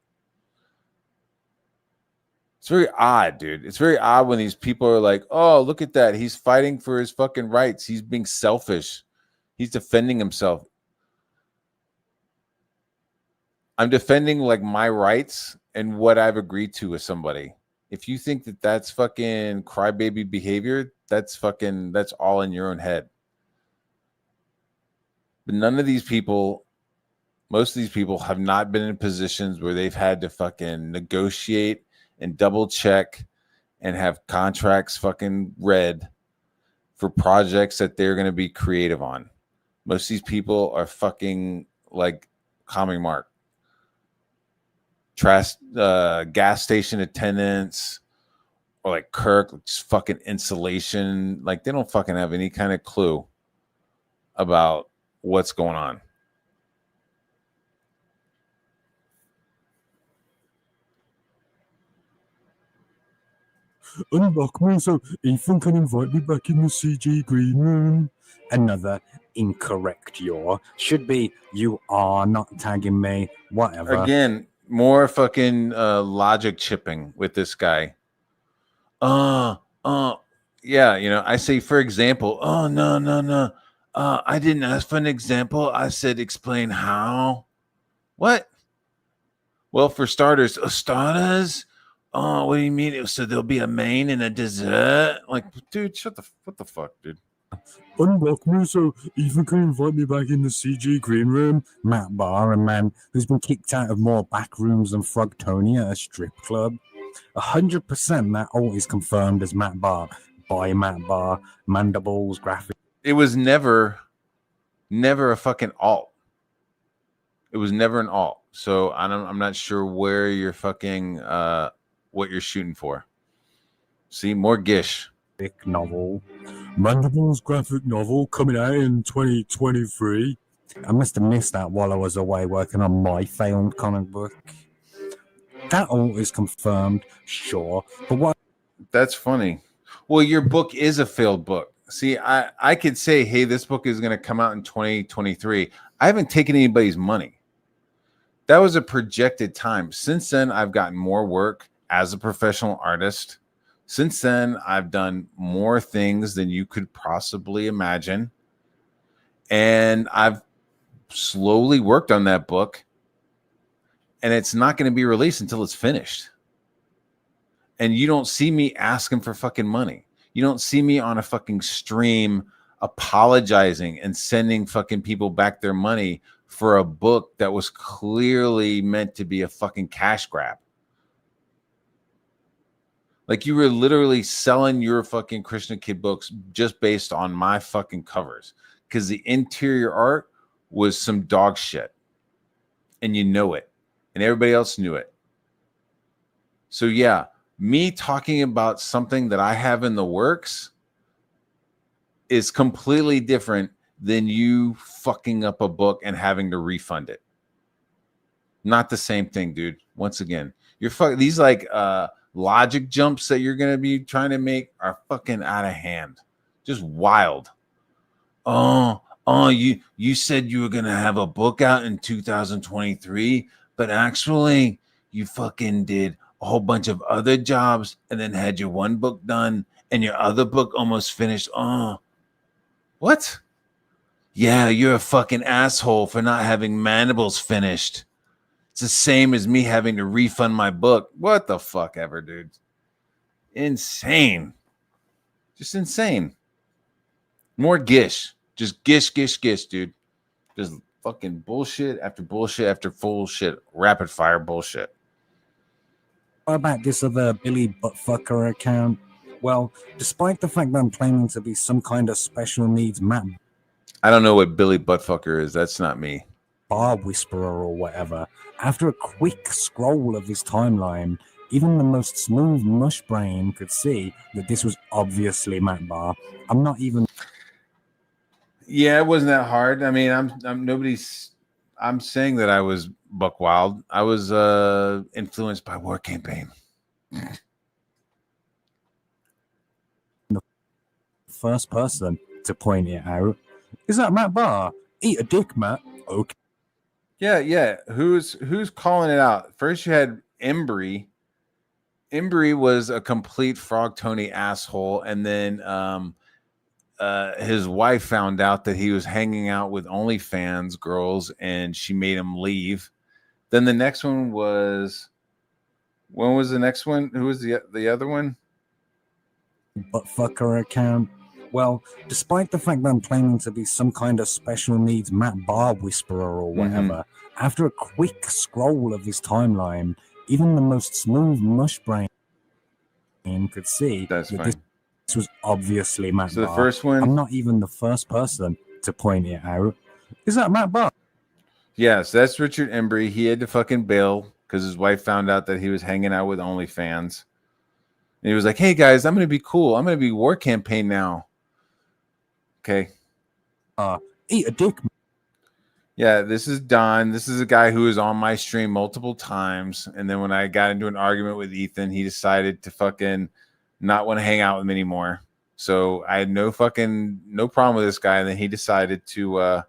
It's very odd, dude. It's very odd when these people are like, oh, look at that. He's fighting for his fucking rights. He's being selfish. He's defending himself. I'm defending like my rights and what I've agreed to with somebody. If you think that that's fucking crybaby behavior, that's all in your own head. But most of these people have not been in positions where they've had to fucking negotiate and double check and have contracts fucking read for projects that they're going to be creative on. Most of these people are fucking like Commie Mark. Gas station attendants, or like Kirk, just fucking insulation. Like, they don't fucking have any kind of clue about what's going on. Unlock me so Ethan can invite me back in the CG green room. Another incorrect should be you are not tagging me, whatever. Again, more fucking logic chipping with this guy. Yeah, I say, for example, no. I didn't ask for an example. I said, explain how. What? Well, for starters, oh, what do you mean? So there'll be a main and a dessert? Like, dude, what the fuck, dude? Unlock me so Ethan can invite me back in the CG green room. Matt Barr, a man who's been kicked out of more back rooms than Frogtonia, a strip club. 100% that alt is confirmed as Matt Barr by Matt Barr. Mandibles graphic. It was never a fucking alt. It was never an alt. So I'm not sure where you're fucking what you're shooting for. See, more Gish. Novel. Mandibles graphic novel coming out in 2023. I must have missed that while I was away working on my failed comic book. That all is confirmed, sure. But what? That's funny. Well, your book is a failed book. See, I could say, hey, this book is going to come out in 2023. I haven't taken anybody's money. That was a projected time. Since then, I've gotten more work as a professional artist. Since then, I've done more things than you could possibly imagine. And I've slowly worked on that book. And it's not going to be released until it's finished. And you don't see me asking for fucking money. You don't see me on a fucking stream apologizing and sending fucking people back their money for a book that was clearly meant to be a fucking cash grab. Like, you were literally selling your fucking Krishna Kid books just based on my fucking covers, because the interior art was some dog shit, and you know it, and everybody else knew it. So yeah, me talking about something that I have in the works is completely different than you fucking up a book and having to refund it. Not the same thing, dude. Once again, you're fucking, these like logic jumps that you're gonna be trying to make are fucking out of hand. Just wild. Oh, you said you were gonna have a book out in 2023, but actually you fucking did a whole bunch of other jobs and then had your one book done and your other book almost finished. Oh, what? Yeah, you're a fucking asshole for not having Mandibles finished. It's the same as me having to refund my book. What the fuck ever, dude? Insane. Just insane. More Gish. Just Gish, dude. Just fucking bullshit after bullshit after bullshit. Rapid fire bullshit. What about this other Billy Buttfucker account? Well, despite the fact that I'm claiming to be some kind of special needs Matt I don't know what Billy Buttfucker is. That's not me. Bar Whisperer or whatever, after a quick scroll of his timeline, even the most smooth mush brain could see that this was obviously Matt Barr. I'm not even. Yeah, it wasn't that hard. I mean, I'm saying that I was buck wild. I was influenced by War Campaign. The first person to point it out. Is that Matt Barr? Eat a dick, Matt. Okay. Yeah. Who's calling it out? First, you had Embry. Embry was a complete Frog Tony asshole, and then his wife found out that he was hanging out with OnlyFans girls, and she made him leave. Then the next one was, when was the next one? Who was the other one? Buttfucker account. Well, despite the fact that I'm claiming to be some kind of special needs Matt Barr Whisperer or whatever, after a quick scroll of his timeline, even the most smooth mush brain could see that this was obviously Matt So Barr. the first one, I'm not even the first person to point it out. Is that Matt Barr? Yes, that's Richard Embry. He had to fucking bail because his wife found out that he was hanging out with OnlyFans. And he was like, hey guys, I'm going to be cool. I'm going to be War Campaign now. Okay. Eat a dick. Yeah, this is Don. This is a guy who was on my stream multiple times. And then when I got into an argument with Ethan, he decided to fucking not want to hang out with me anymore. So I had no problem with this guy. And then he decided to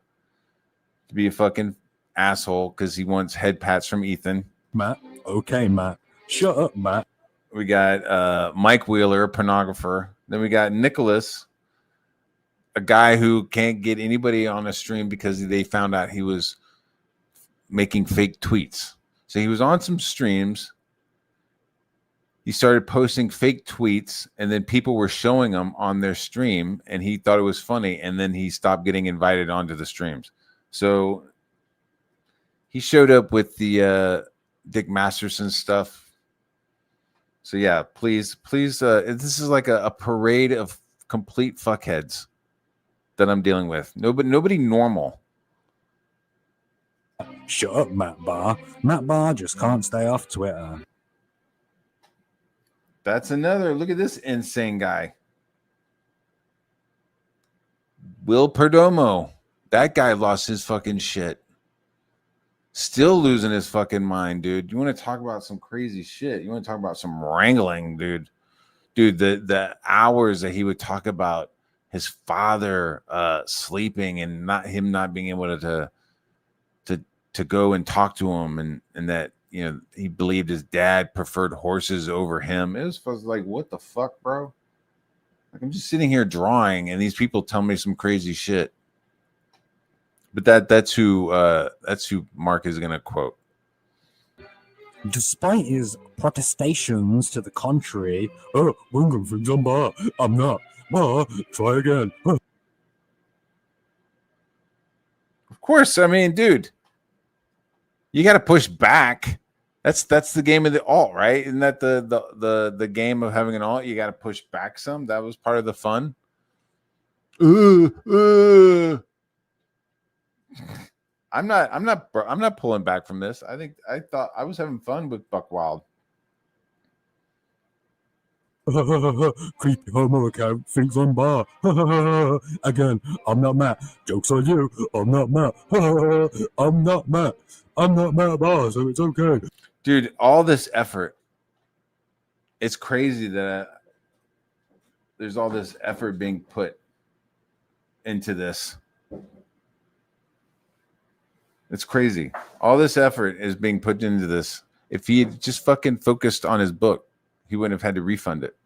be a fucking asshole because he wants head pats from Ethan. Matt. Okay, Matt. Shut up, Matt. We got Mike Wheeler, a pornographer. Then we got Nicholas, a guy who can't get anybody on a stream because they found out he was making fake tweets. So he was on some streams. He started posting fake tweets, and then people were showing them on their stream, and he thought it was funny, and then he stopped getting invited onto the streams. So he showed up with the Dick Masterson stuff. So yeah, please, this is like a parade of complete fuckheads that I'm dealing with. Nobody normal. Shut up, Matt Barr. Matt Barr just can't stay off Twitter. That's another. Look at this insane guy. Will Perdomo. That guy lost his fucking shit. Still losing his fucking mind, dude. You want to talk about some crazy shit? You want to talk about some wrangling, dude? Dude, the hours that he would talk about his father sleeping and not being able to to go and talk to him, and that, you know, he believed his dad preferred horses over him. It was like, what the fuck, bro? Like, I'm just sitting here drawing, and these people tell me some crazy shit. But that's who Mark is gonna quote. Despite his protestations to the contrary, I'm not. Try again. Of course, I mean, dude, you got to push back. That's the game of the alt, right? Isn't that the game of having an alt? You got to push back some. That was part of the fun. I'm not pulling back from this. I thought I was having fun with Buck Wild. Creepy homo account thinks I'm bar. Again, I'm not Matt. Joke's on you. I'm not Matt. I'm not Matt. I'm not Matt Barr, so it's okay. Dude, all this effort. It's crazy that there's all this effort being put into this. It's crazy. All this effort is being put into this. If he had just fucking focused on his book, he wouldn't have had to refund it.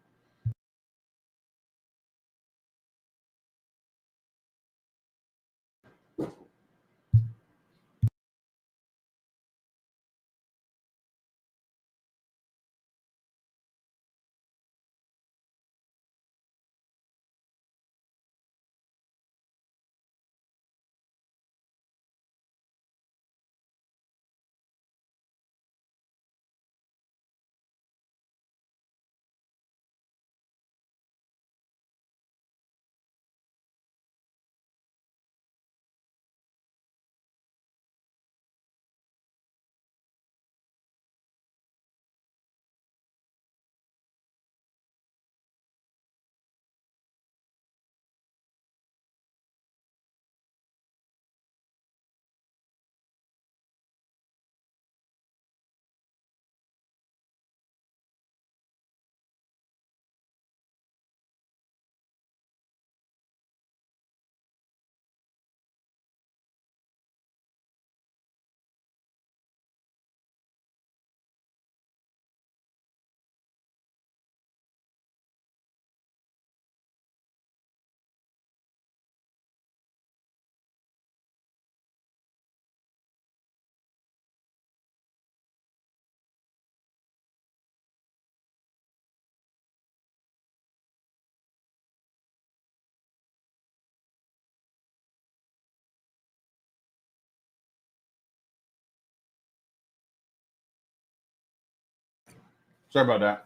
Sorry about that.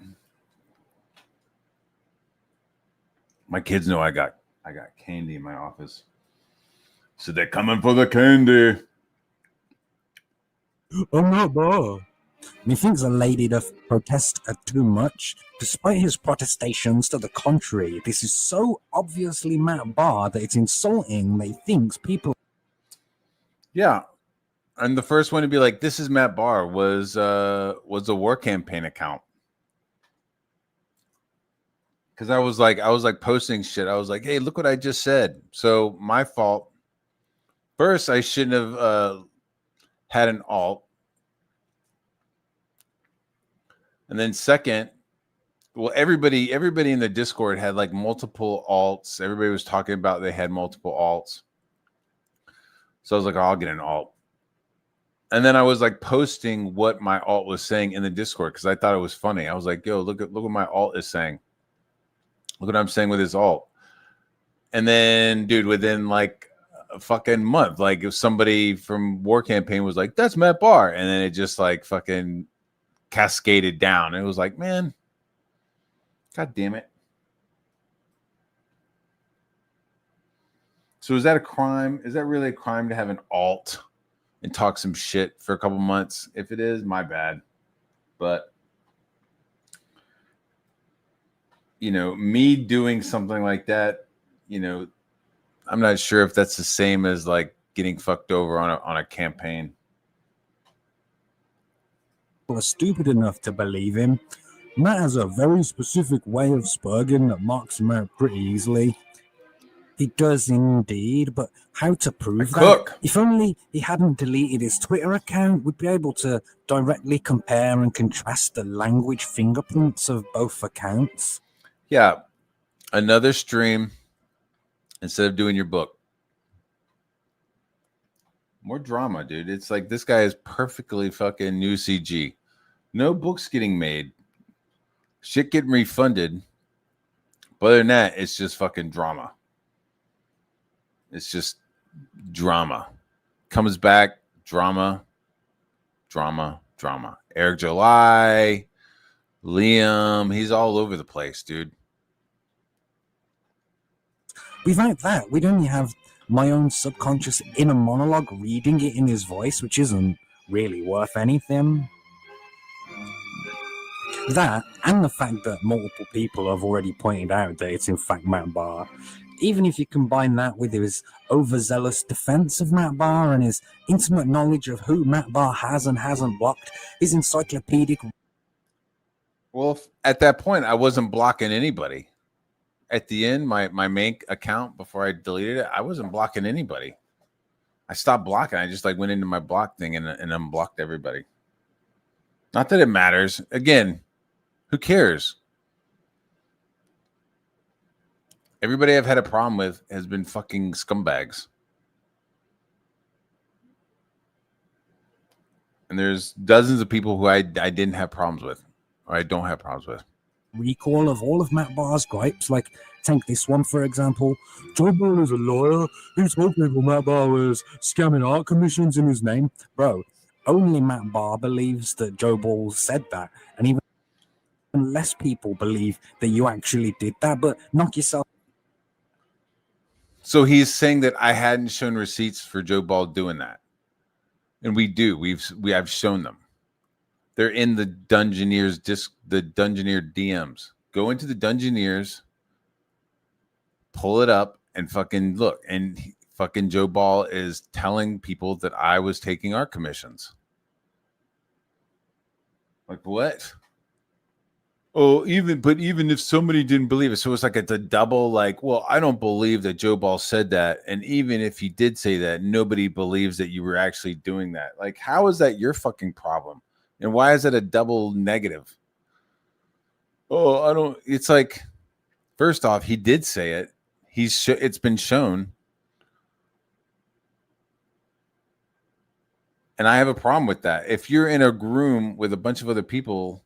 My kids know I got candy in my office. So they're coming for the candy. I'm not Bar. Methinks a lady doth protest too much. Despite his protestations to the contrary, this is so obviously Matt Barr that it's insulting that he thinks people. Yeah. And the first one to be like, this is Matt Barr was a war campaign account. Because I was like posting shit. I was like, hey, look what I just said. So my fault. First, I shouldn't have had an alt. And then second, well, everybody in the Discord had like multiple alts. Everybody was talking about they had multiple alts. So I was like, oh, I'll get an alt. And then I was like posting what my alt was saying in the Discord because I thought it was funny. I was like, yo, look what my alt is saying. Look what I'm saying with this alt. And then, dude, within like a fucking month, like if somebody from War Campaign was like, that's Matt Barr. And then it just like fucking cascaded down. It was like, man, God damn it. So is that a crime? Is that really a crime to have an alt and talk some shit for a couple months? If it is, my bad. But you know, me doing something like that, you know, I'm not sure if that's the same as like getting fucked over on a campaign. Are stupid enough to believe him. Matt has a very specific way of spurging that marks him out pretty easily. He does indeed, but how to prove that? Cook. If only he hadn't deleted his Twitter account, we'd be able to directly compare and contrast the language fingerprints of both accounts. Yeah. Another stream instead of doing your book. More drama, dude. It's like this guy is perfectly fucking new CG. No books getting made. Shit getting refunded. But other than that, it's just fucking drama. It's just drama. Comes back, drama, drama, drama. Eric July, Liam, he's all over the place, dude. Without that, we'd only have my own subconscious inner monologue reading it in his voice, which isn't really worth anything. That, and the fact that multiple people have already pointed out that it's in fact Matt Barr. Even if you combine that with his overzealous defense of Matt Barr and his intimate knowledge of who Matt Barr has and hasn't blocked, his encyclopedic... Well, at that point, I wasn't blocking anybody. At the end, my main account, before I deleted it, I wasn't blocking anybody. I stopped blocking. I just like went into my block thing and unblocked everybody. Not that it matters. Again, who cares? Everybody I've had a problem with has been fucking scumbags. And there's dozens of people who I didn't have problems with, or I don't have problems with. Recall of all of Matt Barr's gripes, like take this one for example. Joe Ball is a lawyer. He told people Matt Barr was scamming art commissions in his name. Bro, only Matt Barr believes that Joe Ball said that, and even less people believe that you actually did that. But knock yourself. So he's saying that I hadn't shown receipts for Joe Ball doing that, and we do. I've shown them. They're in the Dungeoneers the Dungeoneer DMs. Go into the Dungeoneers, pull it up, and fucking look. And fucking Joe Ball is telling people that I was taking art commissions. Like what? Oh, even if somebody didn't believe it, so it's like it's a double. Like, well, I don't believe that Joe Ball said that, and even if he did say that, nobody believes that you were actually doing that. Like, how is that your fucking problem? And why is it a double negative? Oh, I don't. It's like, first off, he did say it. It's been shown, and I have a problem with that. If you're in a room with a bunch of other people,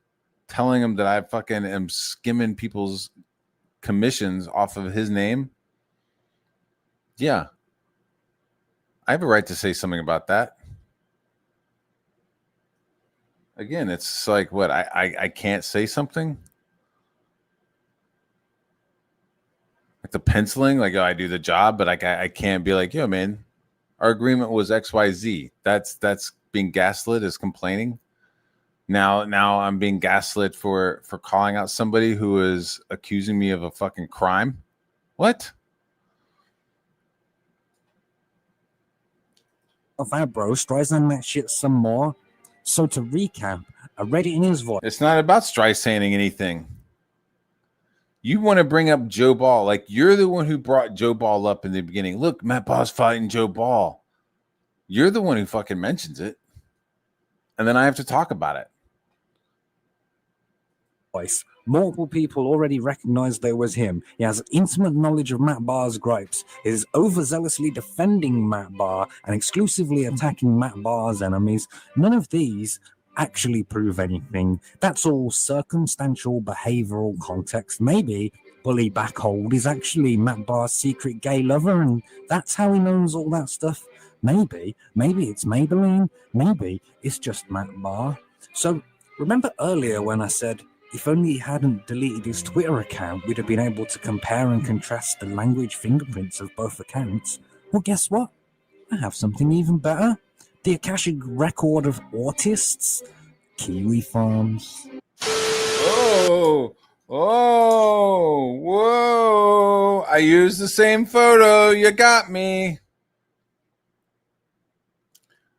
telling them that I fucking am skimming people's commissions off of his name, yeah, I have a right to say something about that. Again, it's like what I can't say something. Like the penciling, like, oh, I do the job, but I can't be like, yo, man, our agreement was XYZ. That's being gaslit as complaining. Now I'm being gaslit for calling out somebody who is accusing me of a fucking crime. What? Of our bros, Streisand that shit some more. So to recap, I read it in his voice. It's not about Streisanding anything. You want to bring up Joe Ball. Like, you're the one who brought Joe Ball up in the beginning. Look, Matt Ball's fighting Joe Ball. You're the one who fucking mentions it. And then I have to talk about it. Multiple people already recognized that it was him. He has intimate knowledge of Matt Barr's gripes. He is overzealously defending Matt Barr and exclusively attacking Matt Barr's enemies. None of these actually prove anything. That's all circumstantial behavioral context. Maybe Bully Backhold is actually Matt Barr's secret gay lover, and that's how he knows all that stuff. Maybe it's Maybelline. Maybe it's just Matt Barr. So remember earlier when I said, if only he hadn't deleted his Twitter account, we'd have been able to compare and contrast the language fingerprints of both accounts. Well, guess what? I have something even better. The Akashic Record of Autists, Kiwi Farms. Oh, whoa. I used the same photo. You got me.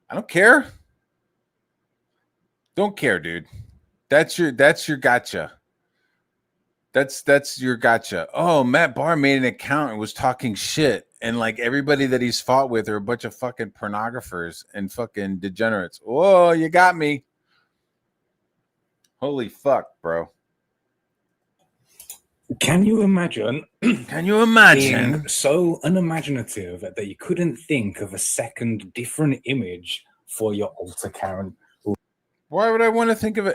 I don't care. Don't care, dude. That's your gotcha. That's your gotcha. Oh, Matt Barr made an account and was talking shit, and like everybody that he's fought with are a bunch of fucking pornographers and fucking degenerates. Oh, you got me. Holy fuck, bro. Can you imagine? Can you imagine being so unimaginative that you couldn't think of a second different image for your alt account? Why would I want to think of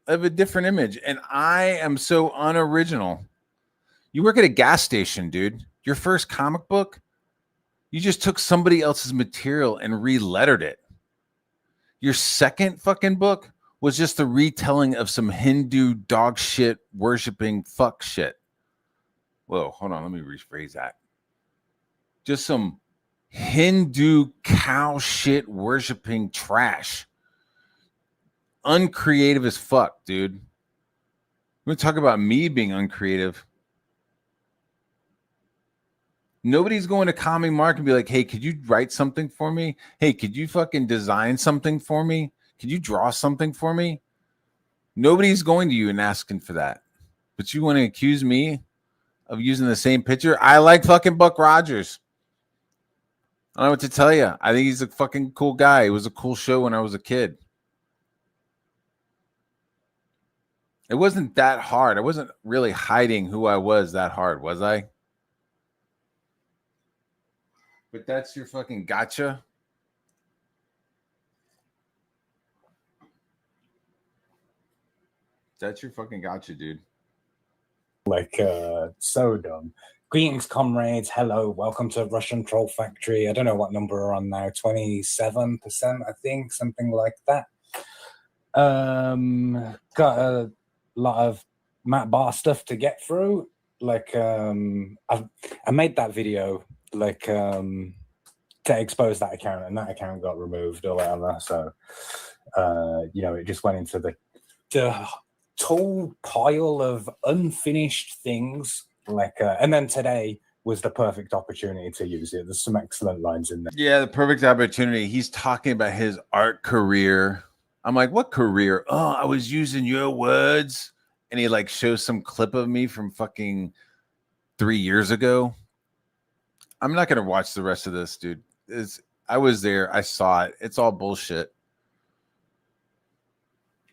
a different image? And I am so unoriginal. You work at a gas station, dude. Your first comic book, you just took somebody else's material and re-lettered it. Your second fucking book was just a retelling of some Hindu dog shit worshiping fuck shit. Whoa, hold on. Let me rephrase that. Just some Hindu cow shit worshiping trash. Uncreative as fuck, dude. We're talking about me being uncreative. Nobody's going to Comic Mark and be like, hey, could you write something for me? Hey, could you fucking design something for me? Could you draw something for me? Nobody's going to you and asking for that. But you want to accuse me of using the same picture? I like fucking Buck Rogers. I don't know what to tell you. I think he's a fucking cool guy. It was a cool show when I was a kid. It wasn't that hard. I wasn't really hiding who I was that hard, was I? But that's your fucking gotcha. That's your fucking gotcha, dude. Like, so dumb. Greetings, comrades. Hello. Welcome to Russian Troll Factory. I don't know what number we're on now. 27%, I think. Something like that. Got a lot of Matt Barr stuff to get through. Like, I made that video, like, to expose that account, and that account got removed or whatever. So, you know, it just went into the tall pile of unfinished things. Like, and then today was the perfect opportunity to use it. There's some excellent lines in there. Yeah, the perfect opportunity. He's talking about his art career. I'm like, what career? Oh, I was using your words. And he like shows some clip of me from fucking 3 years ago. I'm not going to watch the rest of this, dude. I was there. I saw it. It's all bullshit.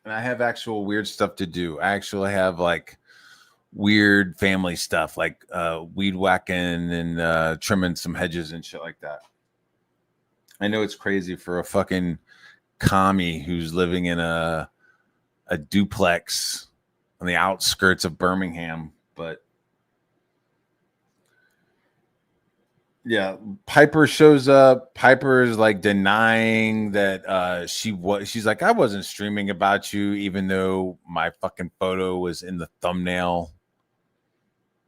And I have actual weird stuff to do. I actually have like weird family stuff, like weed whacking and trimming some hedges and shit like that. I know it's crazy for a fucking commie who's living in a duplex on the outskirts of Birmingham, but yeah, Piper shows up. Piper is like denying that she's like, I wasn't streaming about you, even though my fucking photo was in the thumbnail.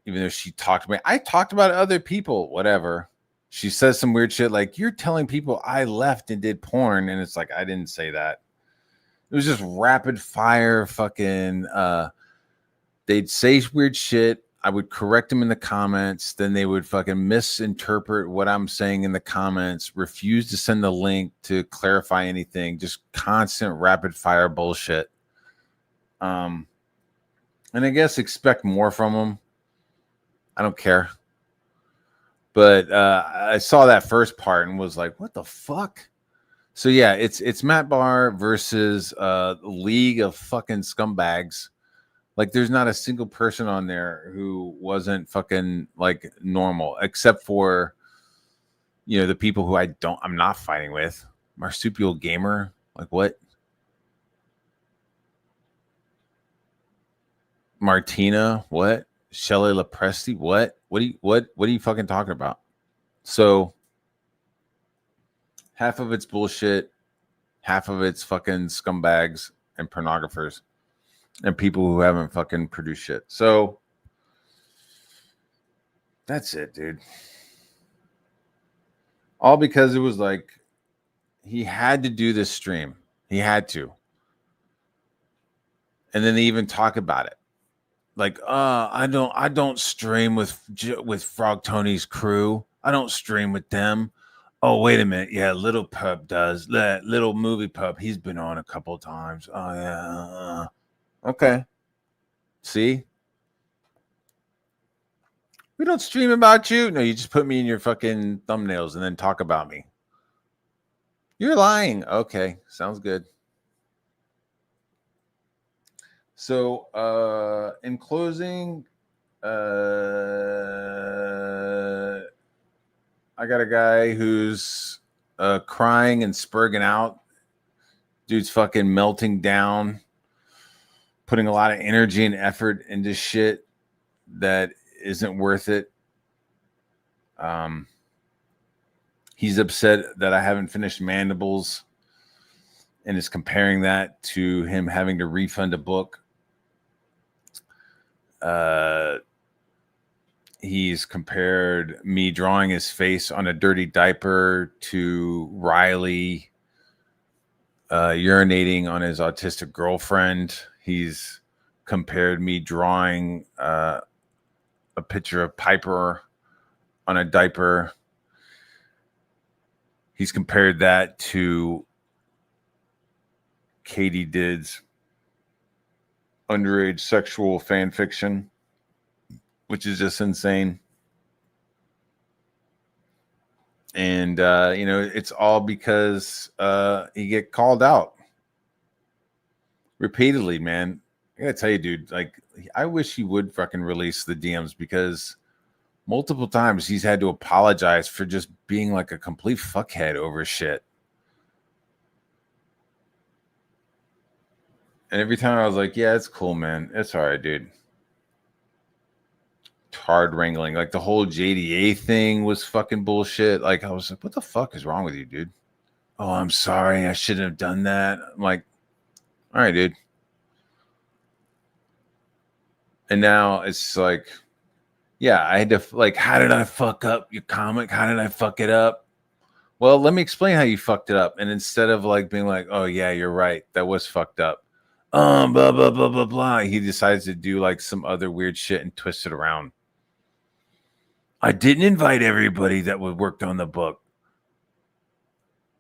Even though she talked to me, I talked about other people, whatever. She says some weird shit like, you're telling people I left and did porn, and it's like, I didn't say that. It was just rapid fire fucking they'd say weird shit. I would correct them in the comments. Then they would fucking misinterpret what I'm saying in the comments, refuse to send the link to clarify anything, just constant rapid fire bullshit. And I guess expect more from them. I don't care. But I saw that first part and was like, what the fuck? So yeah, it's Matt Barr versus League of fucking scumbags. Like, there's not a single person on there who wasn't fucking like normal, except for, you know, the people who I'm not fighting with. Marsupial Gamer, like what? Martina, what? Shelley LaPresti, what? What are you fucking talking about? So half of it's bullshit, half of it's fucking scumbags and pornographers. And people who haven't fucking produced shit. So that's it, dude. All because it was like he had to do this stream. He had to. And then they even talk about it. Like, I don't stream with Frog Tony's crew. I don't stream with them. Oh, wait a minute. Yeah, Little Pup does. That Little Movie Pup, he's been on a couple times. Oh, yeah. Okay. See? We don't stream about you. No, you just put me in your fucking thumbnails and then talk about me. You're lying. Okay, sounds good. So, in closing, I got a guy who's crying and spurging out. Dude's fucking melting down, putting a lot of energy and effort into shit that isn't worth it. He's upset that I haven't finished Mandibles and is comparing that to him having to refund a book. He's compared me drawing his face on a dirty diaper to Riley urinating on his autistic girlfriend. He's compared me drawing a picture of Piper on a diaper. He's compared that to Katie Did's underage sexual fan fiction, which is just insane. And, it's all because he get called out repeatedly, man. I gotta tell you, dude, like, I wish he would fucking release the DMs, because multiple times he's had to apologize for just being like a complete fuckhead over shit. And every time I was like, yeah, it's cool, man. It's all right, dude. Hard wrangling. Like, the whole JDA thing was fucking bullshit. Like, I was like, what the fuck is wrong with you, dude? Oh, I'm sorry. I shouldn't have done that. I'm like, all right, dude. And now it's like, yeah, I had to, like, how did I fuck up your comic? How did I fuck it up? Well, let me explain how you fucked it up. And instead of like being like, oh yeah, you're right, that was fucked up, blah blah blah blah blah, he decides to do like some other weird shit and twist it around. I didn't invite everybody that worked on the book.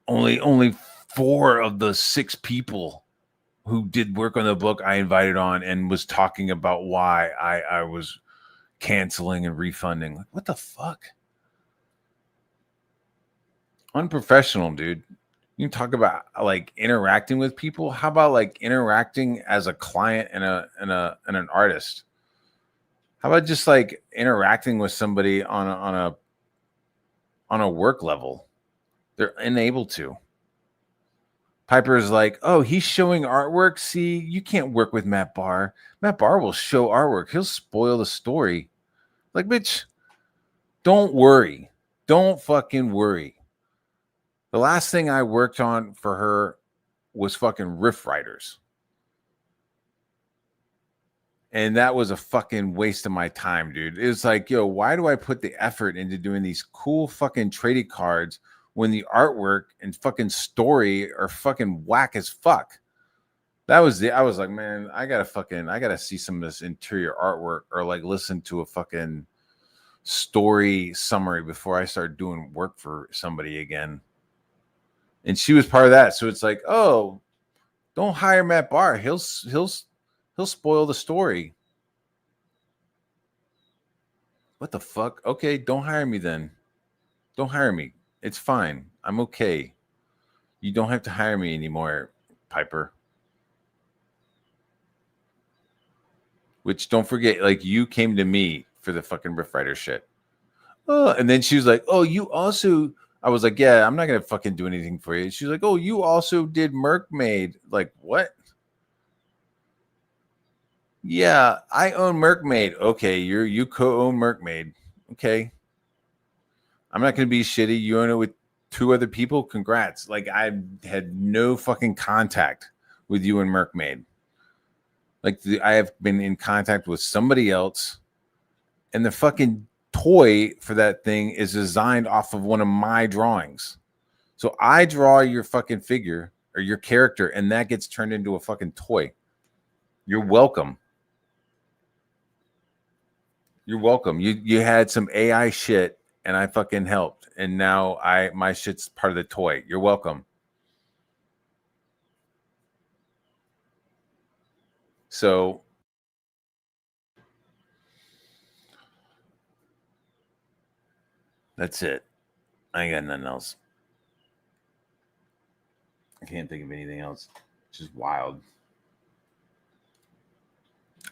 Only 4 of the 6 people who did work on the book I invited on, and was talking about why I was canceling and refunding. Like, what the fuck? Unprofessional, dude. You can talk about like interacting with people. How about like interacting as a client and an artist? How about just like interacting with somebody on a work level? They're unable to. Piper's like, oh, he's showing artwork. See, you can't work with Matt Barr. Matt Barr will show artwork. He'll spoil the story. Like, bitch, don't worry. Don't fucking worry. The last thing I worked on for her was fucking Riff Riders. And that was a fucking waste of my time, dude. It was like, yo, why do I put the effort into doing these cool fucking trading cards when the artwork and fucking story are fucking whack as fuck? I was like, man, I gotta see some of this interior artwork, or like listen to a fucking story summary before I start doing work for somebody again. And she was part of that. So it's like, oh, don't hire Matt Barr. He'll spoil the story. What the fuck? Okay, don't hire me then. Don't hire me. It's fine. I'm okay. You don't have to hire me anymore, Piper. Which, don't forget, like, you came to me for the fucking Riff Rider shit. Oh, and then she was like, oh, you also... I was like, yeah, I'm not going to fucking do anything for you. She's like, oh, you also did Merkmaid. Like, what? Yeah, I own Merkmaid. Okay, you co-own Merkmaid. Okay. I'm not going to be shitty. You own it with 2 other people. Congrats. Like, I had no fucking contact with you and Merkmaid. Like, I have been in contact with somebody else, and the fucking toy for that thing is designed off of one of my drawings. So I draw your fucking figure or your character, and that gets turned into a fucking toy. You're welcome. You're welcome. You had some AI shit, and I fucking helped, and now my shit's part of the toy. You're welcome. So That's it. I ain't got nothing else. I can't think of anything else. It's just wild.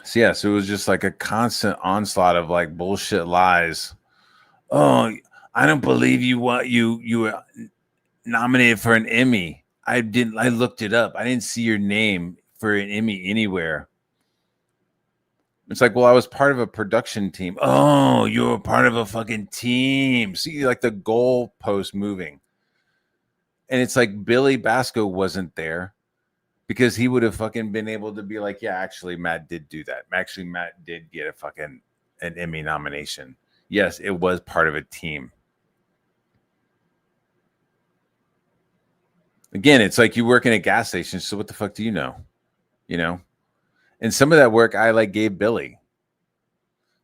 So yeah, so it was just like a constant onslaught of like bullshit lies. Oh, I don't believe you were nominated for an Emmy. I looked it up. I didn't see your name for an Emmy anywhere. It's like, well, I was part of a production team. Oh, you were part of a fucking team. See, like the goalpost moving. And it's like Billy Basco wasn't there because he would have fucking been able to be like, yeah, actually, Matt did do that. Actually, Matt did get an Emmy nomination. Yes, it was part of a team. Again, it's like you work in a gas station. So what the fuck do you know? You know? And some of that work I like gave Billy.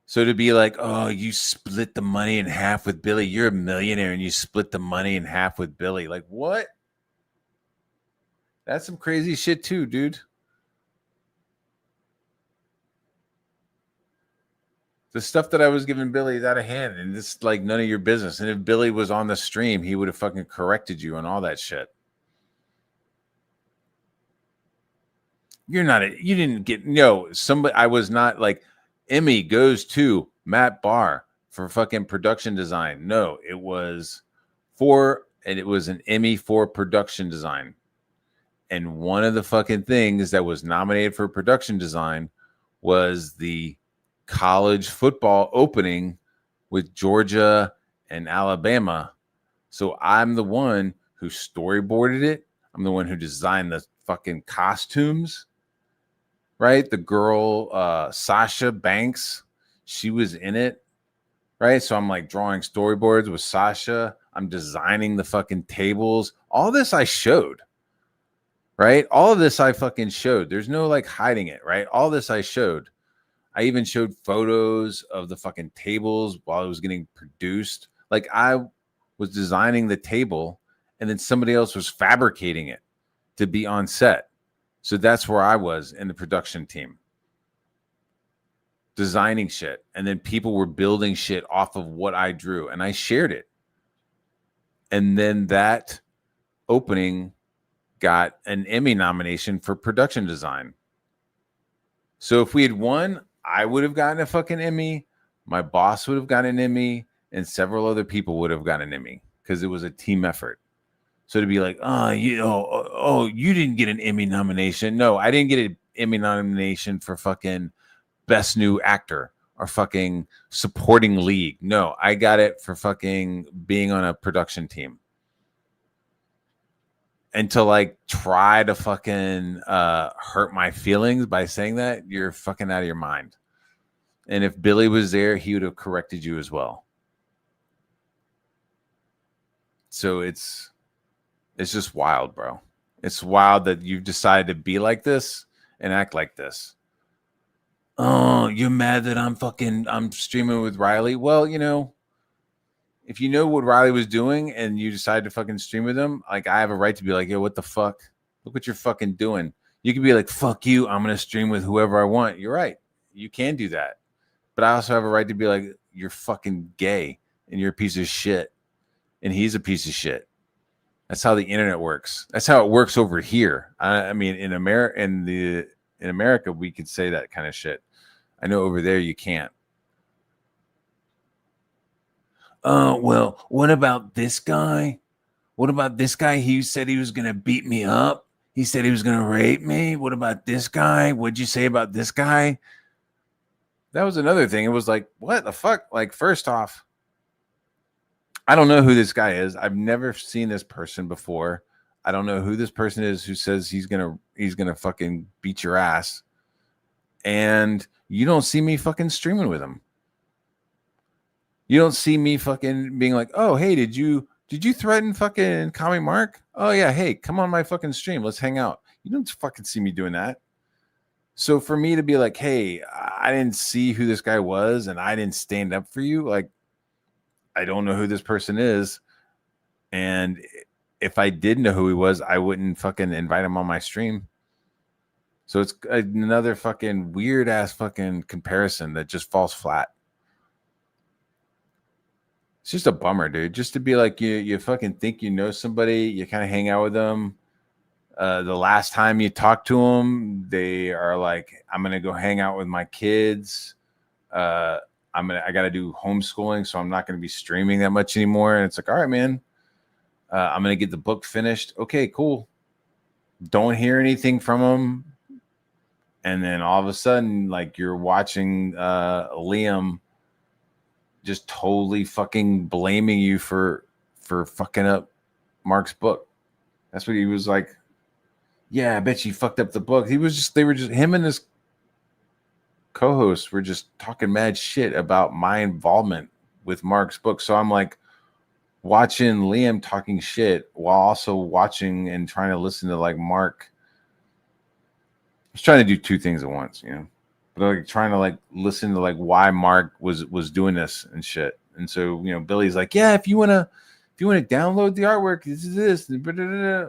So to be like, oh, you split the money in half with Billy. You're a millionaire and you split the money in half with Billy. Like, what? That's some crazy shit too, dude. The stuff that I was giving Billy is out of hand, and it's like none of your business. And if Billy was on the stream, he would have fucking corrected you on all that shit. You didn't get, somebody, I was not like, Emmy goes to Matt Barr for fucking production design. No, it was an Emmy for production design. And one of the fucking things that was nominated for production design was the college football opening with Georgia and Alabama. So I'm the one who storyboarded it. I'm the one who designed the fucking costumes, right? The girl, Sasha Banks, she was in it, right? So I'm like drawing storyboards with Sasha. I'm designing the fucking tables. All this I showed, right? All of this I fucking showed. There's no like hiding it, right? All this I showed. I even showed photos of the fucking tables while it was getting produced. Like I was designing the table and then somebody else was fabricating it to be on set. So that's where I was in the production team. Designing shit. And then people were building shit off of what I drew and I shared it. And then that opening got an Emmy nomination for production design. So if we had won, I would have gotten a fucking Emmy. My boss would have gotten an Emmy, and several other people would have gotten an Emmy because it was a team effort. So to be like, you didn't get an Emmy nomination. No, I didn't get an Emmy nomination for fucking best new actor or fucking supporting lead. No, I got it for fucking being on a production team. And to like try to fucking hurt my feelings by saying that, you're fucking out of your mind. And if Billy was there, he would have corrected you as well. So it's just wild, bro. It's wild that you've decided to be like this and act like this. Oh, you're mad that I'm streaming with Riley? Well, if you know what Riley was doing and you decided to fucking stream with him, like I have a right to be like, yo, what the fuck? Look what you're fucking doing. You can be like, fuck you. I'm going to stream with whoever I want. You're right. You can do that. But I also have a right to be like, you're fucking gay and you're a piece of shit. And he's a piece of shit. That's how the internet works. That's how it works over here. I mean, in America, we could say that kind of shit. I know over there you can't. Well, what about this guy? What about this guy? He said he was going to beat me up. He said he was going to rape me. What about this guy? What'd you say about this guy? That was another thing. It was like, what the fuck? Like, first off, I don't know who this guy is. I've never seen this person before. I don't know who this person is who says he's gonna fucking beat your ass. And you don't see me fucking streaming with him. You don't see me fucking being like, oh, hey, did you threaten fucking Kami Mark? Oh yeah, hey, come on my fucking stream. Let's hang out. You don't fucking see me doing that. So for me to be like, hey, I didn't see who this guy was and I didn't stand up for you, like, I don't know who this person is. And if I did know who he was, I wouldn't fucking invite him on my stream. So it's another fucking weird ass fucking comparison that just falls flat. It's just a bummer, dude. Just to be like you fucking think you know somebody, you kind of hang out with them. The last time you talk to them, they are like, I'm gonna go hang out with my kids. I gotta do homeschooling, so I'm not gonna be streaming that much anymore. And it's like, all right, man. I'm gonna get the book finished. Okay, cool. Don't hear anything from them. And then all of a sudden, like you're watching Liam just totally fucking blaming you for fucking up Mark's book. That's what he was like. Yeah, I bet you fucked up the book. They were just him and his co-hosts were just talking mad shit about my involvement with Mark's book. So I'm like watching Liam talking shit while also watching and trying to listen to like Mark. I was trying to do two things at once, you know. But like trying to like listen to like why Mark was doing this and shit. And so, you know, Billy's like, yeah, if you wanna download the artwork, this is this,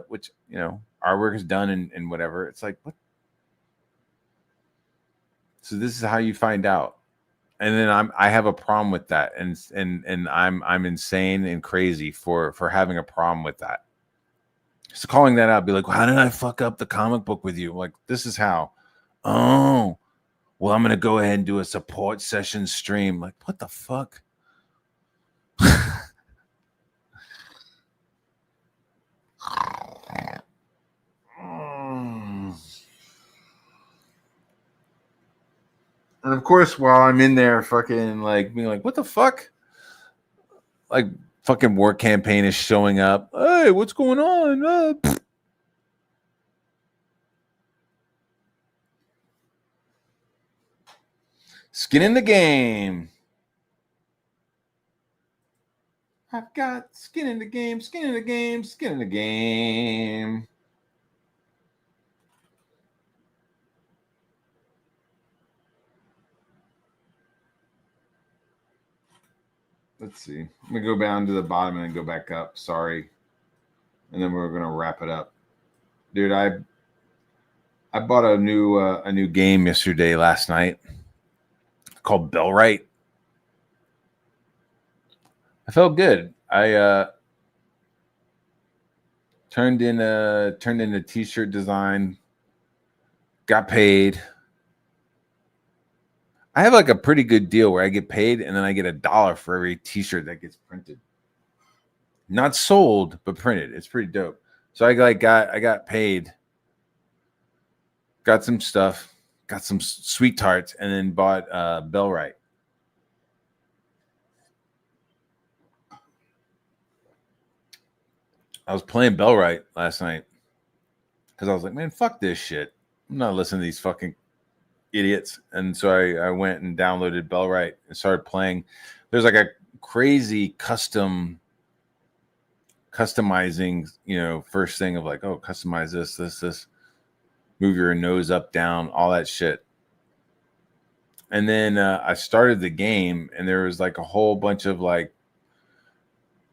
which, you know, artwork is done and whatever. It's like, what? So this is how you find out. And then I have a problem with that, and I'm insane and crazy for having a problem with that. So calling that out, be like, well, how did I fuck up the comic book with you? Like, this is how. Oh. Well, I'm going to go ahead and do a support session stream. Like, what the fuck? And of course, while I'm in there fucking like being like, what the fuck? Like, fucking War Campaign is showing up. Hey, what's going on? Skin in the game. I've got skin in the game, skin in the game, skin in the game. Let's see. I'm going to go down to the bottom and then go back up. Sorry. And then we're going to wrap it up. Dude, I bought a new game last night called Bellwright. I felt good. I turned in a t-shirt design, got paid. I have like a pretty good deal where I get paid and then I get $1 for every t-shirt that gets printed. Not sold, but printed. It's pretty dope. So I got paid, got some stuff, got some sweet tarts, and then bought Bellwright. I was playing Bellwright last night because I was like, man, fuck this shit. I'm not listening to these fucking idiots. And so I went and downloaded Bellwright and started playing. There's like a crazy customizing, you know, first thing of like, oh, customize this, move your nose up, down, all that shit. And then I started the game and there was like a whole bunch of like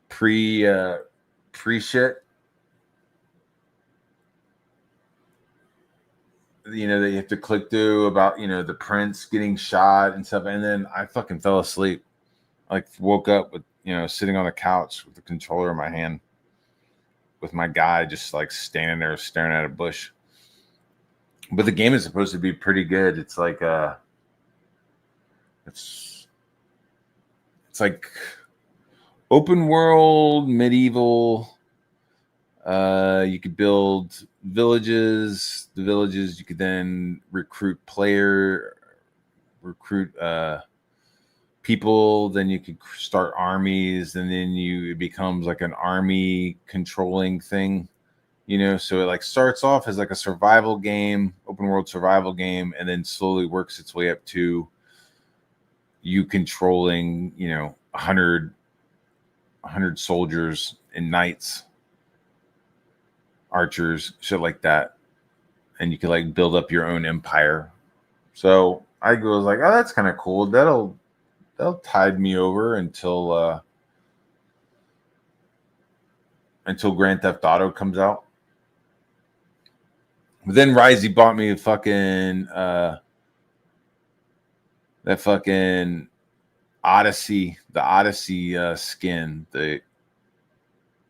pre shit, you know, that you have to click through about, you know, the prince getting shot and stuff. And then I fucking fell asleep. I like woke up with, you know, sitting on the couch with the controller in my hand with my guy just like standing there staring at a bush. But the game is supposed to be pretty good. It's like it's like open world, medieval. You could build villages. The villages you could then recruit people. Then you could start armies, and then it becomes like an army controlling thing. You know, so it like starts off as like a survival game, open world survival game, and then slowly works its way up to you controlling, you know, 100 soldiers and knights, archers, shit like that. And you can like build up your own empire. So I was like, oh, that's kind of cool. That'll tide me over until Grand Theft Auto comes out. But then Risey bought me a fucking that fucking Odyssey, skin, the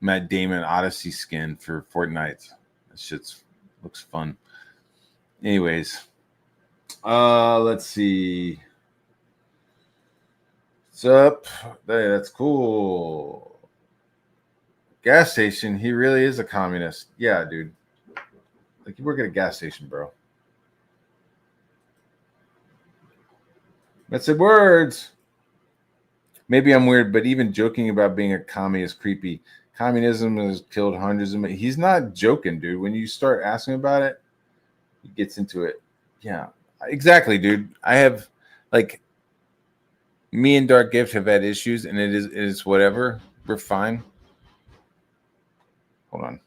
Matt Damon Odyssey skin for Fortnite. That shit's looks fun. Anyways, let's see. What's up? Hey, that's cool. Gas station. He really is a communist. Yeah, dude. Like, you work at a gas station, bro. That's the words. Maybe I'm weird, but even joking about being a commie is creepy. Communism has killed hundreds of millions. He's not joking, dude. When you start asking about it, he gets into it. Yeah, exactly, dude. I have, like, me and Dark Gift have had issues, and it is whatever. We're fine. Hold on.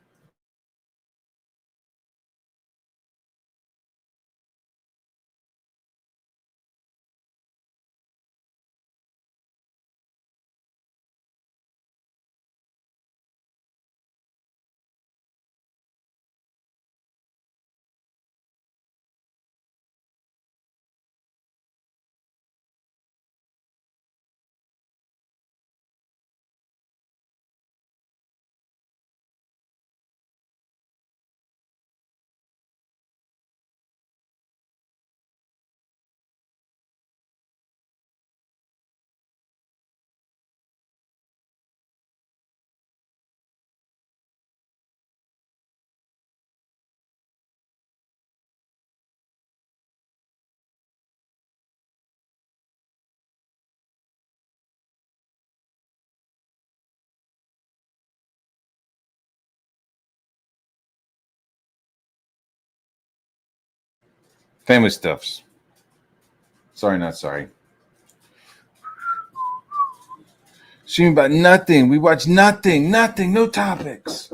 Family stuffs. Sorry, not sorry. Stream about nothing. We watch nothing. No topics.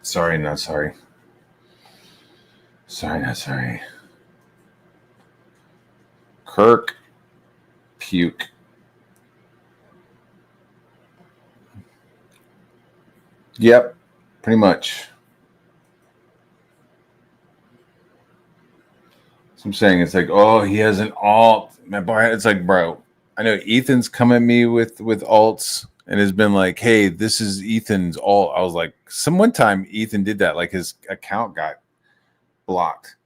Sorry, not sorry. Sorry, not sorry. Kirk puke. Yep, pretty much. So I'm saying, it's like, oh, he has an alt. It's like, bro, I know Ethan's come at me with alts and has been like, hey, this is Ethan's alt. I was like, one time Ethan did that, like his account got blocked.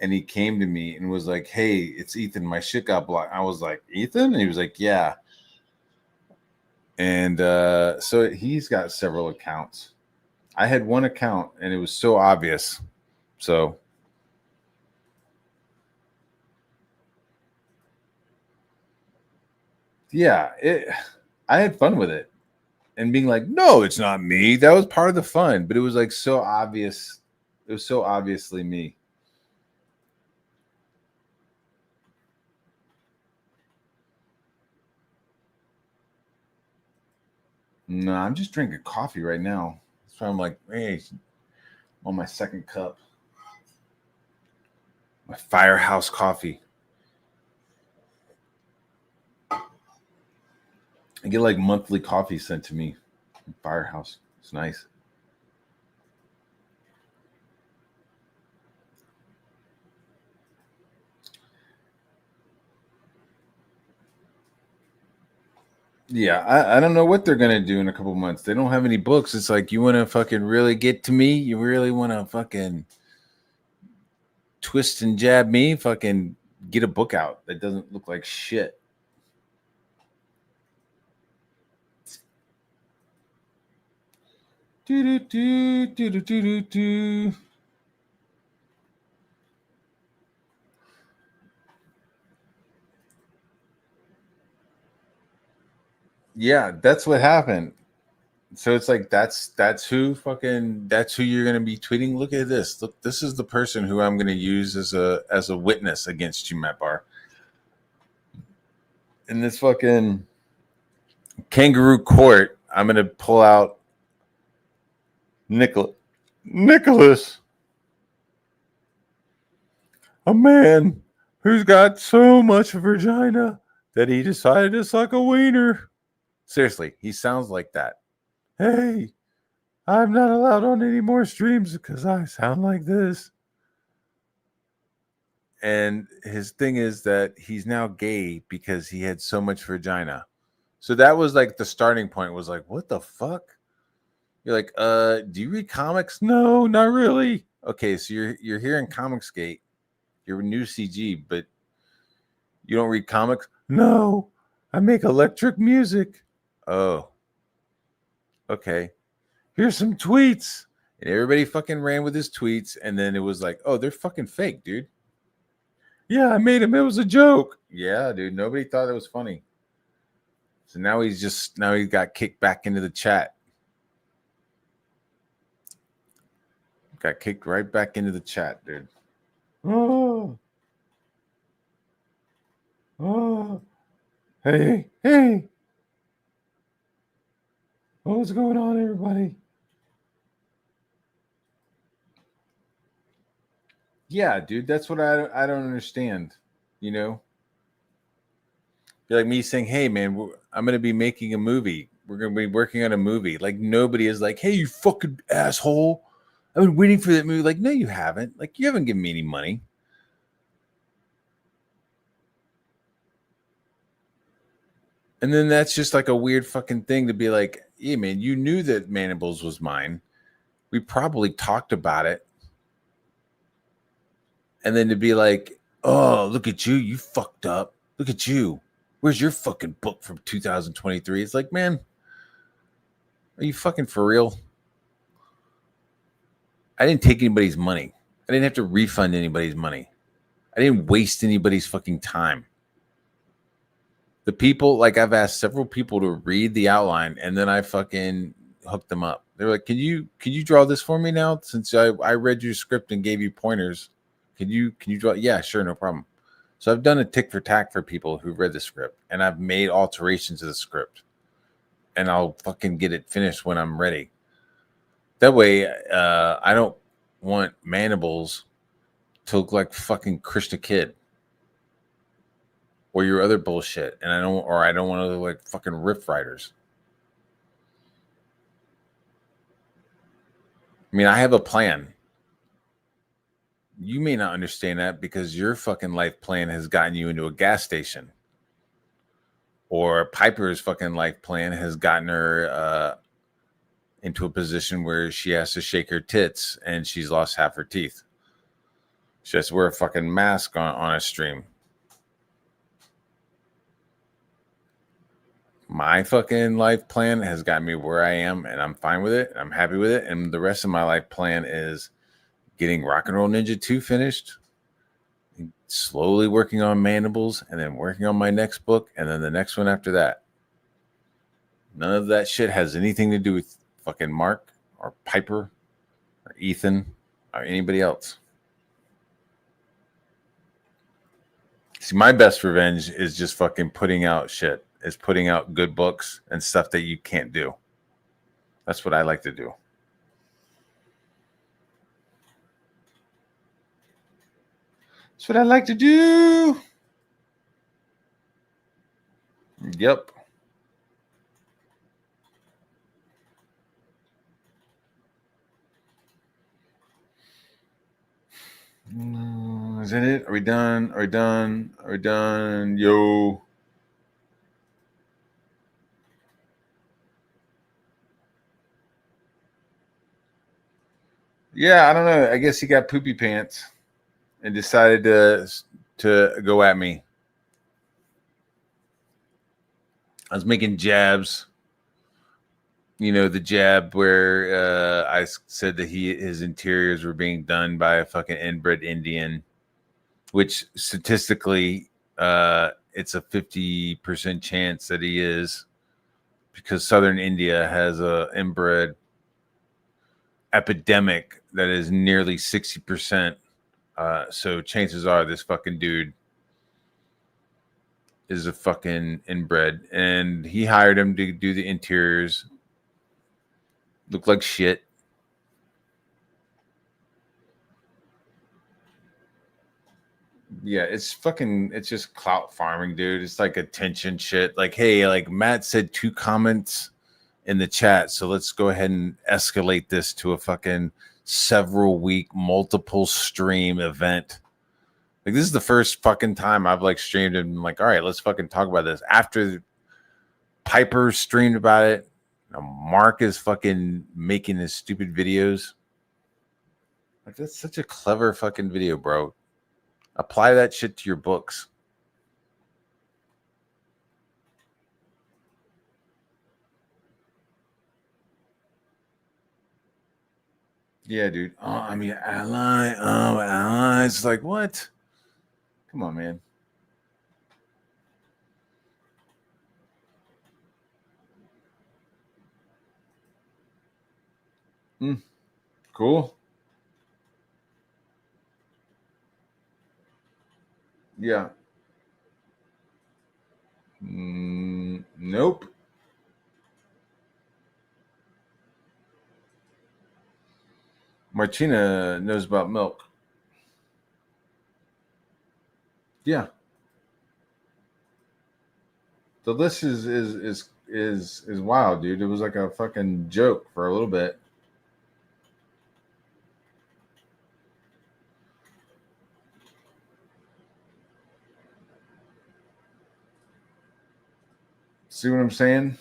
And he came to me and was like, hey, it's Ethan. My shit got blocked. I was like, Ethan? And he was like, yeah. And so he's got several accounts. I had one account and it was so obvious. So yeah, I had fun with it. And being like, no, it's not me. That was part of the fun. But it was like so obvious. It was so obviously me. No, I'm just drinking coffee right now. So I'm like, hey, on my second cup. My Firehouse coffee. I get like monthly coffee sent to me from Firehouse. It's nice. Yeah, I don't know what they're gonna do in a couple months. They don't have any books. It's like, you want to fucking really get to me? You really want to fucking twist and jab me? Fucking get a book out that doesn't look like shit. Do do do do do do do. Yeah, that's what happened. So it's like that's who you're gonna be tweeting. Look at this. Look, this is the person who I'm gonna use as a witness against you, Matt Barr. In this fucking kangaroo court, I'm gonna pull out Nicholas, a man who's got so much vagina that he decided to suck a wiener. Seriously, he sounds like that. Hey, I'm not allowed on any more streams because I sound like this. And his thing is that he's now gay because he had so much vagina. So that was like the starting point, was like, what the fuck? You're like, do you read comics? No, not really. Okay, so you're here in Comicsgate. You're a new CG, but you don't read comics? No, I make electric music. Oh, okay. Here's some tweets. And everybody fucking ran with his tweets. And then it was like, oh, they're fucking fake, dude. Yeah, I made him. It was a joke. Yeah, dude. Nobody thought it was funny. So now he got kicked back into the chat. Got kicked right back into the chat, dude. Oh. Oh. Hey. What's going on, everybody? Yeah, dude, that's what I don't understand. You know, you're like me saying, "Hey, man, I'm going to be making a movie. We're going to be working on a movie." Like, nobody is like, "Hey, you fucking asshole! I've been waiting for that movie." Like, no, you haven't. Like, you haven't given me any money. And then that's just like a weird fucking thing to be like, "Yeah, man, you knew that Mandibles was mine. We probably talked about it." And then to be like, "Oh, look at you. You fucked up. Look at you. Where's your fucking book from 2023? It's like, man, are you fucking for real? I didn't take anybody's money. I didn't have to refund anybody's money. I didn't waste anybody's fucking time. The people, like, I've asked several people to read the outline, and then I fucking hooked them up. They're like, can you draw this for me now? Since I read your script and gave you pointers. Can you draw? Yeah, sure, no problem. So I've done a tick for tack for people who read the script, and I've made alterations to the script, and I'll fucking get it finished when I'm ready. That way, I don't want Mandibles to look like fucking Krishna Kid or your other bullshit, and I don't want to look like fucking Riff Riders. I mean, I have a plan. You may not understand that because your fucking life plan has gotten you into a gas station, or Piper's fucking life plan has gotten her into a position where she has to shake her tits and she's lost half her teeth. She has to wear a fucking mask on a stream. My fucking life plan has got me where I am, and I'm fine with it. I'm happy with it. And the rest of my life plan is getting Rock and Roll Ninja 2 finished, slowly working on Mandibles, and then working on my next book, and then the next one after that. None of that shit has anything to do with fucking Mark or Piper or Ethan or anybody else. See, my best revenge is just fucking putting out shit. Is putting out good books and stuff that you can't do. That's what I like to do. That's what I like to do. Yep. Is that it? Are we done? Are we done? Are we done? Yo. Yeah, I don't know. I guess he got poopy pants and decided to go at me. I was making jabs. You know, the jab where I said that his interiors were being done by a fucking inbred Indian, which statistically it's a 50% chance that he is, because southern India has a inbred epidemic that is nearly 60%. So chances are this fucking dude is a fucking inbred, and he hired him to do the interiors. Look like shit. Yeah, it's just clout farming, dude. It's like attention shit. Like, hey, like Matt said 2 comments in the chat, so let's go ahead and escalate this to a fucking several week, multiple stream event. Like, this is the first fucking time I've like streamed and been like, all right, let's fucking talk about this. After Piper streamed about it, Mark is fucking making his stupid videos. Like, that's such a clever fucking video, bro. Apply that shit to your books. Yeah, dude. Oh, I mean, ally. Oh, allies. Like, what? Come on, man. Cool. Yeah. Nope. Martina knows about milk. Yeah. The list is wild, dude. It was like a fucking joke for a little bit. See what I'm saying?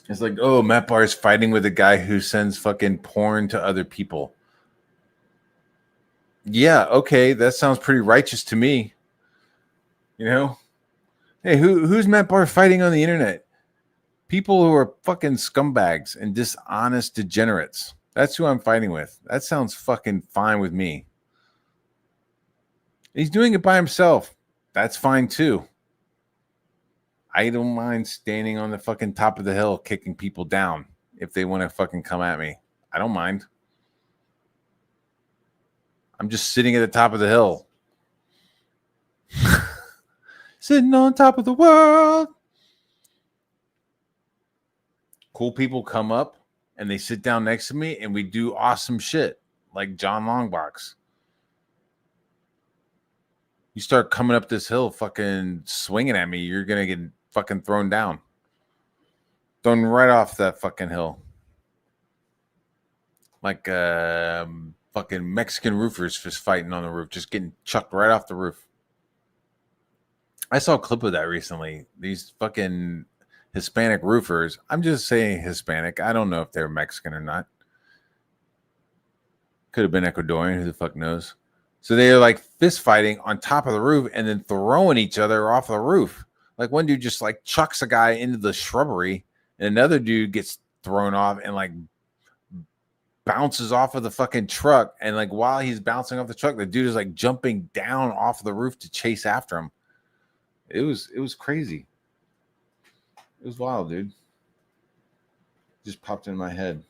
It's like, oh, Matt Barr is fighting with a guy who sends fucking porn to other people. Yeah, okay, that sounds pretty righteous to me. You know? Hey, who's Matt Barr fighting on the internet? People who are fucking scumbags and dishonest degenerates. That's who I'm fighting with. That sounds fucking fine with me. He's doing it by himself. That's fine too. I don't mind standing on the fucking top of the hill kicking people down if they want to fucking come at me. I don't mind. I'm just sitting at the top of the hill. Sitting on top of the world. Cool people come up and they sit down next to me and we do awesome shit like John Longbox. You start coming up this hill fucking swinging at me, you're going to get fucking thrown down. Thrown right off that fucking hill. Like fucking Mexican roofers just fighting on the roof, just getting chucked right off the roof. I saw a clip of that recently. These fucking Hispanic roofers. I'm just saying Hispanic. I don't know if they're Mexican or not. Could have been Ecuadorian. Who the fuck knows? So they're like fist fighting on top of the roof and then throwing each other off the roof. Like one dude just like chucks a guy into the shrubbery and another dude gets thrown off and like bounces off of the fucking truck. And like while he's bouncing off the truck, the dude is like jumping down off the roof to chase after him. It was crazy. It was wild, dude. Just popped in my head.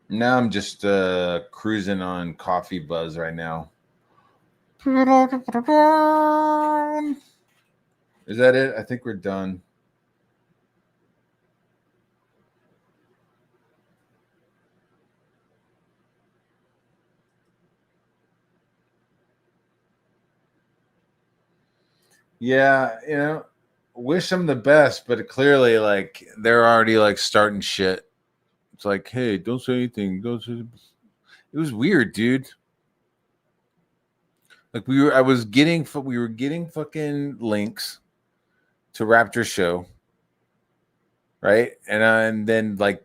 Now I'm just cruising on coffee buzz right now. Is that it? I think we're done. Yeah, you know, wish them the best, but clearly, like, they're already like starting shit. It's like, hey, don't say anything. Don't say. It was weird, dude. Like we were getting fucking links to Raptor show, right? And then like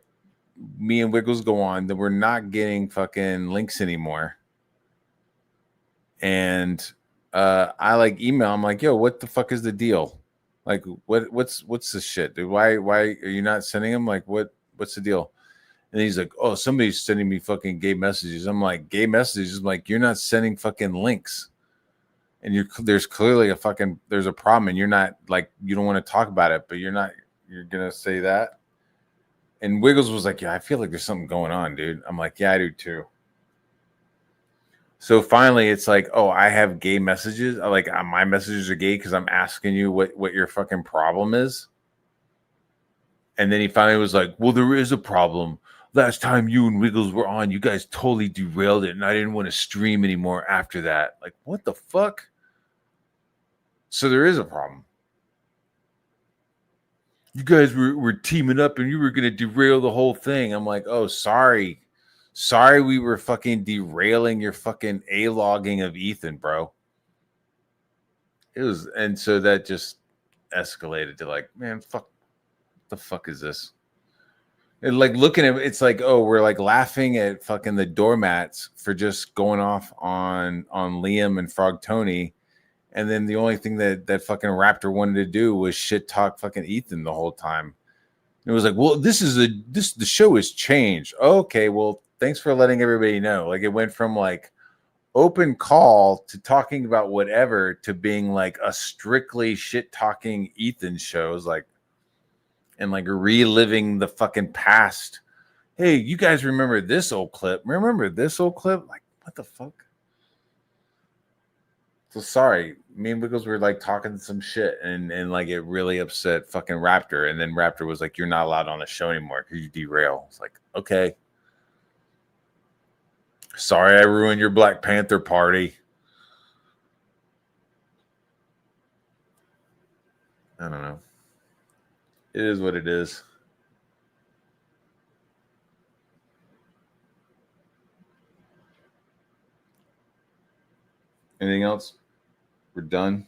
me and Wiggles go on, then we're not getting fucking links anymore. And I like email. I'm like, yo, what the fuck is the deal? Like, what's this shit, dude? Why are you not sending them? Like, what's the deal? And he's like, oh, somebody's sending me fucking gay messages. I'm like, gay messages? I'm like, you're not sending fucking links. And there's clearly there's a problem, and you're not like, you don't want to talk about it, but you're gonna say that. And Wiggles was like, yeah, I feel like there's something going on, dude. I'm like, yeah, I do too. So finally, it's like, oh, I have gay messages. Like my messages are gay because I'm asking you what your fucking problem is. And then he finally was like, well, there is a problem. Last time you and Wiggles were on, you guys totally derailed it, and I didn't want to stream anymore after that. Like, what the fuck? So there is a problem. You guys were teaming up, and you were going to derail the whole thing. I'm like, oh, sorry. Sorry we were fucking derailing your fucking A-logging of Ethan, bro. And so that just escalated to like, man, fuck. What the fuck is this? And like looking at it's like, oh, we're like laughing at fucking the doormats for just going off on Liam and Frog Tony, and then the only thing that fucking Raptor wanted to do was shit talk fucking Ethan the whole time. It was like, well, the show has changed. Okay, well, thanks for letting everybody know. Like it went from like open call to talking about whatever to being like a strictly shit talking Ethan shows, like. And like reliving the fucking past. Hey, you guys remember this old clip? Remember this old clip? Like, what the fuck? So sorry, me and Wiggles were like talking some shit, and like it really upset fucking Raptor. And then Raptor was like, "You're not allowed on the show anymore because you derail." It's like, okay, sorry, I ruined your Black Panther party. I don't know. It is what it is. Anything else? We're done.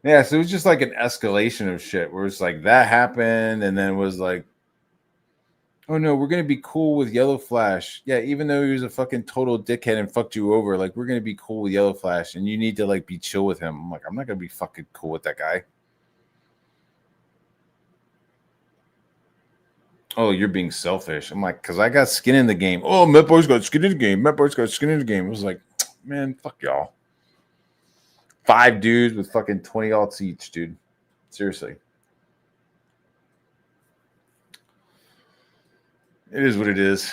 Yeah, so it was just like an escalation of shit where it's like that happened, and then it was like, oh no, we're gonna be cool with Yellow Flash. Yeah, even though he was a fucking total dickhead and fucked you over, like we're gonna be cool with Yellow Flash, and you need to like be chill with him. I'm like, I'm not gonna be fucking cool with that guy. Oh, you're being selfish. I'm like, because I got skin in the game. Oh, Met Boy's got skin in the game. Met Boy's got skin in the game. It was like, man, fuck y'all. 5 dudes with fucking 20 alts each, dude. Seriously. It is what it is.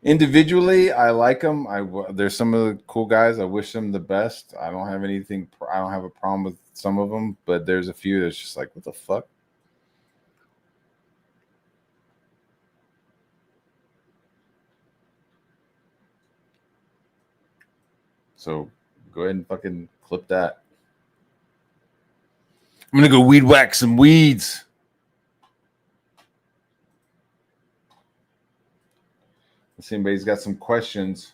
Individually, I like them. There's some of the cool guys. I wish them the best. I don't have a problem with some of them, but there's a few that's just like, what the fuck? So go ahead and fucking clip that. I'm gonna go weed whack some weeds. Let's see if anybody's got some questions.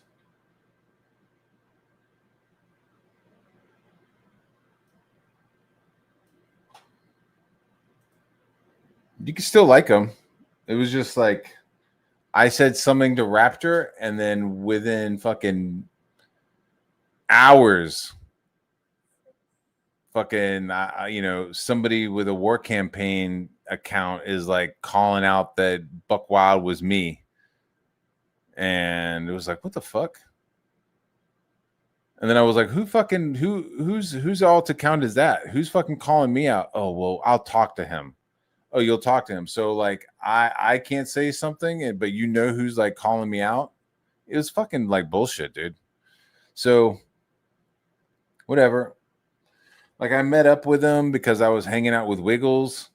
You can still like them. It was just like I said something to Raptor, and then within fucking hours, fucking somebody with a War Campaign account is like calling out that Buck Wild was me, and it was like, what the fuck? And then I was like, whose alt account is that? Who's fucking calling me out? Oh, well, I'll talk to him. Oh, you'll talk to him. So like I can't say something, but you know who's like calling me out? It was fucking like bullshit, dude. So whatever. Like I met up with him because I was hanging out with Wiggles,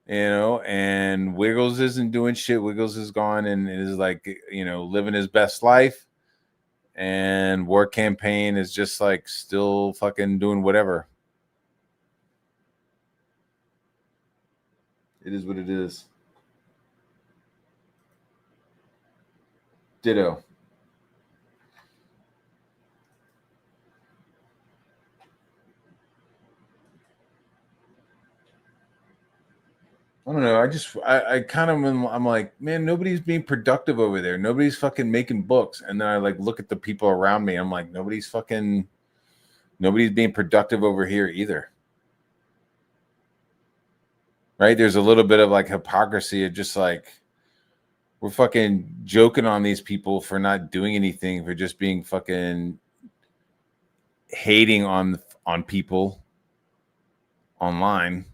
and Wiggles isn't doing shit. Wiggles is gone and is like, living his best life. And War Campaign is just like still fucking doing whatever. It is what it is. Ditto. I don't know. I kind of, I'm like, man, nobody's being productive over there. Nobody's fucking making books. And then I like look at the people around me. I'm like, nobody's being productive over here either. Right? There's a little bit of like hypocrisy of just like, we're fucking joking on these people for not doing anything, for just being fucking hating on people online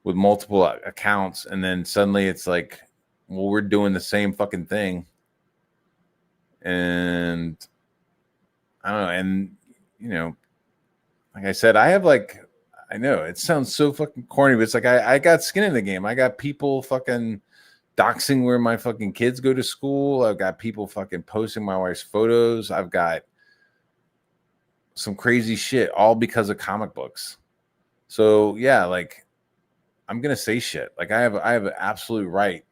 with multiple accounts, and then suddenly it's like, well, we're doing the same fucking thing. And I don't know, and you know, like I said, I know it sounds so fucking corny, but it's like I got skin in the game. I got people fucking doxing where my fucking kids go to school. I've got people fucking posting my wife's photos. I've got some crazy shit, all because of comic books. So yeah, like I'm gonna say shit. Like I have an absolute right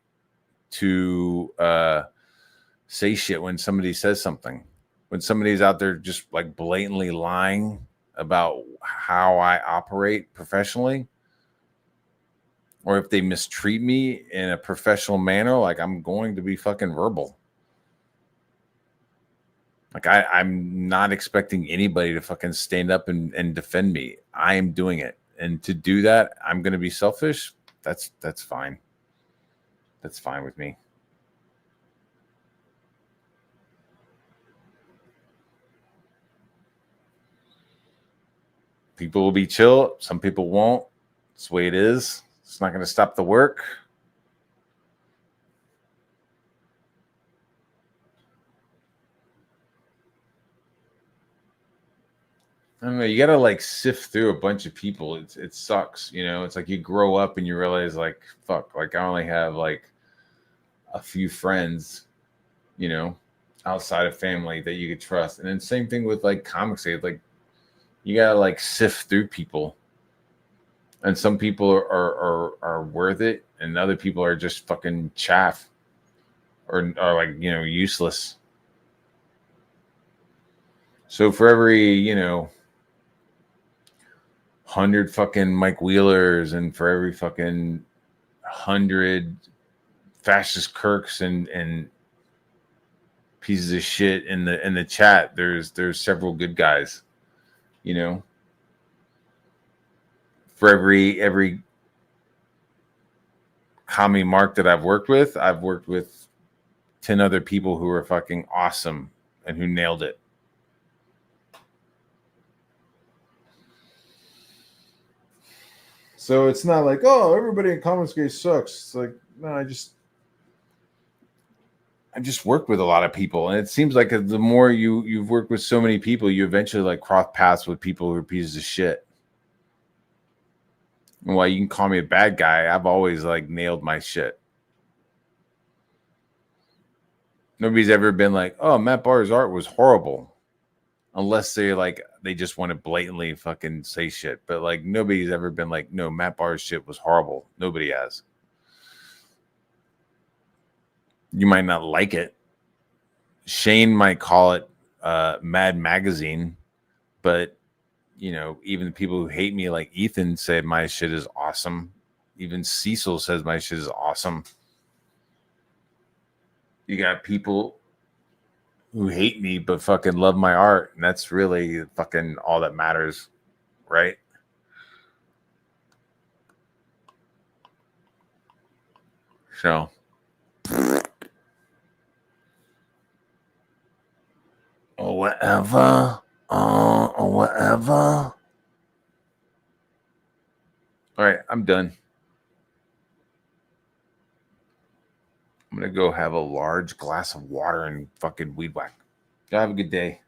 to say shit when somebody says something. When somebody's out there just like blatantly lying about how I operate professionally, or if they mistreat me in a professional manner, like I'm going to be fucking verbal. Like I'm not expecting anybody to fucking stand up and defend me. I am doing it. And to do that, I'm going to be selfish. That's fine. That's fine with me. People will be chill. Some people won't. It's the way it is. It's not going to stop the work. I don't know. You got to like sift through a bunch of people. It sucks. You know, it's like you grow up and you realize like, fuck, like I only have like a few friends, you know, outside of family that you could trust. And then same thing with like comics. Like you got to like sift through people. And some people are worth it. And other people are just fucking chaff or like, you know, useless. So for every, you know, 100 fucking Mike Wheelers, and for every fucking 100 fascist Kirks and pieces of shit in the chat, there's several good guys, you know. For every commie mark that I've worked with 10 other people who are fucking awesome and who nailed it. So it's not like, oh, everybody in comics space sucks. It's like, no, I just work with a lot of people, and it seems like the more you've worked with so many people, you eventually like cross paths with people who are pieces of shit. And while you can call me a bad guy, I've always like nailed my shit. Nobody's ever been like, oh, Matt Barr's art was horrible, unless they just want to blatantly fucking say shit. But like nobody's ever been like, no, Matt Barr's shit was horrible. Nobody has. You might not like it. Shane might call it Mad Magazine, but you know, even people who hate me, like Ethan, said my shit is awesome. Even Cecil says my shit is awesome. You got people who hate me but fucking love my art, and that's really fucking all that matters, right? So whatever. Whatever. All right, I'm done. I'm gonna go have a large glass of water and fucking weed whack. Y'all have a good day.